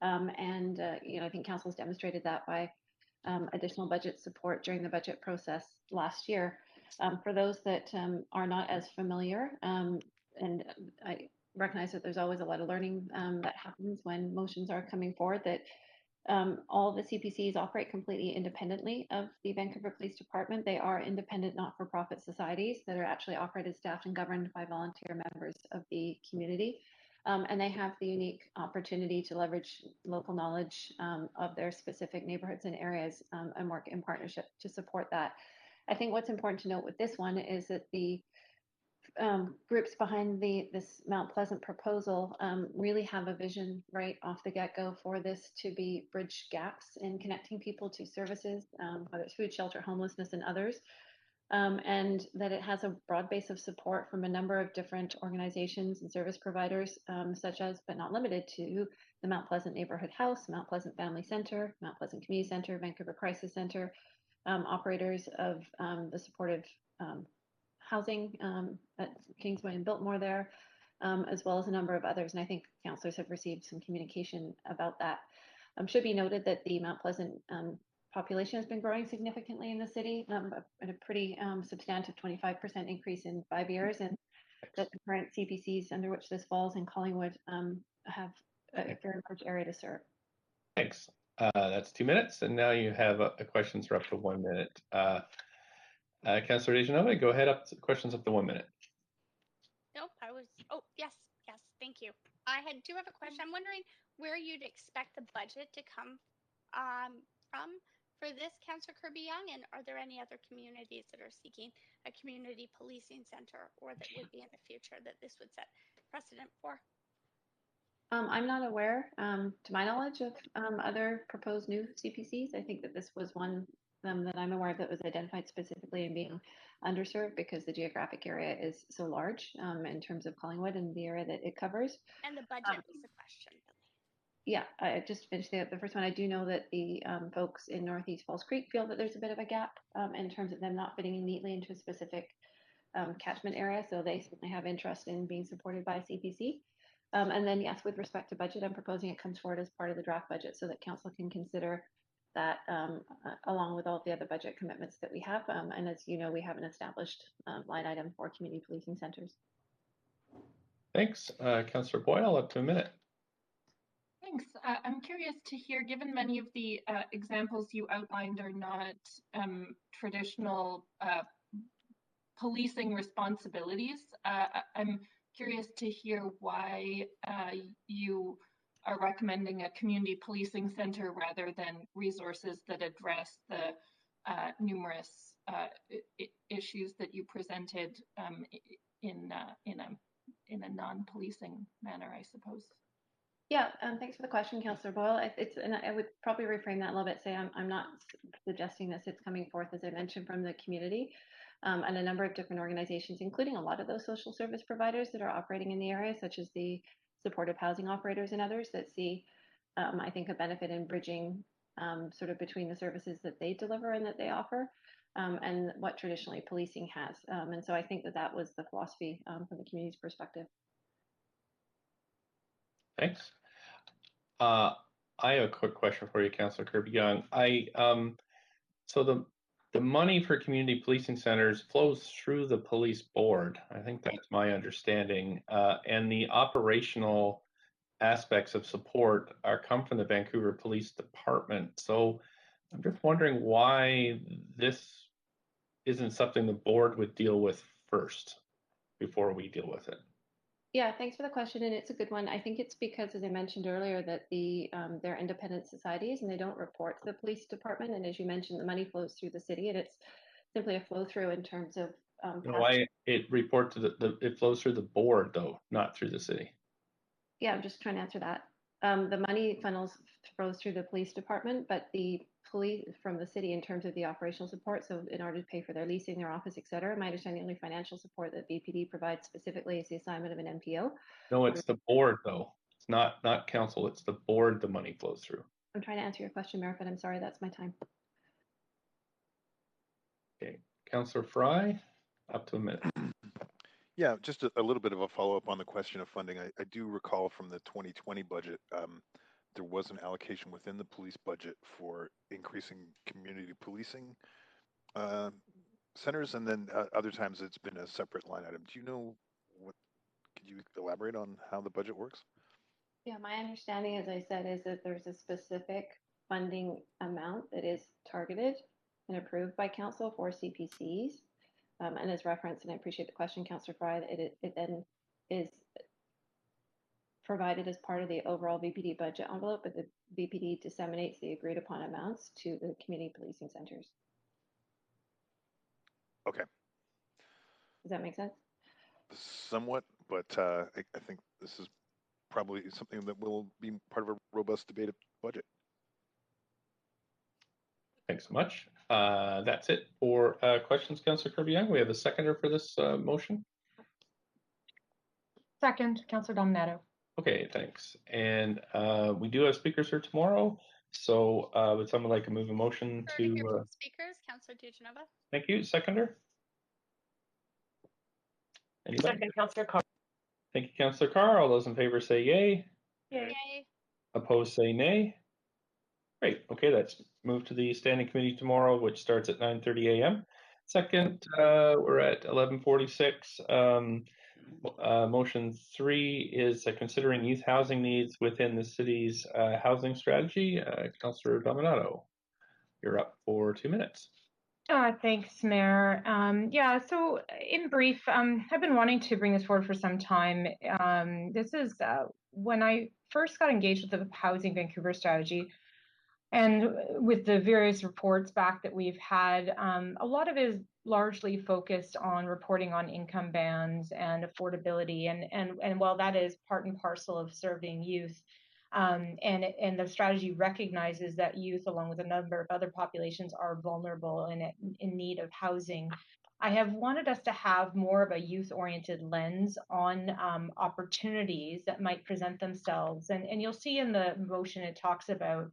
I think Council has demonstrated that by additional budget support during the budget process last year. For those that are not as familiar, and recognize that there's always a lot of learning that happens when motions are coming forward, that all the CPCs operate completely independently of the Vancouver Police Department. They are independent not-for-profit societies that are actually operated, staffed, and governed by volunteer members of the community. And they have the unique opportunity to leverage local knowledge of their specific neighborhoods and areas and work in partnership to support that. I think what's important to note with this one is that the groups behind this Mount Pleasant proposal really have a vision right off the get-go for this to be bridge gaps in connecting people to services, whether it's food, shelter, homelessness, and others. And that it has a broad base of support from a number of different organizations and service providers, such as, but not limited to, the Mount Pleasant Neighborhood House, Mount Pleasant Family Center, Mount Pleasant Community Center, Vancouver Crisis Center, operators of the supportive housing at Kingsway and Biltmore there, as well as a number of others. And I think councillors have received some communication about that. Should be noted that the Mount Pleasant population has been growing significantly in the city at a pretty substantive 25% increase in 5 years, and that the current CPCs under which this falls in Collingwood have a very large area to serve. Thanks. That's 2 minutes, and now you have questions for up to 1 minute. Councillor DeGenova, go ahead. Questions up to 1 minute. Nope, oh, yes, thank you. I do have a question. I'm wondering where you'd expect the budget to come from for this, Councillor Kirby-Yung, and are there any other communities that are seeking a community policing center, or that would be in the future that this would set precedent for? I'm not aware, to my knowledge, of other proposed new CPCs. I think that this was one that I'm aware of that was identified specifically in being underserved because the geographic area is so large in terms of Collingwood and the area that it covers. And the budget was the question. Yeah, I just finished the first one. I do know that the folks in Northeast Falls Creek feel that there's a bit of a gap in terms of them not fitting in neatly into a specific catchment area. So they certainly have interest in being supported by CPC. And then, yes, with respect to budget, I'm proposing it comes forward as part of the draft budget so that council can consider that along with all of the other budget commitments that we have. And as you know, we have an established line item for community policing centers. Thanks. Councillor Boyle, up to a minute. Thanks. I'm curious to hear, given many of the examples you outlined are not traditional policing responsibilities, I'm curious to hear why you are recommending a community policing center rather than resources that address the numerous issues that you presented in a non-policing manner, I suppose. Yeah, thanks for the question, Councillor Boyle. And I would probably reframe that a little bit, say I'm not suggesting this, it's coming forth, as I mentioned, from the community and a number of different organizations, including a lot of those social service providers that are operating in the area, such as the supportive housing operators and others that see, I think, a benefit in bridging sort of between the services that they deliver and that they offer and what traditionally policing has. And so I think that was the philosophy from the community's perspective. Thanks. I have a quick question for you, Councillor Kirby-Yung. So the money for community policing centers flows through the police board. I think that's my understanding. And the operational aspects of support come from the Vancouver Police Department. So I'm just wondering why this isn't something the board would deal with first before we deal with it. Yeah, thanks for the question, and it's a good one. I think it's because, as I mentioned earlier, that they're independent societies and they don't report to the police department. And as you mentioned, the money flows through the city, and it's simply a flow through in terms of. Why it report to it flows through the board though, not through the city. Yeah, I'm just trying to answer that. The money flows through the police department, but the police from the city in terms of the operational support. So in order to pay for their leasing, their office, et cetera, my understanding only financial support that VPD provides specifically is the assignment of an MPO. No, it's the board though. It's not council. It's the board the money flows through. I'm trying to answer your question, Mayor, but I'm sorry, that's my time. Okay, Councillor Fry, up to a minute. Yeah, just a little bit of a follow-up on the question of funding. I do recall from the 2020 budget, there was an allocation within the police budget for increasing community policing centers, and then other times it's been a separate line item. Do you know what Could you elaborate on how the budget works? Yeah, my understanding, as I said, is that there's a specific funding amount that is targeted and approved by council for CPCs. And as referenced, and I appreciate the question, Councillor Fry, it then is provided as part of the overall VPD budget envelope, but the VPD disseminates the agreed upon amounts to the community policing centers. Okay. Does that make sense? Somewhat, but I think this is probably something that will be part of a robust debated budget. Thanks so much. That's it for questions, Councillor Kirby-Yung. We have a seconder for this motion. Second, Councillor Dominato. Okay, thanks. And we do have speakers here tomorrow. So would someone like to move a motion to speakers? Councillor DiGenova. Thank you. Seconder? Anybody? Second, Councillor Carr. Thank you, Councillor Carr. All those in favor say yay. Yay. Opposed say nay. Great. Okay, that's moved to the standing committee tomorrow, which starts at 9:30 a.m. Second, we're at 11:46. Motion 3 is considering youth housing needs within the city's housing strategy. Councillor Dominato, you're up for 2 minutes. Thanks, Mayor. Yeah, so in brief, I've been wanting to bring this forward for some time. This is when I first got engaged with the Housing Vancouver strategy, and with the various reports back that we've had, a lot of it is largely focused on reporting on income bands and affordability. And while that is part and parcel of serving youth, and the strategy recognizes that youth, along with a number of other populations, are vulnerable and in need of housing, I have wanted us to have more of a youth-oriented lens on opportunities that might present themselves. And you'll see in the motion it talks about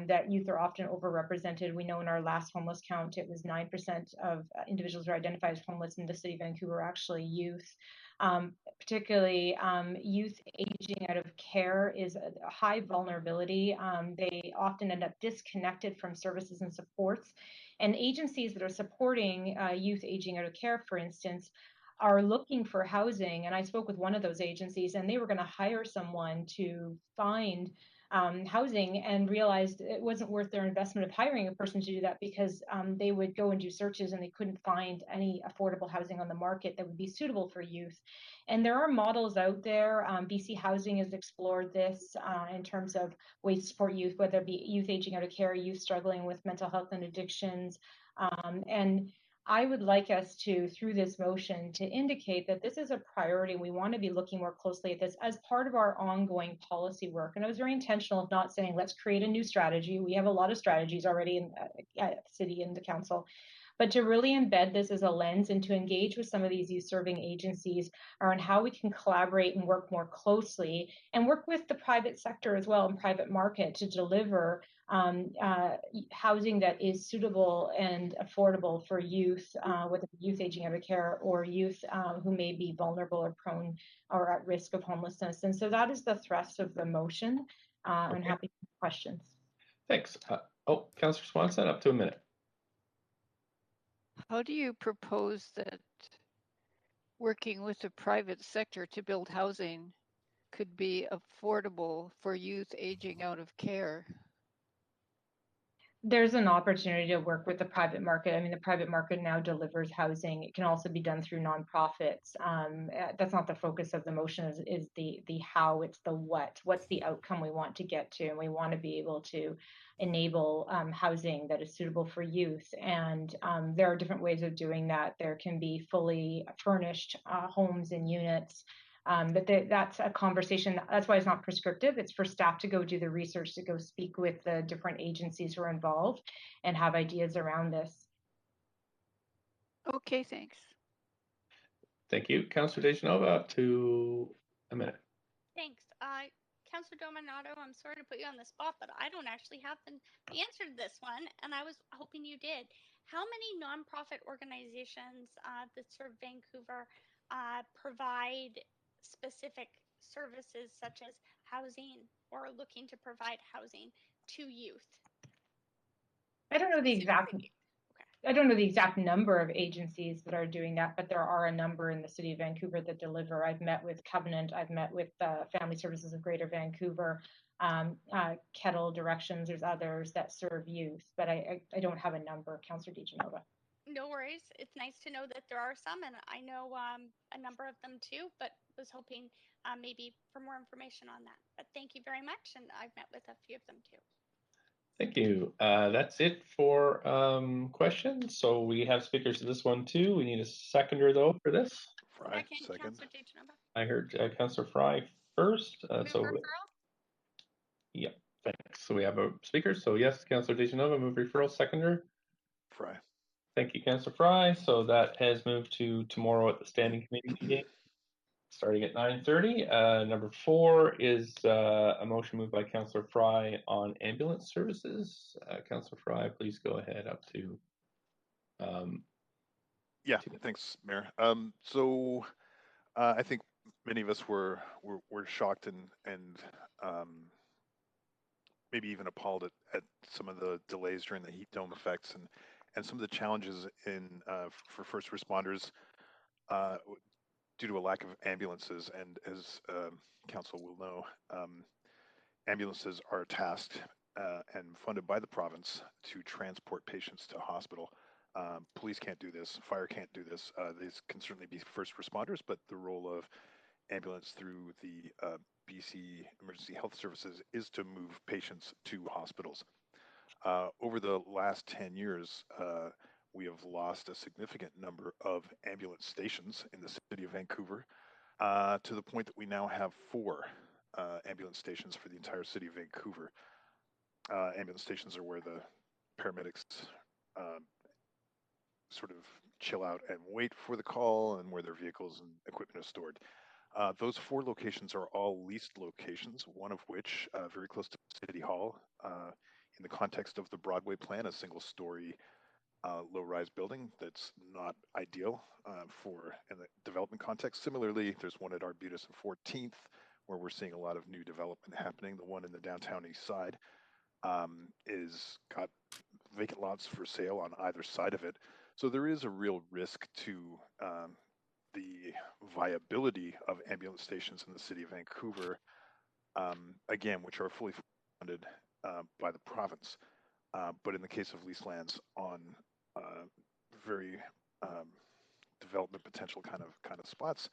that youth are often overrepresented. We know in our last homeless count, it was 9% of individuals who are identified as homeless in the city of Vancouver are actually youth. Particularly youth aging out of care is a high vulnerability. They often end up disconnected from services and supports. And agencies that are supporting youth aging out of care, for instance, are looking for housing. And I spoke with one of those agencies, and they were going to hire someone to find housing, and realized it wasn't worth their investment of hiring a person to do that, because they would go and do searches and they couldn't find any affordable housing on the market that would be suitable for youth. And there are models out there. BC Housing has explored this in terms of ways to support youth, whether it be youth aging out of care, youth struggling with mental health and addictions. And I would like us to, through this motion, to indicate that this is a priority. We want to be looking more closely at this as part of our ongoing policy work. And I was very intentional of not saying, let's create a new strategy. We have a lot of strategies already in the city and the council. But to really embed this as a lens and to engage with some of these youth serving agencies around how we can collaborate and work more closely, and work with the private sector as well and private market to deliver housing that is suitable and affordable for youth, whether youth aging out of care or youth who may be vulnerable or prone or at risk of homelessness. And so that is the thrust of the motion. I'm happy to take questions. Thanks. Councillor Swanson, up to a minute. How do you propose that working with the private sector to build housing could be affordable for youth aging out of care? There's an opportunity to work with the private market. I mean, the private market now delivers housing. It can also be done through nonprofits. That's not the focus of the motion, is the how, it's the what. What's the outcome we want to get to? And we want to be able to enable housing that is suitable for youth. And there are different ways of doing that. There can be fully furnished homes and units. But that's a conversation. That's why it's not prescriptive. It's for staff to go do the research, to go speak with the different agencies who are involved and have ideas around this. Okay, thanks. Thank you. Councillor DeGenova, up to a minute. Thanks. Councillor Dominato, I'm sorry to put you on the spot, but I don't actually have the answer to this one, and I was hoping you did. How many nonprofit organizations that serve Vancouver provide specific services such as housing or looking to provide housing to youth? I don't know the exact. I don't know the exact number of agencies that are doing that, but there are a number in the city of Vancouver that deliver. I've met with Covenant, I've met with Family Services of Greater Vancouver, Kettle Directions, there's others that serve youth, but I don't have a number, Councillor DiGenova. No worries. It's nice to know that there are some, and I know a number of them too, but was hoping maybe for more information on that. But thank you very much, and I've met with a few of them too. Thank you. That's it for questions. So we have speakers to this one too. We need a seconder though for this. Fry, second. I heard Councillor Fry first. So referral? yeah, thanks. So we have a speaker. So yes, Councillor DeGenova, move referral, seconder. Fry. Thank you, Councillor Fry. So that has moved to tomorrow at the standing committee meeting, starting at 9:30. Number 4 is a motion moved by Councillor Fry on ambulance services. Councillor Fry, please go ahead up to. Yeah, thanks, Mayor. So I think many of us were shocked and maybe even appalled at some of the delays during the heat dome effects and some of the challenges in for first responders due to a lack of ambulances. And as council will know, ambulances are tasked and funded by the province to transport patients to hospital. Police can't do this, fire can't do this. These can certainly be first responders, but the role of ambulance through the BC Emergency Health Services is to move patients to hospitals. Over the last 10 years, we have lost a significant number of ambulance stations in the city of Vancouver, to the point that we now have 4 ambulance stations for the entire city of Vancouver. Ambulance stations are where the paramedics sort of chill out and wait for the call, and where their vehicles and equipment are stored. Those 4 locations are all leased locations, one of which very close to City Hall, in the context of the Broadway plan, a single-story low-rise building that's not ideal for in the development context. Similarly, there's one at Arbutus and 14th, where we're seeing a lot of new development happening. The one in the downtown east side is got vacant lots for sale on either side of it. So there is a real risk to the viability of ambulance stations in the city of Vancouver, again, which are fully funded by the province. But in the case of leased lands on very development potential kind of spots,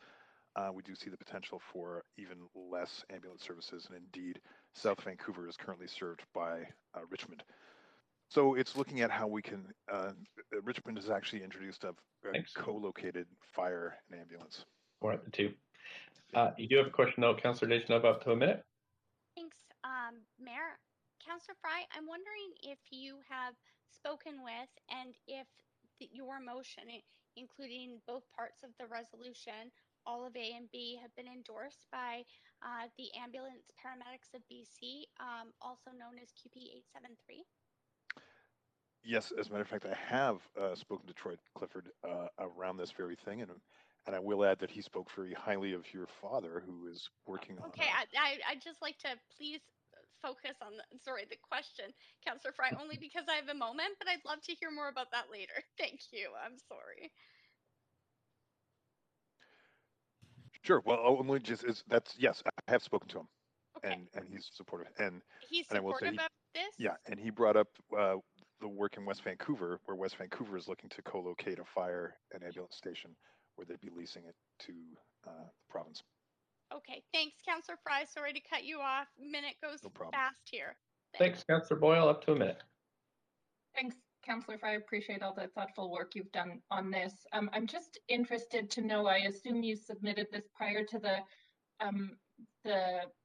we do see the potential for even less ambulance services. And indeed, South Vancouver is currently served by Richmond. So it's looking at how we can, Richmond has actually introduced a co-located fire and ambulance. We're at the 2. You do have a question though, Councillor DeGenova, up to a minute. Thanks, Mayor. Councillor Fry, I'm wondering if you have spoken with and if your motion, including both parts of the resolution, all of A and B, have been endorsed by the Ambulance Paramedics of BC, also known as QP 873. Yes, as a matter of fact, I have spoken to Troy Clifford around this very thing, and I will add that he spoke very highly of your father, who is working on. Okay, I'd just like to please focus on the question, Councillor Fry, only because I have a moment, but I'd love to hear more about that later. Thank you. I'm sorry. Sure. Well, only just yes, I have spoken to him, okay. and he's supportive, and he's and I will say supportive of this. Yeah, and he brought up the work in West Vancouver, where West Vancouver is looking to co-locate a fire and ambulance station, where they'd be leasing it to the province. Okay, thanks, Councillor Fry. Sorry to cut you off. Minute goes fast here. Thanks, Councillor Boyle. Up to a minute. Thanks, Councillor Fry. I appreciate all the thoughtful work you've done on this. I'm just interested to know, I assume you submitted this prior to the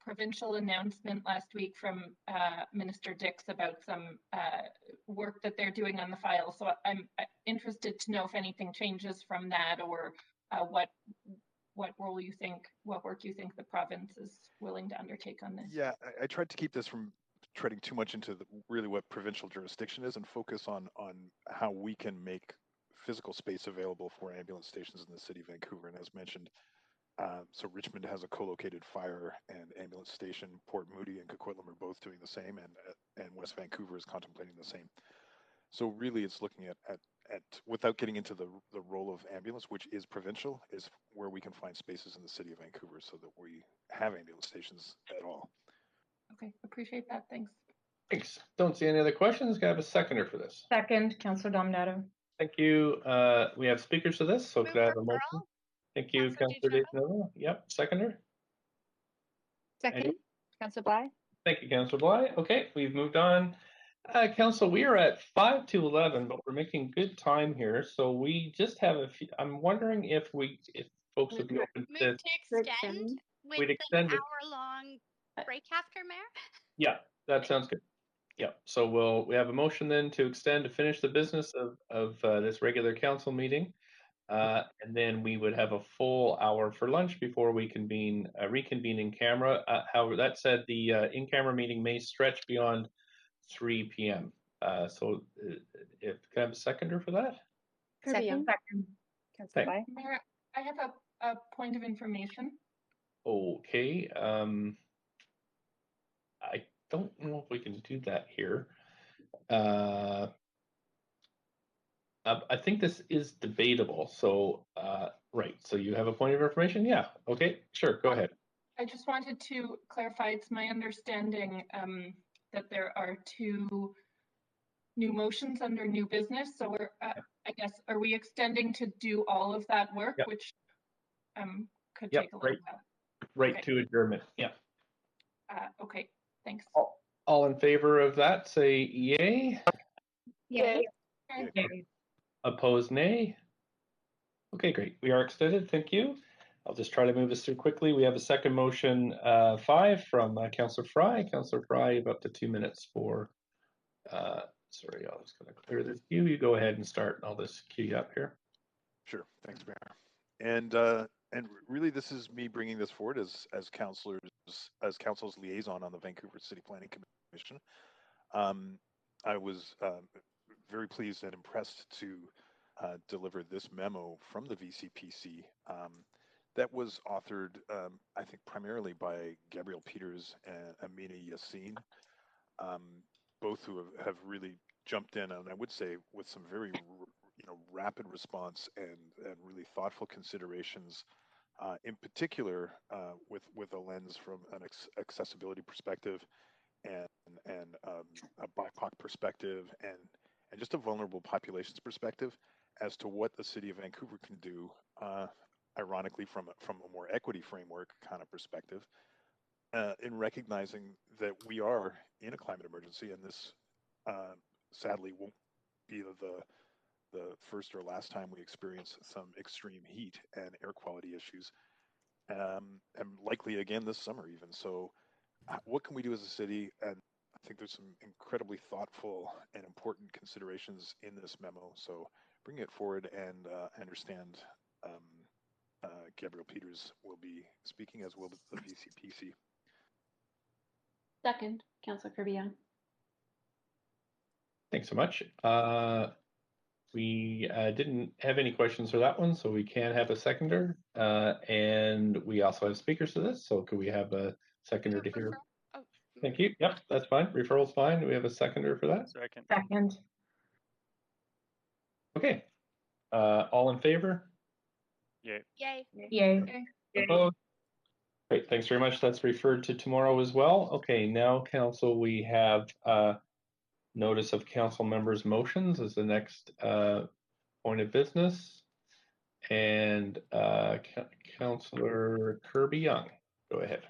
provincial announcement last week from Minister Dix about some work that they're doing on the file. So I'm interested to know if anything changes from that, or what work you think the province is willing to undertake on this. Yeah, I tried to keep this from treading too much into really what provincial jurisdiction is, and focus on how we can make physical space available for ambulance stations in the city of Vancouver. And as mentioned, so Richmond has a co-located fire and ambulance station. Port Moody and Coquitlam are both doing the same, and West Vancouver is contemplating the same. So really, it's looking at without getting into the role of ambulance, which is provincial, is where we can find spaces in the city of Vancouver so that we have ambulance stations at all. Okay, appreciate that. Thanks. Thanks. Don't see any other questions. Can I have a seconder for this? Second, Councillor Dominato. Thank you. We have speakers for this, so could I have a motion? Thank you, Councillor DeGenova. Yep, seconder. Second, Councillor Bly. Thank you, Councillor Bly. Okay, we've moved on. Council, we are at 5 to 11, but we're making good time here. So we just have a few. I'm wondering if folks would be open to Move to extend with we'd an extend it. hour-long break after, Mayor. Yeah, that sounds good. Yeah, so we have a motion then to extend to finish the business of this regular council meeting. And then we would have a full hour for lunch before we reconvene in camera. However, that said, the in-camera meeting may stretch beyond 3 p.m. So if can I have a seconder for that? Second. Councillor Bly. Mayor, I have a point of information. Okay. I don't know if we can do that here. I think this is debatable. So, right. So you have a point of information? Yeah. Okay. Sure. Go ahead. I just wanted to clarify. It's my understanding that there are 2 new motions under new business. So we're, I guess, are we extending to do all of that work, which could take a little while? Right Okay. to adjournment. Yeah. Okay. Thanks. All in favor of that, say yay. Yay. Yay. Opposed, nay. Okay, great. We are extended. Thank you. I'll just try to move this through quickly. We have a second motion 5 from Councillor Fry. Councillor Fry, you have up to 2 minutes for. Sorry, I was going to clear this queue. You go ahead and start. I'll just queue you up here. Sure. Thanks, Mayor. And really, this is me bringing this forward as council's liaison on the Vancouver City Planning Commission. I was very pleased and impressed to deliver this memo from the VCPC that was authored, I think, primarily by Gabrielle Peters and Amina Yassin, both who have really jumped in, and I would say with some very rapid response and really thoughtful considerations, in particular with a lens from an accessibility perspective and a BIPOC perspective and just a vulnerable populations perspective as to what the city of Vancouver can do, ironically from a more equity framework kind of perspective, in recognizing that we are in a climate emergency, and this sadly won't be the first or last time we experience some extreme heat and air quality issues, and likely again this summer even. So what can we do as a city? And I think there's some incredibly thoughtful and important considerations in this memo. So bring it forward, and I understand Gabrielle Peters will be speaking, as will the VCPC. Second, Councillor Kirby-Yung. Thanks so much. We didn't have any questions for that one, so we can have a seconder. And we also have speakers to this, so could we have a seconder to hear? Thank you. Yep, that's fine. Referral's fine. Do we have a seconder for that? Second. Okay. All in favor? Yay. Yay. Yay. Opposed? Great, thanks very much. That's referred to tomorrow as well. Okay, now council, we have notice of council members' motions as the next point of business. And Councillor Kirby-Yung, go ahead.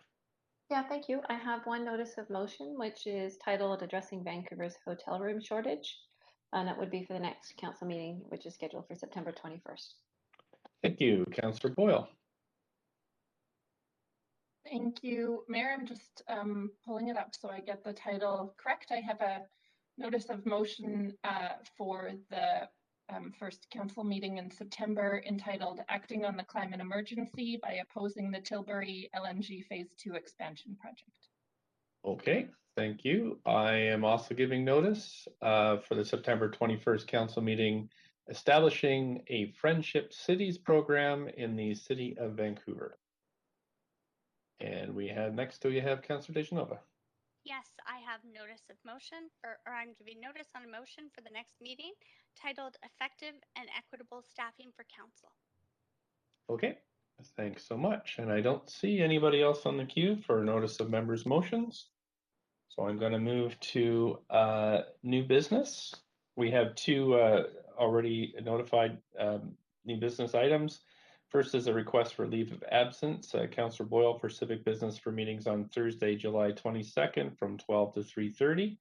Yeah, thank you. I have one notice of motion, which is titled Addressing Vancouver's Hotel Room Shortage. And that would be for the next council meeting, which is scheduled for September 21st. Thank you. Councillor Boyle. Thank you, Mayor. I'm just pulling it up so I get the title correct. I have a notice of motion for the first council meeting in September entitled Acting on the Climate Emergency by Opposing the Tilbury LNG Phase 2 Expansion Project. Okay, thank you. I am also giving notice for the September 21st council meeting establishing a Friendship Cities program in the city of Vancouver. And we have next to you have Councillor DeGenova. Yes, I have notice of motion, or I'm giving notice on a motion for the next meeting entitled Effective and Equitable Staffing for Council. Okay, thanks so much. And I don't see anybody else on the queue for notice of members' motions. So I'm going to move to new business. We have two already notified new business items. First is a request for leave of absence. Councillor Boyle for civic business for meetings on Thursday, July 22nd from 12 to 3:30.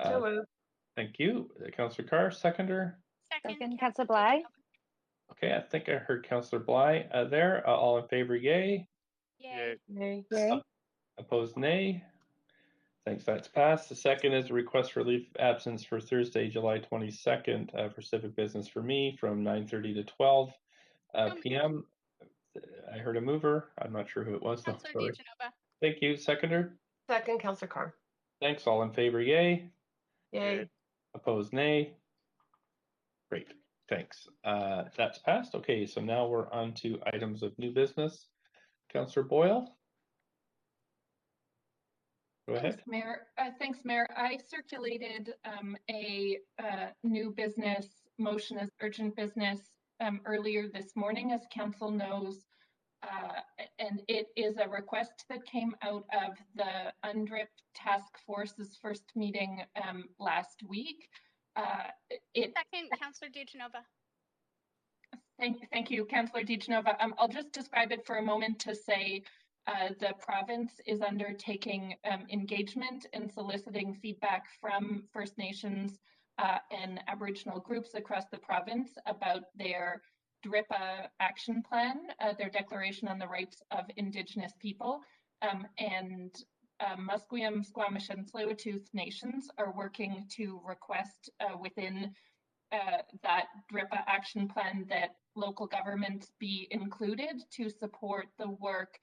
So moved. Thank you. Councillor Carr, seconder. Second, Councillor Bly. Okay, I think I heard Councillor Bly there. All in favor, yay. Yay. Yay. Opposed, nay. Thanks, that's passed. The second is a request for leave of absence for Thursday, July 22nd for civic business for me from 9:30 to 12 p.m. I heard a mover. I'm not sure who it was. Councillor Sorry. DiGenova. Thank you. Seconder? Second, Councillor Carr. Thanks. All in favor, yay. Yay. Opposed, nay. Great. Thanks. That's passed. Okay, so now we're on to items of new business. Councillor Boyle? Go ahead. Thanks, Mayor. I circulated a new business motion as urgent business earlier this morning, as Council knows, and it is a request that came out of the UNDRIP task force's first meeting last week. Second, Councillor DiGenova. Thank you, Councillor DiGenova. I'll just describe it for a moment to say the province is undertaking engagement and soliciting feedback from First Nations and Aboriginal groups across the province about their DRIPA action plan, their Declaration on the Rights of Indigenous People, and Musqueam, Squamish, and Tsleil-Waututh nations are working to request within that DRIPA action plan that local governments be included to support the work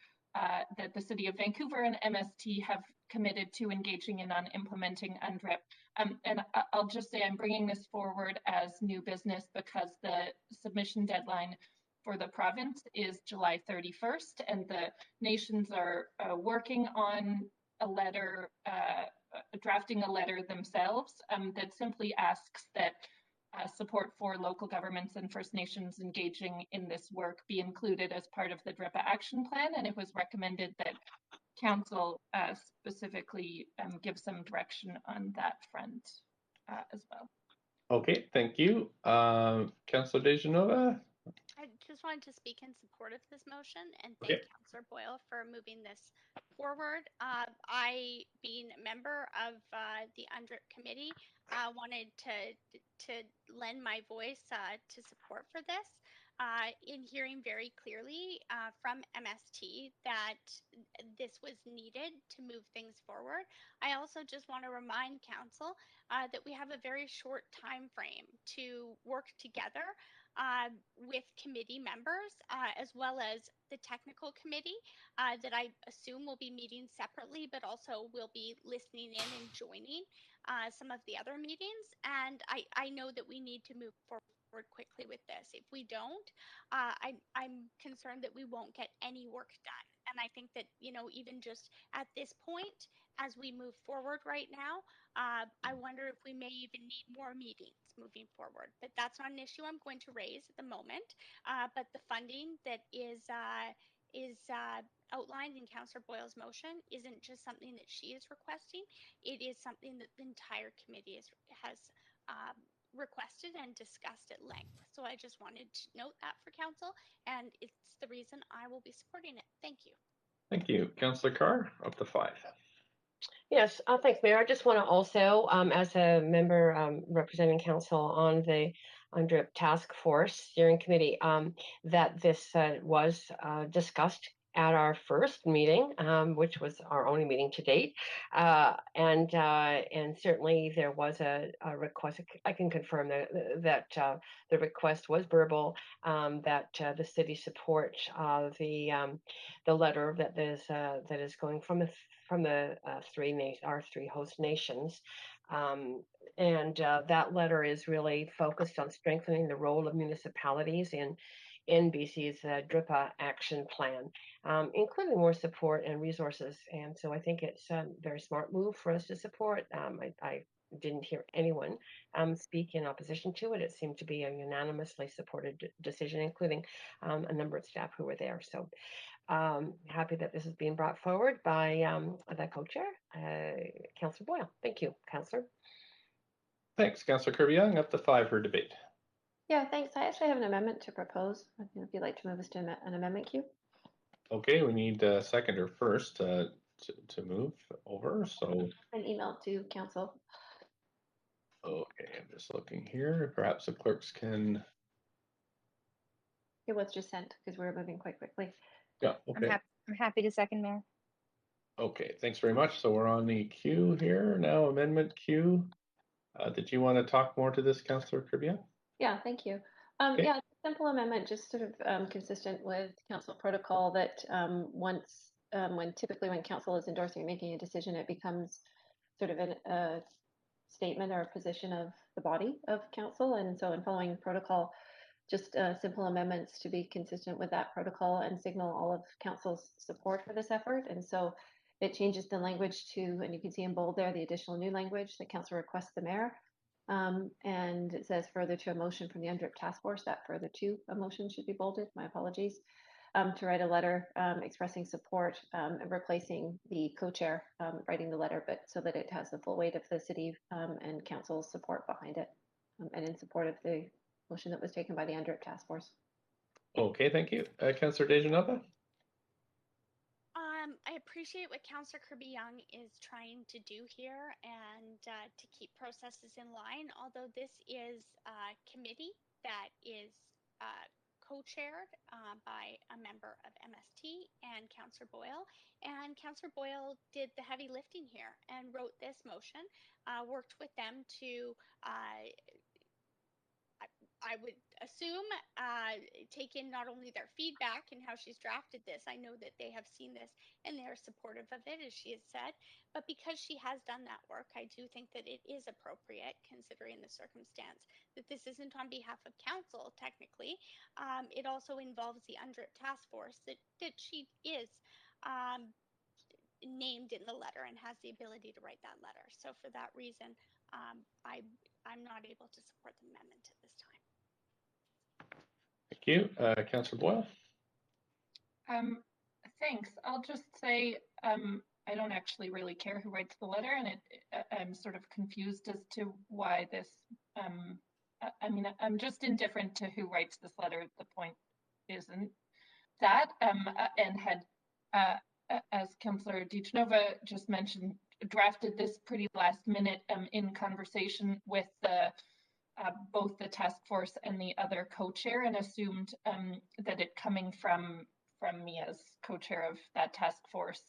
that the City of Vancouver and MST have committed to engaging in on implementing UNDRIP. And I'll just say I'm bringing this forward as new business because the submission deadline for the province is July 31st, and the nations are working on a letter, drafting a letter themselves that simply asks that support for local governments and First Nations engaging in this work be included as part of the DRIPA action plan, and it was recommended that Council specifically give some direction on that front as well. Okay, thank you. Councillor DiGenova? I just wanted to speak in support of this motion and thank Councillor Boyle for moving this forward. I, being a member of the UNDRIP committee, wanted to lend my voice to support for this. In hearing very clearly from MST that this was needed to move things forward. I also just want to remind Council that we have a very short time frame to work together with committee members as well as the technical committee that I assume will be meeting separately, but also will be listening in and joining some of the other meetings. And I know that we need to move forward quickly with this. If we don't, I'm concerned that we won't get any work done. And I think that, you know, even just at this point, as we move forward right now, I wonder if we may even need more meetings moving forward. But that's not an issue I'm going to raise at the moment. But the funding that is outlined in Councillor Boyle's motion isn't just something that she is requesting. It is something that the entire committee has requested and discussed at length. So I just wanted to note that for Council, and it's the reason I will be supporting it. Thank you. Thank you. Councillor Carr, up to 5. Yes, thanks, Mayor. I just want to also, as a member representing Council on the UNDRIP Task Force Steering Committee, that this was discussed at our first meeting, which was our only meeting to date, and certainly there was a request. I can confirm that the request was verbal, that the city support the letter that is going from the our three host nations. And that letter is really focused on strengthening the role of municipalities in BC's DRIPA action plan, including more support and resources. And so I think it's a very smart move for us to support. I didn't hear anyone speak in opposition to it. It seemed to be a unanimously supported decision, including a number of staff who were there. So happy that this is being brought forward by the co-chair, Councillor Boyle. Thank you, Councillor. Thanks, Councillor Kirby-Yung. Up to 5 for debate. Yeah, thanks. I actually have an amendment to propose. If you'd like to move us to an amendment queue. Okay, we need a seconder first to move over. So An email to council. okay, I'm just looking here. Perhaps the clerks can. It was just sent because we're moving quite quickly. Yeah. Okay. I'm happy to second, Mayor. Okay, thanks very much. So we're on the queue here now. Amendment queue. Did you want to talk more to this, Councillor Kirby-Yung? Yeah, thank you. Okay. Yeah, simple amendment, just sort of consistent with council protocol that typically when council is endorsing or making a decision, it becomes sort of a statement or a position of the body of council. And so in following protocol, just simple amendments to be consistent with that protocol and signal all of council's support for this effort. And so it changes the language to, and you can see in bold there, the additional new language that council requests the mayor. And it says further to a motion from the UNDRIP task force. That further to a motion should be bolded. My apologies. To write a letter expressing support and replacing the co-chair writing the letter, but so that it has the full weight of the city and council's support behind it, and in support of the motion that was taken by the UNDRIP task force. Okay, thank you. Councillor Dejanova? I appreciate what Councillor Kirby-Yung is trying to do here and to keep processes in line, although this is a committee that is co-chaired by a member of MST and Councillor Boyle. And Councillor Boyle did the heavy lifting here and wrote this motion, worked with them to I would assume take in not only their feedback and how she's drafted this. I know that they have seen this and they are supportive of it, as she has said. But because she has done that work, I do think that it is appropriate, considering the circumstance, that this isn't on behalf of council, technically. It also involves the UNDRIP task force that she is named in the letter and has the ability to write that letter. So for that reason, I'm not able to support the amendment at this time. Thank you. Councillor Boyle? Thanks. I'll just say I don't actually really care who writes the letter, and I'm sort of confused as to why this. I mean, I'm just indifferent to who writes this letter. The point isn't that, and had, as Councillor Dejanova just mentioned, drafted this pretty last minute in conversation with the both the task force and the other co-chair, and assumed that it coming from me as co-chair of that task force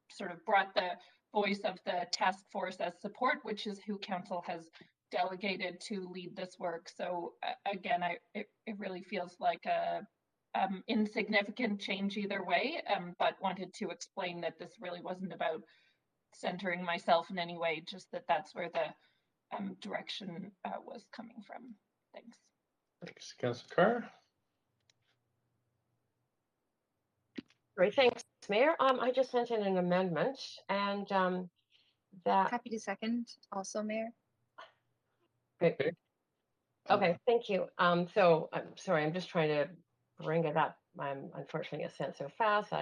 sort of brought the voice of the task force as support, which is who council has delegated to lead this work. So again, it really feels like a insignificant change either way, but wanted to explain that this really wasn't about centering myself in any way, just that that's where the direction was coming from. Thanks. Thanks, Councillor Carr. Great, thanks, Mayor. I just sent in an amendment, and that. Happy to second, also, Mayor. Great. Okay, thank you. So I'm sorry, I'm just trying to bring it up. I'm unfortunately it sent so fast.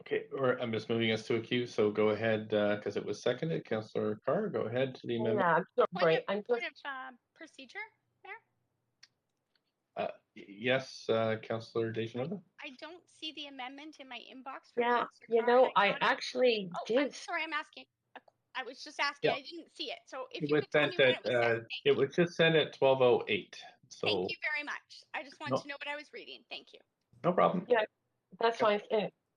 Okay, I'm just moving us to a queue, so go ahead, because it was seconded. Councillor Carr, go ahead to the amendment. Yeah, I'm so sorry. Point of procedure, Mayor? Yes, Councillor Dejanova? I don't see the amendment in my inbox. Yeah, you know, I actually did. I'm sorry, I'm asking. I was just asking. Yeah. I didn't see it. So if It you was could tell me when it was sent. it was just sent at 12:08. So Thank you very much. I just wanted to know what I was reading. Thank you. No problem. Yeah, that's fine.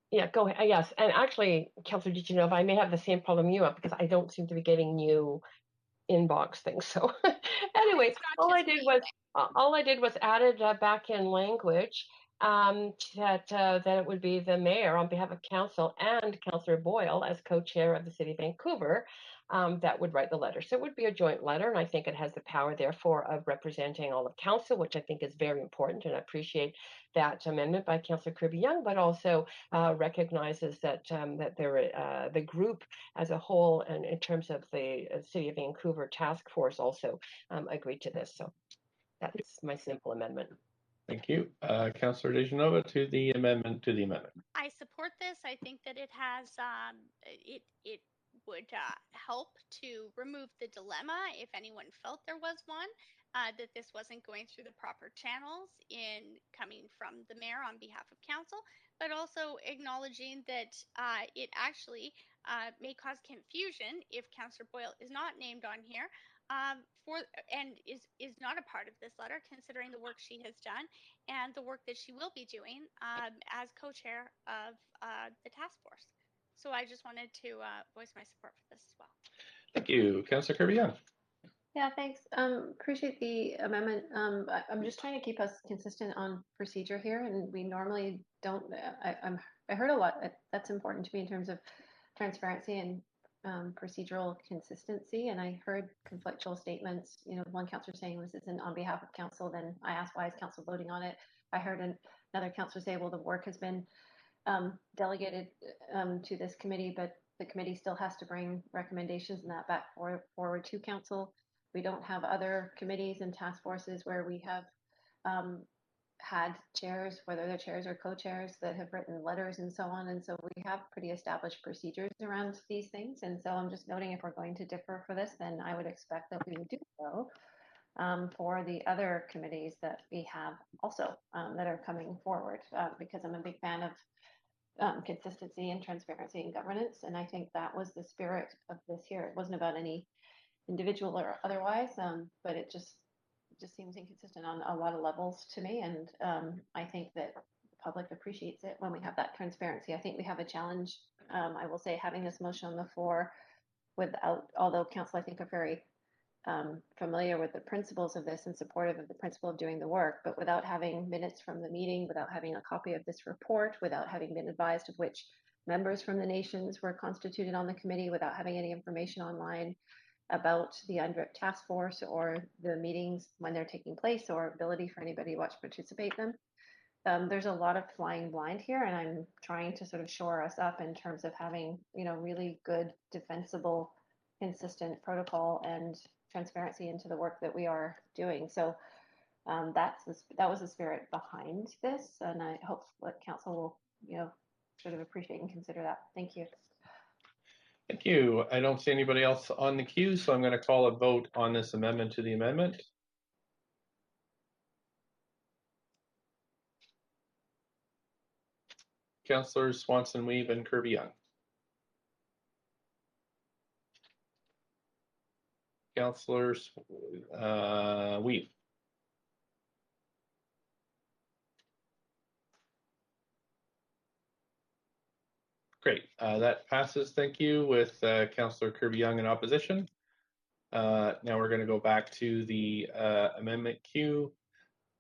Yeah, go ahead. Yes, and actually, Councillor Dejanova, I may have the same problem you have because I don't seem to be getting new inbox things. So anyway, all I did was added back in language that it would be the mayor on behalf of council and Councillor Boyle as co-chair of the City of Vancouver that would write the letter. So it would be a joint letter, and I think it has the power, therefore, of representing all of council, which I think is very important, and I appreciate that amendment by Councillor Kirby-Yung, but also recognizes that the group as a whole, and in terms of the City of Vancouver task force, also agreed to this. So that's my simple amendment. Thank you. Councillor Dejanova to the amendment I support this. I think that it has it would help to remove the dilemma if anyone felt there was one, that this wasn't going through the proper channels in coming from the mayor on behalf of council, but also acknowledging that it actually may cause confusion if Councillor Boyle is not named on here and is not a part of this letter, considering the work she has done and the work that she will be doing as co-chair of the task force. So I just wanted to voice my support for this as well. Thank you. Councillor Kirby-Yung. Yeah, thanks. Appreciate the amendment. I'm just trying to keep us consistent on procedure here, and we normally don't. I heard a lot. That's important to me in terms of transparency and procedural consistency. And I heard conflictual statements. You know, one councillor saying this isn't on behalf of council. Then I asked, why is council voting on it? I heard another councillor say, well, the work has been delegated to this committee, but the committee still has to bring recommendations and that back forward to council. We don't have other committees and task forces where we have had chairs, whether they're chairs or co-chairs, that have written letters and so on. And so we have pretty established procedures around these things. And so I'm just noting, if we're going to differ for this, then I would expect that we would do so for the other committees that we have also that are coming forward, because I'm a big fan of consistency and transparency and governance. And I think that was the spirit of this here. It wasn't about any individual or otherwise, but it just seems inconsistent on a lot of levels to me. And I think that the public appreciates it when we have that transparency. I think we have a challenge, I will say, having this motion on the floor without, although council, I think, are very familiar with the principles of this and supportive of the principle of doing the work, but without having minutes from the meeting, without having a copy of this report, without having been advised of which members from the nations were constituted on the committee, without having any information online about the UNDRIP task force or the meetings when they're taking place, or ability for anybody to watch participate in them. There's a lot of flying blind here, and I'm trying to sort of shore us up in terms of having, you know, really good, defensible, consistent protocol and transparency into the work that we are doing. So that was the spirit behind this, and I hope that council will, you know, sort of appreciate and consider that. Thank you. Thank you. I don't see anybody else on the queue, so I'm going to call a vote on this amendment to the amendment. Councillors Swanson, Weave, and Kirby-Yung. Councillors Weave. Great. That passes. Thank you, with Councillor Kirby-Yung in opposition. Now we're going to go back to the amendment queue.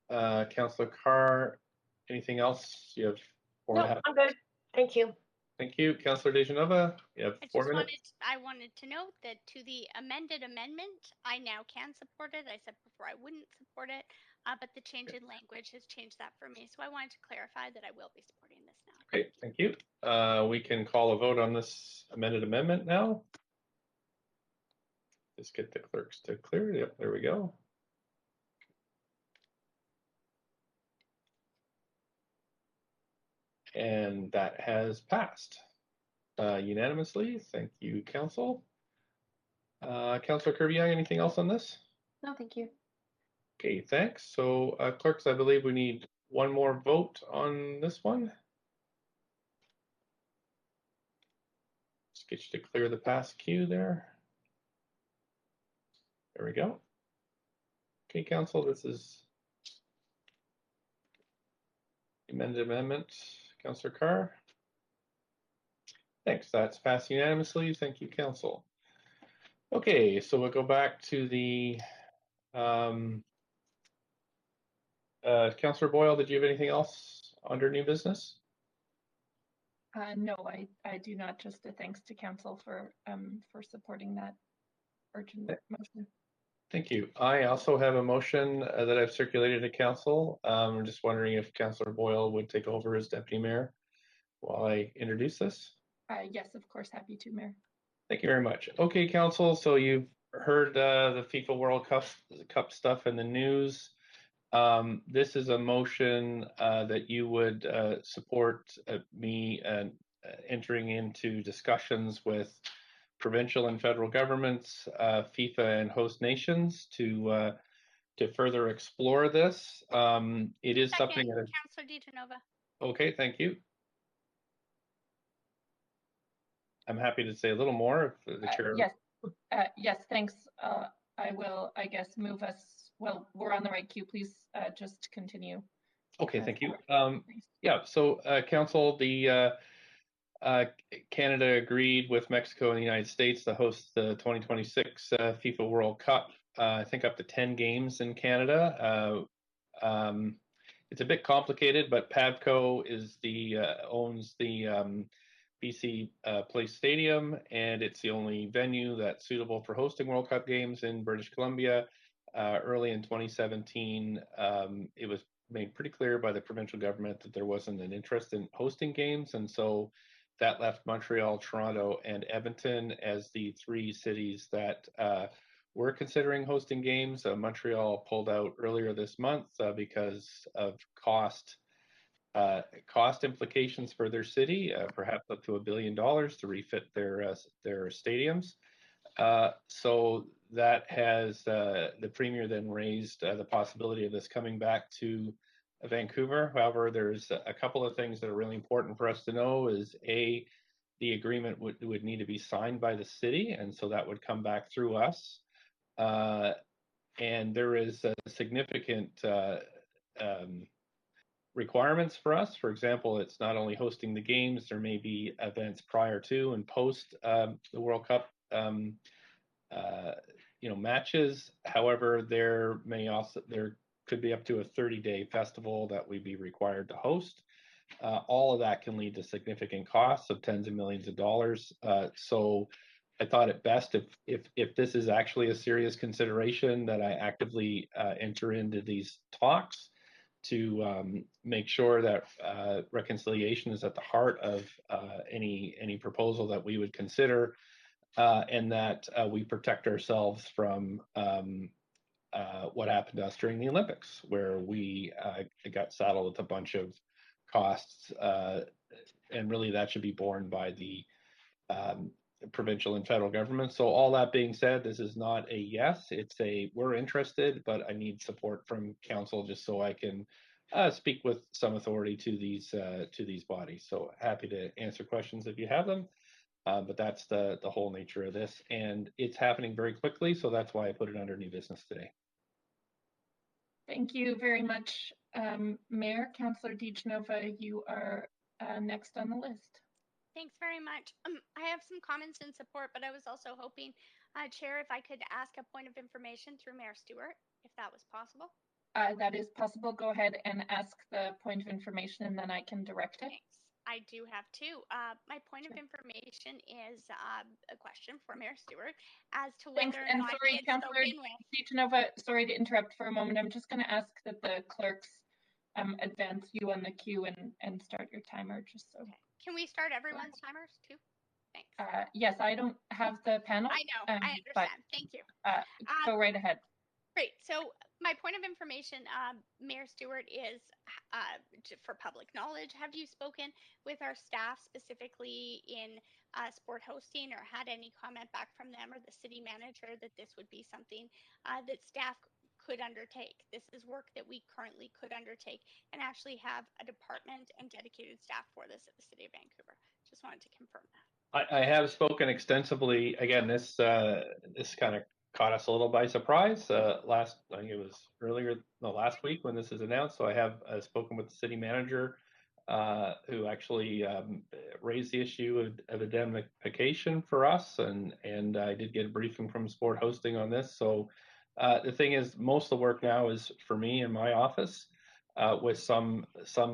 Councillor Carr, anything else? You have 4.5 minutes. I'm good. Thank you. Thank you. Councillor Dejanova, you have 4 minutes. I wanted to note that to the amended amendment, I now can support it. I said before I wouldn't support it, but the change in language has changed that for me. So I wanted to clarify that I will be supporting this now. Great, thank you. We can call a vote on this amended amendment now. Just get the clerks to clear it. Yep, there we go. And that has passed unanimously. Thank you, Council. Councillor Kirby-Yung, anything else on this? No, thank you. Okay, thanks. So, clerks, I believe we need one more vote on this one. Just get you to clear the pass queue there. There we go. Okay, Council, this is amended amendment. Councillor Carr. Thanks, that's passed unanimously. Thank you, Council. Okay, so we'll go back to the Councillor Boyle, did you have anything else under new business? No, I do not. Just a thanks to council for supporting that urgent motion. Thank you. I also have a motion that I've circulated to council. I'm just wondering if Councillor Boyle would take over as deputy mayor while I introduce this. Yes, of course, happy to, Mayor. Thank you very much. Okay, council. So you've heard the FIFA World Cup stuff in the news. This is a motion that you would support me entering into discussions with provincial and federal governments, FIFA and host nations to further explore this. It is Second, something that. Councillor DiGenova. Okay, thank you. I'm happy to say a little more if the chair. Yes, yes, thanks. I will, I guess, move us. Well, we're on the right queue. Please just continue. Okay, thank you. Yeah, so council, the Canada agreed with Mexico and the United States to host the 2026 FIFA World Cup. I think up to 10 games in Canada. It's a bit complicated, but Pavco is owns the BC Place Stadium, and it's the only venue that's suitable for hosting World Cup games in British Columbia. Early in 2017, it was made pretty clear by the provincial government that there wasn't an interest in hosting games, and so that left Montreal, Toronto, and Edmonton as the three cities that were considering hosting games. Montreal pulled out earlier this month because of cost implications for their city, perhaps up to $1 billion to refit their stadiums. So that has the premier then raised the possibility of this coming back to Vancouver. However, there's a couple of things that are really important for us to know. Is A, the agreement would need to be signed by the city, and so that would come back through us. And there is a significant requirements for us. For example, it's not only hosting the games, there may be events prior to and post the World Cup matches. However, there could be up to a 30-day festival that we'd be required to host. All of that can lead to significant costs of tens of millions of dollars. So I thought it best if this is actually a serious consideration that I actively enter into these talks to make sure that reconciliation is at the heart of any proposal that we would consider, and that we protect ourselves from what happened to us during the Olympics, where we got saddled with a bunch of costs, and really that should be borne by the provincial and federal government. So all that being said, this is not a yes, it's a we're interested, but I need support from council just so I can speak with some authority to these bodies. So happy to answer questions if you have them, but that's the whole nature of this, and it's happening very quickly, so that's why I put it under new business today. Thank you very much, Mayor. Councillor DiGenova, you are next on the list. Thanks very much. I have some comments in support, but I was also hoping, Chair, if I could ask a point of information through Mayor Stewart, if that was possible. That is possible. Go ahead and ask the point of information, and then I can direct it. Thanks. I do have two. My point of information is a question for Mayor Stewart as to whether or not sorry, Councillor DiGenova, sorry to interrupt for a moment. I'm just going to ask that the clerks advance you on the queue and start your timer, just so. Okay. Can we start everyone's timers too? Thanks. Yes, I don't have the panel. I know, I understand. Thank you. Go right ahead. Great. So my point of information, Mayor Stewart, is for public knowledge. Have you spoken with our staff specifically in sport hosting, or had any comment back from them or the city manager that this would be something that staff could undertake? This is work that we currently could undertake and actually have a department and dedicated staff for this at the City of Vancouver. Just wanted to confirm that. I have spoken extensively. Again, this kind of caught us a little by surprise. I think it was last week when this is announced. So I have spoken with the city manager, who actually raised the issue of indemnification for us, and I did get a briefing from Sport Hosting on this. So the thing is, most of the work now is for me in my office. with some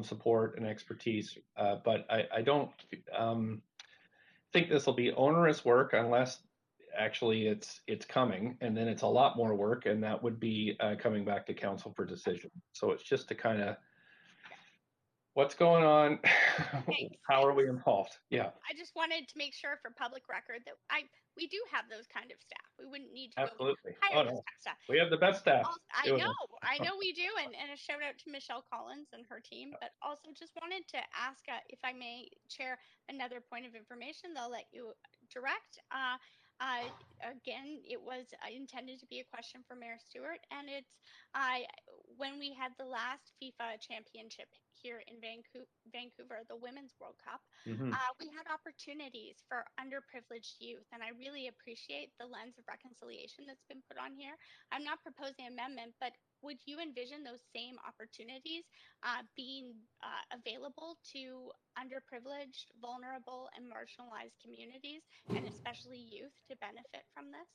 support and expertise. But I don't think this will be onerous work unless actually it's coming, and then it's a lot more work, and that would be coming back to council for decision. So it's just to kind of what's going on, how are we involved? Yeah. I just wanted to make sure for public record that we do have those kind of staff. We wouldn't need to Absolutely. go hire Oh, this no. kind of staff. We have the best staff. I know we do, and a shout out to Michelle Collins and her team. But also just wanted to ask if I may, Chair, another point of information. They'll let you direct. Again, it was intended to be a question for Mayor Stewart, and it's when we had the last FIFA championship here in Vancouver, the Women's World Cup, we had opportunities for underprivileged youth, and I really appreciate the lens of reconciliation that's been put on here. I'm not proposing an amendment, but would you envision those same opportunities being available to underprivileged, vulnerable, and marginalized communities, and especially youth, to benefit from this?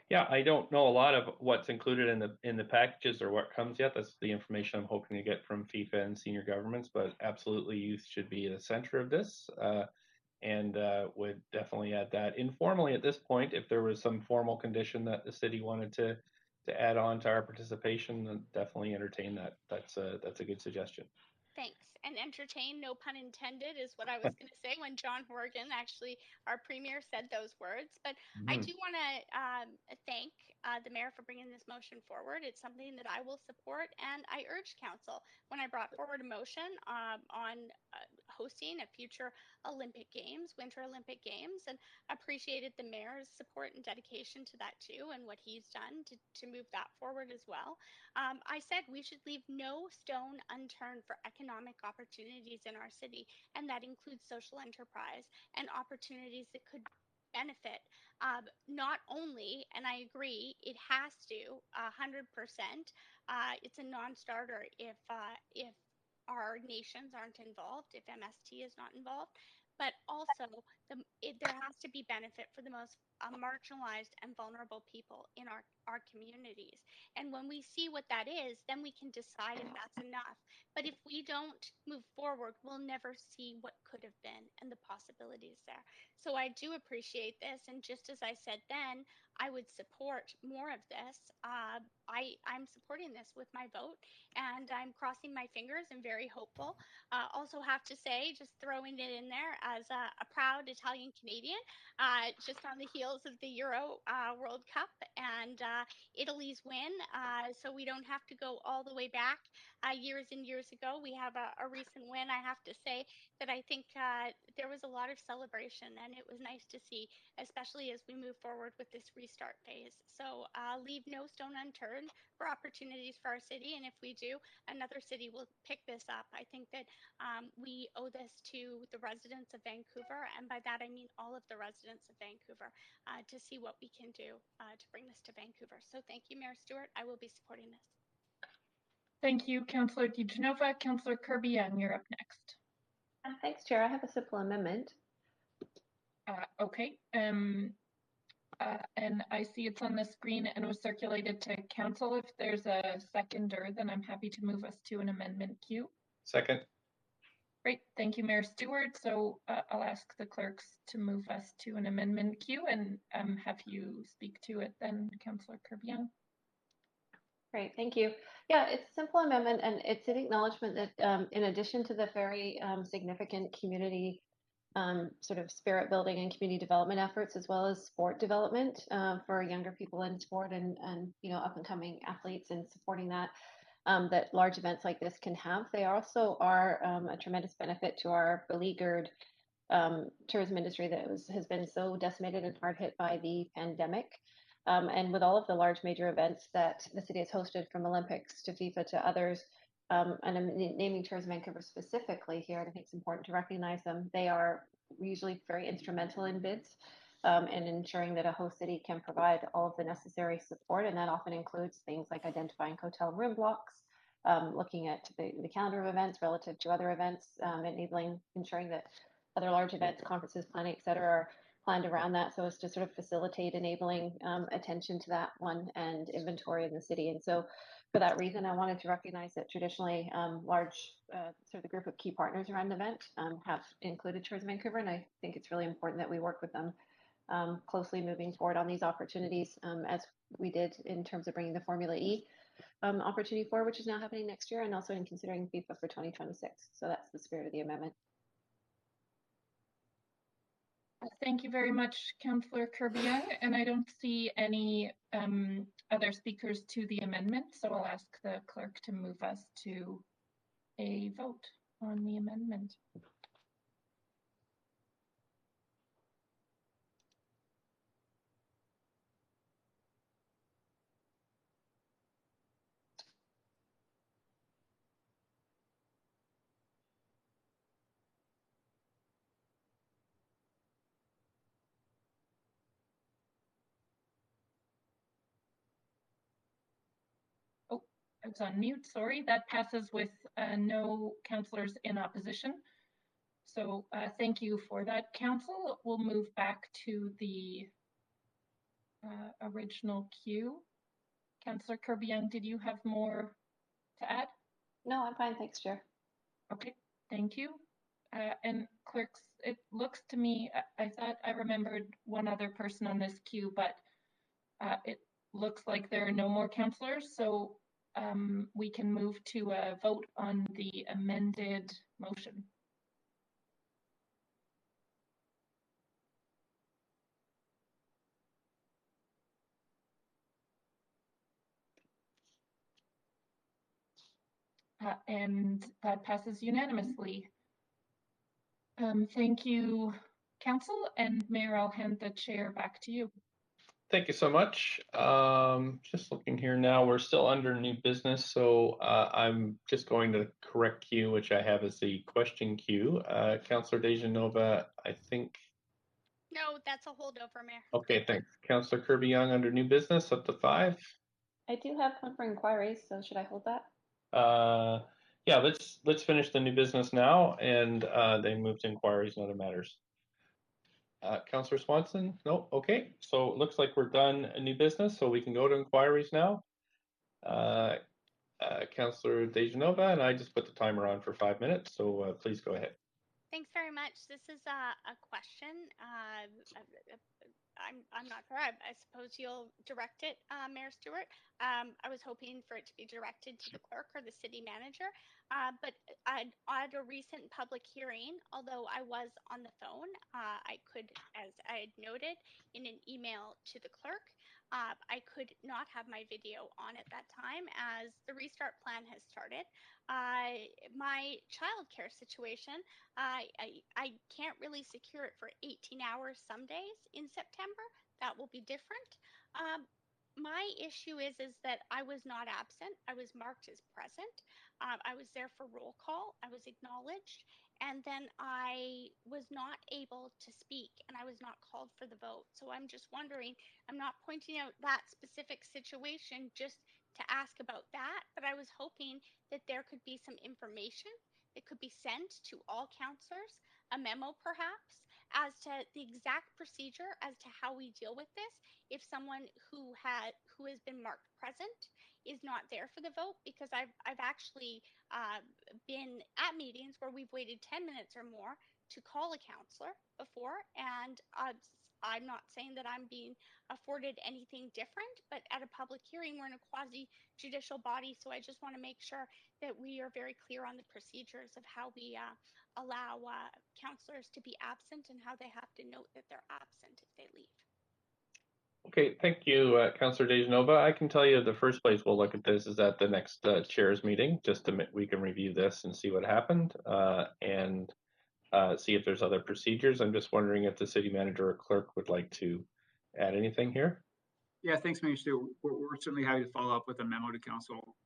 Yeah, I don't know a lot of what's included in the packages or what comes yet. That's the information I'm hoping to get from FIFA and senior governments, but absolutely youth should be the center of this, and would definitely add that informally at this point. If there was some formal condition that the city wanted to add on to our participation, then definitely entertain that. That's a good suggestion. Thanks. And entertain, no pun intended, is what I was going to say when John Horgan, actually our premier, said those words. But I do want to thank the mayor for bringing this motion forward. It's something that I will support, and I urged council when I brought forward a motion on hosting a future Olympic Games, Winter Olympic Games, and appreciated the mayor's support and dedication to that too, and what he's done to move that forward as well. I said we should leave no stone unturned for economic opportunities in our city, and that includes social enterprise and opportunities that could benefit not only, and I agree, it has to 100%. It's a non-starter if our nations aren't involved, if MST is not involved. But also, there has to be benefit for the most marginalized and vulnerable people in our communities. And when we see what that is, then we can decide if that's enough. But if we don't move forward, we'll never see what could have been and the possibilities there. So I do appreciate this. And just as I said then, I would support more of this. I'm supporting this with my vote, and I'm crossing my fingers and very hopeful. Also have to say, just throwing it in there as a proud Italian Canadian, just on the heels of the Euro World Cup and Italy's win, so we don't have to go all the way back years and years ago. We have a recent win. I have to say that I think there was a lot of celebration, and it was nice to see, especially as we move forward with this restart phase. So leave no stone unturned for opportunities for our city, and if we do, another city will pick this up. I think that we owe this to the residents of Vancouver, and by that I mean all of the residents of Vancouver, to see what we can do to bring this to Vancouver. So thank you, Mayor Stewart. I will be supporting this. Thank you, Councillor DiGenova. Councillor Kirby-Yung, you're up next. Thanks, Chair. I have a simple amendment. Okay. And I see it's on the screen and was circulated to council. If there's a seconder, then I'm happy to move us to an amendment queue. Second. Great. Thank you, Mayor Stewart. So I'll ask the clerks to move us to an amendment queue and have you speak to it then, Councillor Kirby-Yung. Great, thank you. Yeah, it's a simple amendment, and it's an acknowledgement that in addition to the very significant community sort of spirit building and community development efforts, as well as sport development for younger people in sport and up and coming athletes and supporting that, that large events like this can have, they also are a tremendous benefit to our beleaguered tourism industry that has been so decimated and hard hit by the pandemic. And with all of the large major events that the city has hosted, from Olympics to FIFA to others, and I'm naming Tourism Vancouver specifically here, and I think it's important to recognize them. They are usually very instrumental in bids and ensuring that a host city can provide all of the necessary support, and that often includes things like identifying hotel room blocks, looking at the calendar of events relative to other events, ensuring that other large events, conferences, planning, et cetera, planned around that so as to sort of facilitate enabling attention to that one and inventory in the city. And so for that reason, I wanted to recognize that traditionally large sort of the group of key partners around the event have included Tours Vancouver, and I think it's really important that we work with them closely moving forward on these opportunities as we did in terms of bringing the Formula E opportunity forward, which is now happening next year, and also in considering FIFA for 2026. So that's the spirit of the amendment. Thank you very much, Councillor Kirby-Yung, and I don't see any other speakers to the amendment, so I'll ask the clerk to move us to a vote on the amendment. Oh, it's on mute, sorry. That passes with no councillors in opposition. So thank you for that, Council. We'll move back to the original queue. Councillor Kirby-Yung, did you have more to add? No, I'm fine, thanks, Chair. Okay, thank you. And clerks, it looks to me, I thought I remembered one other person on this queue, but it looks like there are no more councillors, so we can move to a vote on the amended motion. And that passes unanimously. Thank you, Council, and Mayor, I'll hand the chair back to you. Thank you so much. Just looking here now, we're still under new business, so I'm just going to correct queue, which I have as the question queue. Councillor Dejanova, I think. No, that's a holdover, Mayor. Okay, thanks. Councillor Kirby-Yung under new business up to 5. I do have one for inquiries, so should I hold that? Yeah, let's finish the new business now and then move to inquiries and other matters. Councillor Swanson? No, okay. So it looks like we're done new business, so we can go to inquiries now. Councillor Dejanova, and I just put the timer on for 5 minutes, so please go ahead. Thanks very much. This is a question. I'm not sure. I suppose you'll direct it, Mayor Stewart. I was hoping for it to be directed to the clerk or the city manager, but at a recent public hearing, although I was on the phone, I could, as I had noted in an email to the clerk, I could not have my video on at that time as the restart plan has started. My childcare situation, I can't really secure it for 18 hours some days in September. That will be different. My issue is that I was not absent. I was marked as present. I was there for roll call. I was acknowledged. And then I was not able to speak and I was not called for the vote. So I'm just wondering, I'm not pointing out that specific situation just to ask about that, but I was hoping that there could be some information that could be sent to all councillors, a memo perhaps, as to the exact procedure as to how we deal with this if someone who has been marked present is not there for the vote, because I've actually been at meetings where we've waited 10 minutes or more to call a councillor before, and I'm not saying that I'm being afforded anything different, but at a public hearing, we're in a quasi-judicial body, so I just want to make sure that we are very clear on the procedures of how we allow councillors to be absent and how they have to note that they're absent if they leave. Okay, thank you, Councillor Dejanova. I can tell you the first place we'll look at this is at the next chairs meeting, just to we can review this and see what happened and see if there's other procedures. I'm just wondering if the city manager or clerk would like to add anything here. Yeah, thanks, Mayor Stewart. We're certainly happy to follow up with a memo to council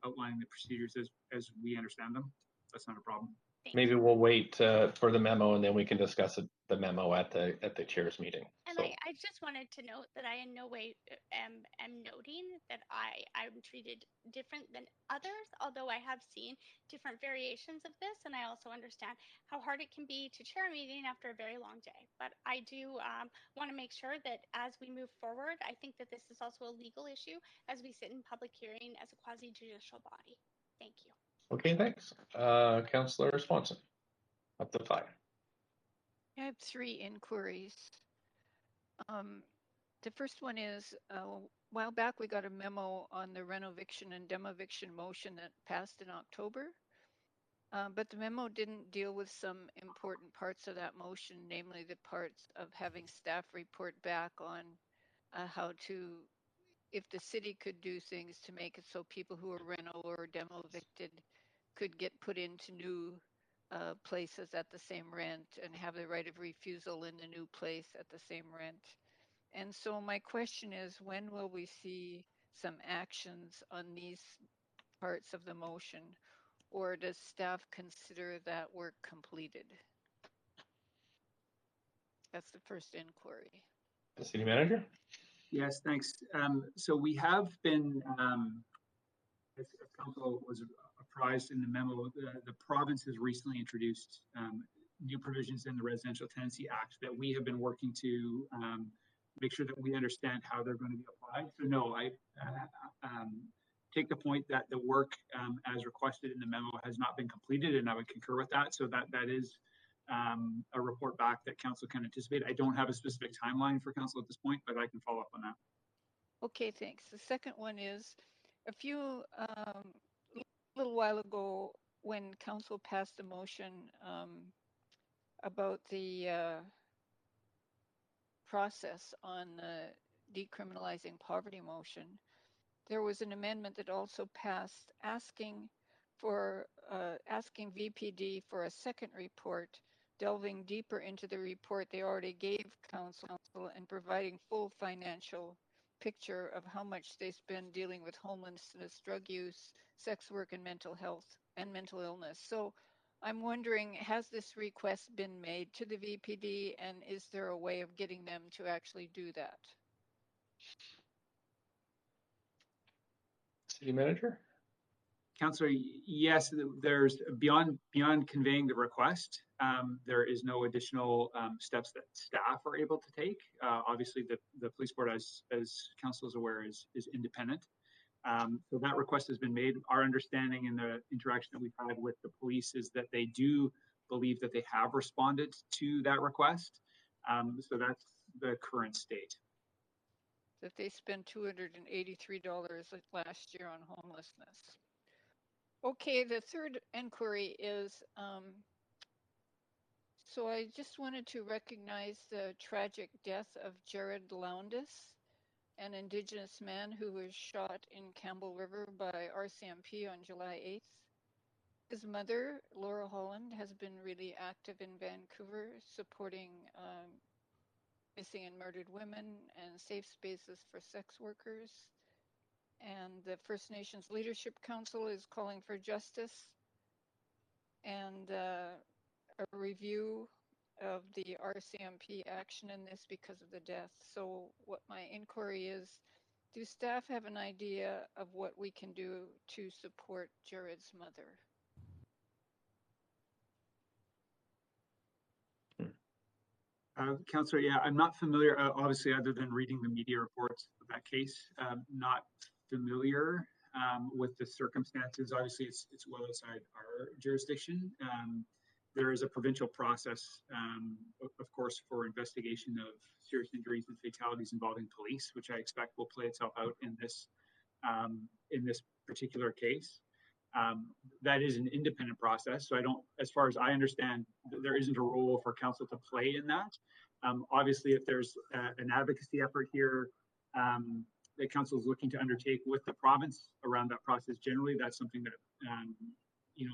outlining the procedures as we understand them. That's not a problem. maybe we'll wait for the memo, and then we can discuss the memo at the chair's meeting. And So. I just wanted to note that I in no way am noting that I'm treated different than others, although I have seen different variations of this, and I also understand how hard it can be to chair a meeting after a very long day. But I do want to make sure that as we move forward, I think that this is also a legal issue as we sit in public hearing as a quasi-judicial body. Thank you. Okay, thanks. Councillor Swanson, up to 5. I have 3 inquiries. The first one is, a while back we got a memo on the renoviction and demoviction motion that passed in October, but the memo didn't deal with some important parts of that motion, namely the parts of having staff report back on how to, if the city could do things to make it so people who are reno or demo evicted could get put into new places at the same rent and have the right of refusal in the new place at the same rent. And so my question is, when will we see some actions on these parts of the motion, or does staff consider that work completed? That's the first inquiry. The city manager? Yes, thanks. So we have been, as council was apprised in the memo, the province has recently introduced new provisions in the Residential Tenancy Act that we have been working to make sure that we understand how they're going to be applied. So no, I take the point that the work as requested in the memo has not been completed, and I would concur with that. So that is a report back that council can anticipate. I don't have a specific timeline for council at this point, but I can follow up on that. Okay, thanks. The second one is, a little while ago, when council passed a motion about the process on decriminalizing poverty motion, there was an amendment that also passed asking VPD for a second report, delving deeper into the report they already gave council and providing full financial picture of how much they spend dealing with homelessness, drug use, sex work, and mental health and mental illness. So I'm wondering, has this request been made to the VPD, and is there a way of getting them to actually do that? City manager? Councillor, yes, there's beyond conveying the request, there is no additional steps that staff are able to take. Obviously, the police board, as council is aware, is independent. So that request has been made. Our understanding in the interaction that we've had with the police is that they do believe that they have responded to that request. So that's the current state. That they spent $283 last year on homelessness. Okay, the third inquiry is, so I just wanted to recognize the tragic death of Jared Lowndes, an Indigenous man who was shot in Campbell River by RCMP on July 8th. His mother, Laura Holland, has been really active in Vancouver, supporting missing and murdered women and safe spaces for sex workers. And the First Nations Leadership Council is calling for justice and a review of the RCMP action in this because of the death. So what my inquiry is, do staff have an idea of what we can do to support Jared's mother? Councillor, yeah, I'm not familiar, obviously, other than reading the media reports of that case, not familiar with the circumstances. Obviously, it's well outside our jurisdiction. There is a provincial process, of course, for investigation of serious injuries and fatalities involving police, which I expect will play itself out in this particular case. That is an independent process, so I don't, as far as I understand, there isn't a role for council to play in that. Obviously, if there's an advocacy effort here that council is looking to undertake with the province around that process generally, that's something that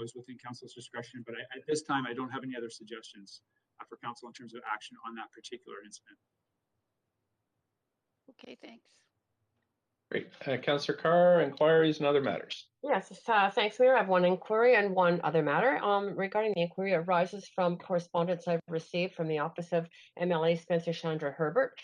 is within council's discretion. But at this time, I don't have any other suggestions for council in terms of action on that particular incident. Okay, thanks. Great. Councillor Carr, inquiries and other matters. Yes, thanks, Mayor. I have one inquiry and one other matter. Regarding the inquiry, arises from correspondence I've received from the office of MLA Spencer Chandra Herbert.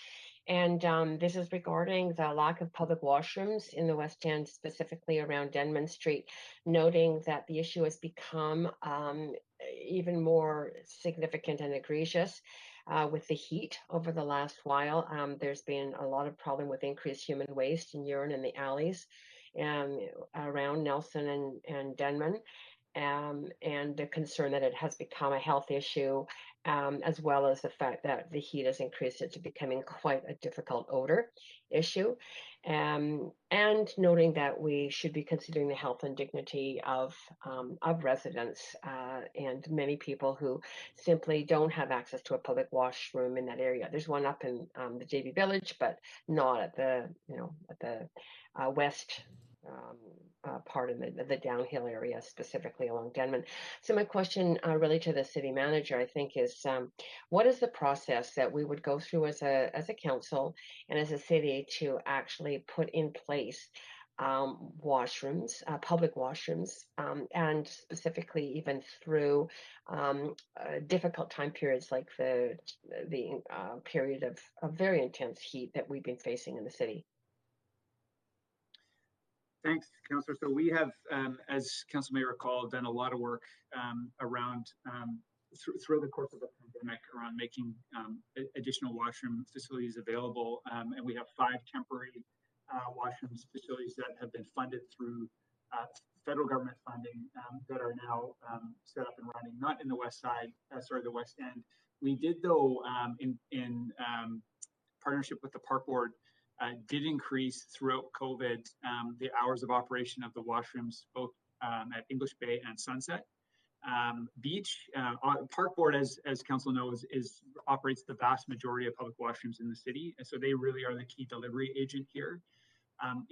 And this is regarding the lack of public washrooms in the West End, specifically around Denman Street, noting that the issue has become even more significant and egregious with the heat over the last while. There's been a lot of problem with increased human waste and urine in the alleys around Nelson and Denman. And the concern that it has become a health issue, as well as the fact that the heat has increased it to becoming quite a difficult odor issue. And noting that we should be considering the health and dignity of residents and many people who simply don't have access to a public washroom in that area. There's one up in the JB Village, but not at the west part of the downhill area, specifically along Denman. So my question really to the city manager, I think, is what is the process that we would go through as a council and as a city to actually put in place washrooms, public washrooms, and specifically even through difficult time periods like the period of very intense heat that we've been facing in the city? Thanks, Councillor. So we have, as Council may recall, done a lot of work around through the course of the pandemic around making additional washroom facilities available. And we have 5 temporary washroom facilities that have been funded through federal government funding that are now set up and running, not in the West End. We did, though, in partnership with the Park Board, did increase throughout COVID the hours of operation of the washrooms, both at English Bay and Sunset Beach. Park Board, as Council knows, operates the vast majority of public washrooms in the city, and so they really are the key delivery agent here.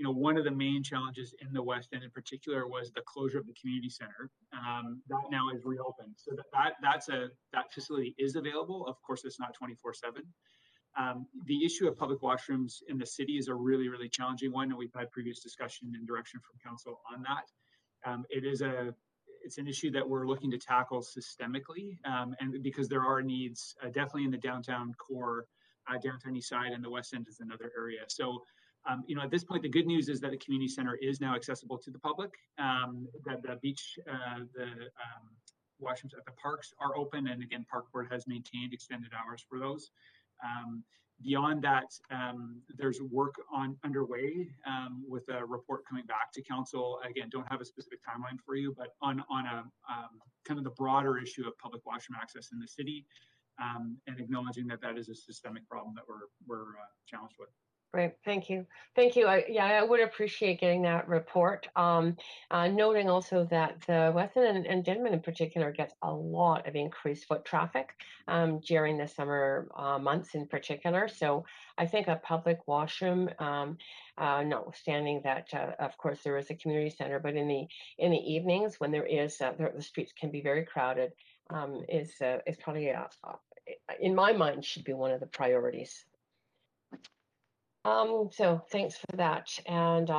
One of the main challenges in the West End in particular was the closure of the community center. That now is reopened, so that facility is available. Of course, it's not 24/7. The issue of public washrooms in the city is a really, really challenging one, and we've had previous discussion and direction from council on that. It's an issue that we're looking to tackle systemically, and because there are needs definitely in the downtown core, downtown east side, and the West End is another area. So, at this point, the good news is that the community center is now accessible to the public. That the beach, the washrooms at the parks are open, and again, Park Board has maintained extended hours for those. Beyond that, there's work underway with a report coming back to council. Again, don't have a specific timeline for you, but on a kind of the broader issue of public washroom access in the city, and acknowledging that is a systemic problem that we're challenged with. Right, thank you. Thank you. I would appreciate getting that report. Noting also that the West End and Denman in particular gets a lot of increased foot traffic during the summer months in particular. So I think a public washroom, notwithstanding that, of course, there is a community center, but in the evenings when there is, the streets can be very crowded, is probably, in my mind, should be one of the priorities. So thanks for that. And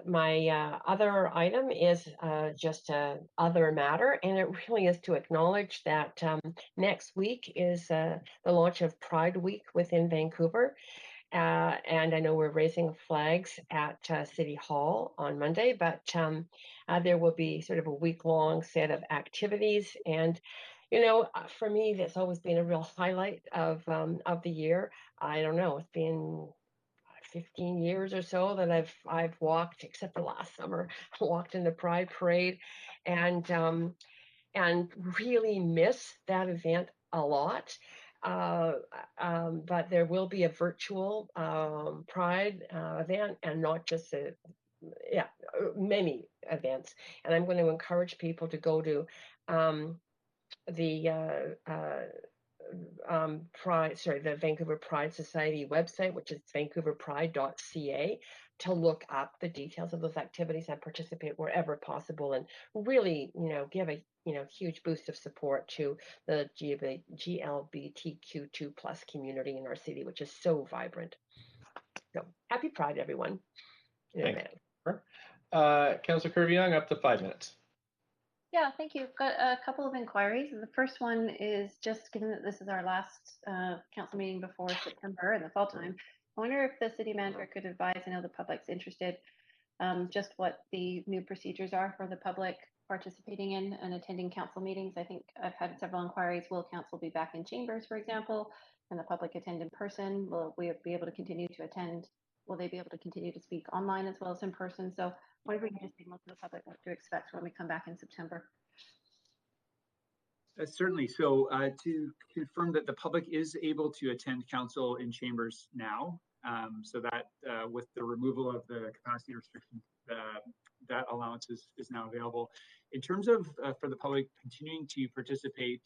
my other item is just other matter, and it really is to acknowledge that next week is the launch of Pride Week within Vancouver. And I know we're raising flags at City Hall on Monday, but there will be sort of a week-long set of activities. And for me, that's always been a real highlight of the year. I don't know, it's been 15 years or so that I've walked, except for last summer, walked in the Pride Parade, and really miss that event a lot. But there will be a virtual Pride event, and not just many events. And I'm going to encourage people to go to the Vancouver Pride Society website, which is vancouverpride.ca, to look up the details of those activities and participate wherever possible, and really, give a huge boost of support to the GLBTQ2+ community in our city, which is so vibrant. So happy Pride, everyone. Thank you. Councillor Kirby-Yung, up to 5 minutes. Yeah, thank you. Got a couple of inquiries. The first one is just given that this is our last council meeting before September in the fall time, I wonder if the city manager could advise, I know the public's interested, just what the new procedures are for the public participating in and attending council meetings. I think I've had several inquiries. Will council be back in chambers, for example, and the public attend in person? Will we be able to continue to attend? Will they be able to continue to speak online as well as in person? So I wonder if we can just signal to the public what to expect when we come back in September. Certainly. So to confirm that the public is able to attend council in chambers now, so that with the removal of the capacity restriction, that allowance is now available. In terms of for the public continuing to participate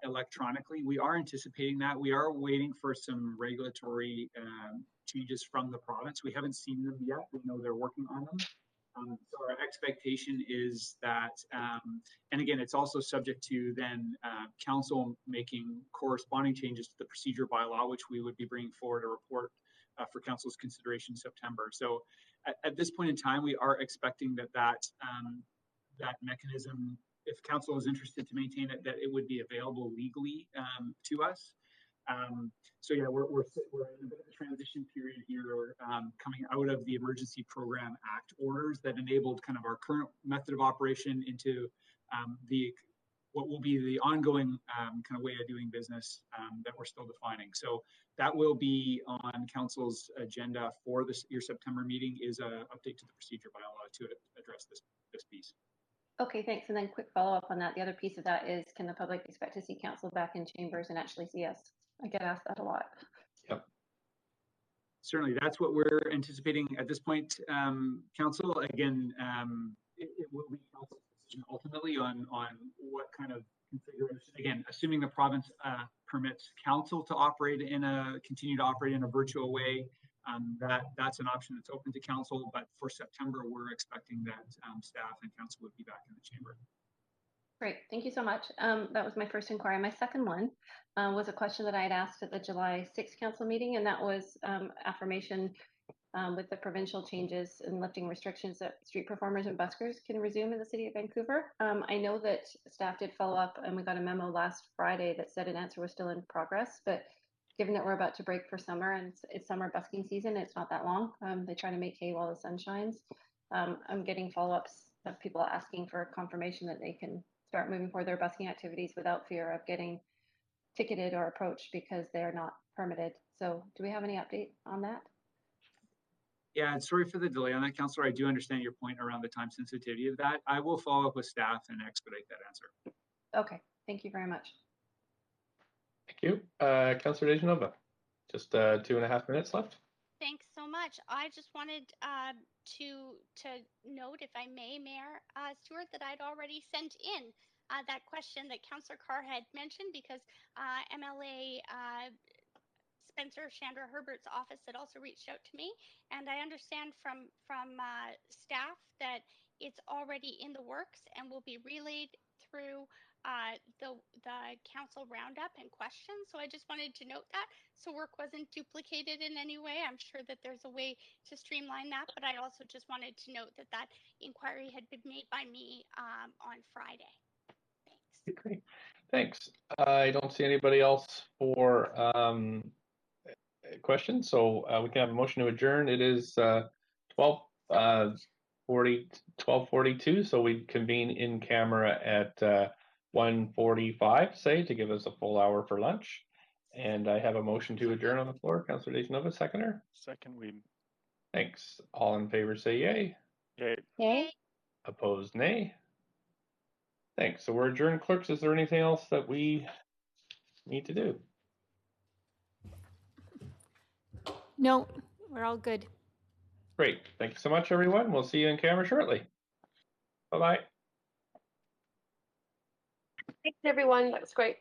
electronically, we are anticipating that. We are waiting for some regulatory changes from the province. We haven't seen them yet. We know they're working on them. So our expectation is that, and again, it's also subject to then council making corresponding changes to the procedure bylaw, which we would be bringing forward a report for council's consideration in September. So at this point in time, we are expecting that mechanism, if council is interested to maintain it, that it would be available legally to us. So yeah, we're in a bit of a transition period here, coming out of the Emergency Program Act orders that enabled kind of our current method of operation into what will be the ongoing kind of way of doing business that we're still defining. So that will be on council's agenda for your September meeting, is an update to the procedure bylaw to address this piece. Okay, thanks. And then quick follow-up on that. The other piece of that is, can the public expect to see council back in chambers and actually see us? I get asked that a lot. Yep. Certainly, that's what we're anticipating at this point, council. Again, it will be council's decision ultimately on what kind of configuration. Again, assuming the province permits council to continue to operate in a virtual way, that's an option that's open to council. But for September, we're expecting that staff and council would be back in the chamber. Great, thank you so much. That was my first inquiry. My second one was a question that I had asked at the July 6th council meeting, and that was affirmation with the provincial changes and lifting restrictions that street performers and buskers can resume in the city of Vancouver. I know that staff did follow up, and we got a memo last Friday that said an answer was still in progress, but given that we're about to break for summer and it's summer busking season, it's not that long. They try to make hay while the sun shines. I'm getting follow-ups of people asking for confirmation that they can start moving forward their busking activities without fear of getting ticketed or approached because they're not permitted. So do we have any update on that? Yeah, and sorry for the delay on that, Councillor. I do understand your point around the time sensitivity of that. I will follow up with staff and expedite that answer. Okay, thank you very much. Thank you. Councillor Dejanova, just 2.5 minutes left. Thanks so much. I just wanted to note, if I may, Mayor Stewart, that I'd already sent in that question that Councillor Carr had mentioned, because MLA Spencer Chandra Herbert's office had also reached out to me, and I understand from staff that it's already in the works and will be relayed through the council roundup and questions. So I just wanted to note that, so work wasn't duplicated in any way. I'm sure that there's a way to streamline that, but I also just wanted to note that that inquiry had been made by me on Friday. Thanks. Great, thanks. I don't see anybody else for questions, so we can have a motion to adjourn. It is 12:42, so we convene in camera at 1:45, say, to give us a full hour for lunch. And I have a motion to adjourn on the floor. Councillor Dejanova, seconder. Second, Weed. Thanks. All in favor say yay. Yay. Yay. Opposed, nay. Thanks. So we're adjourned. Clerks, is there anything else that we need to do? No, we're all good. Great. Thank you so much, everyone. We'll see you in camera shortly. Bye-bye. Thanks, everyone. That was great.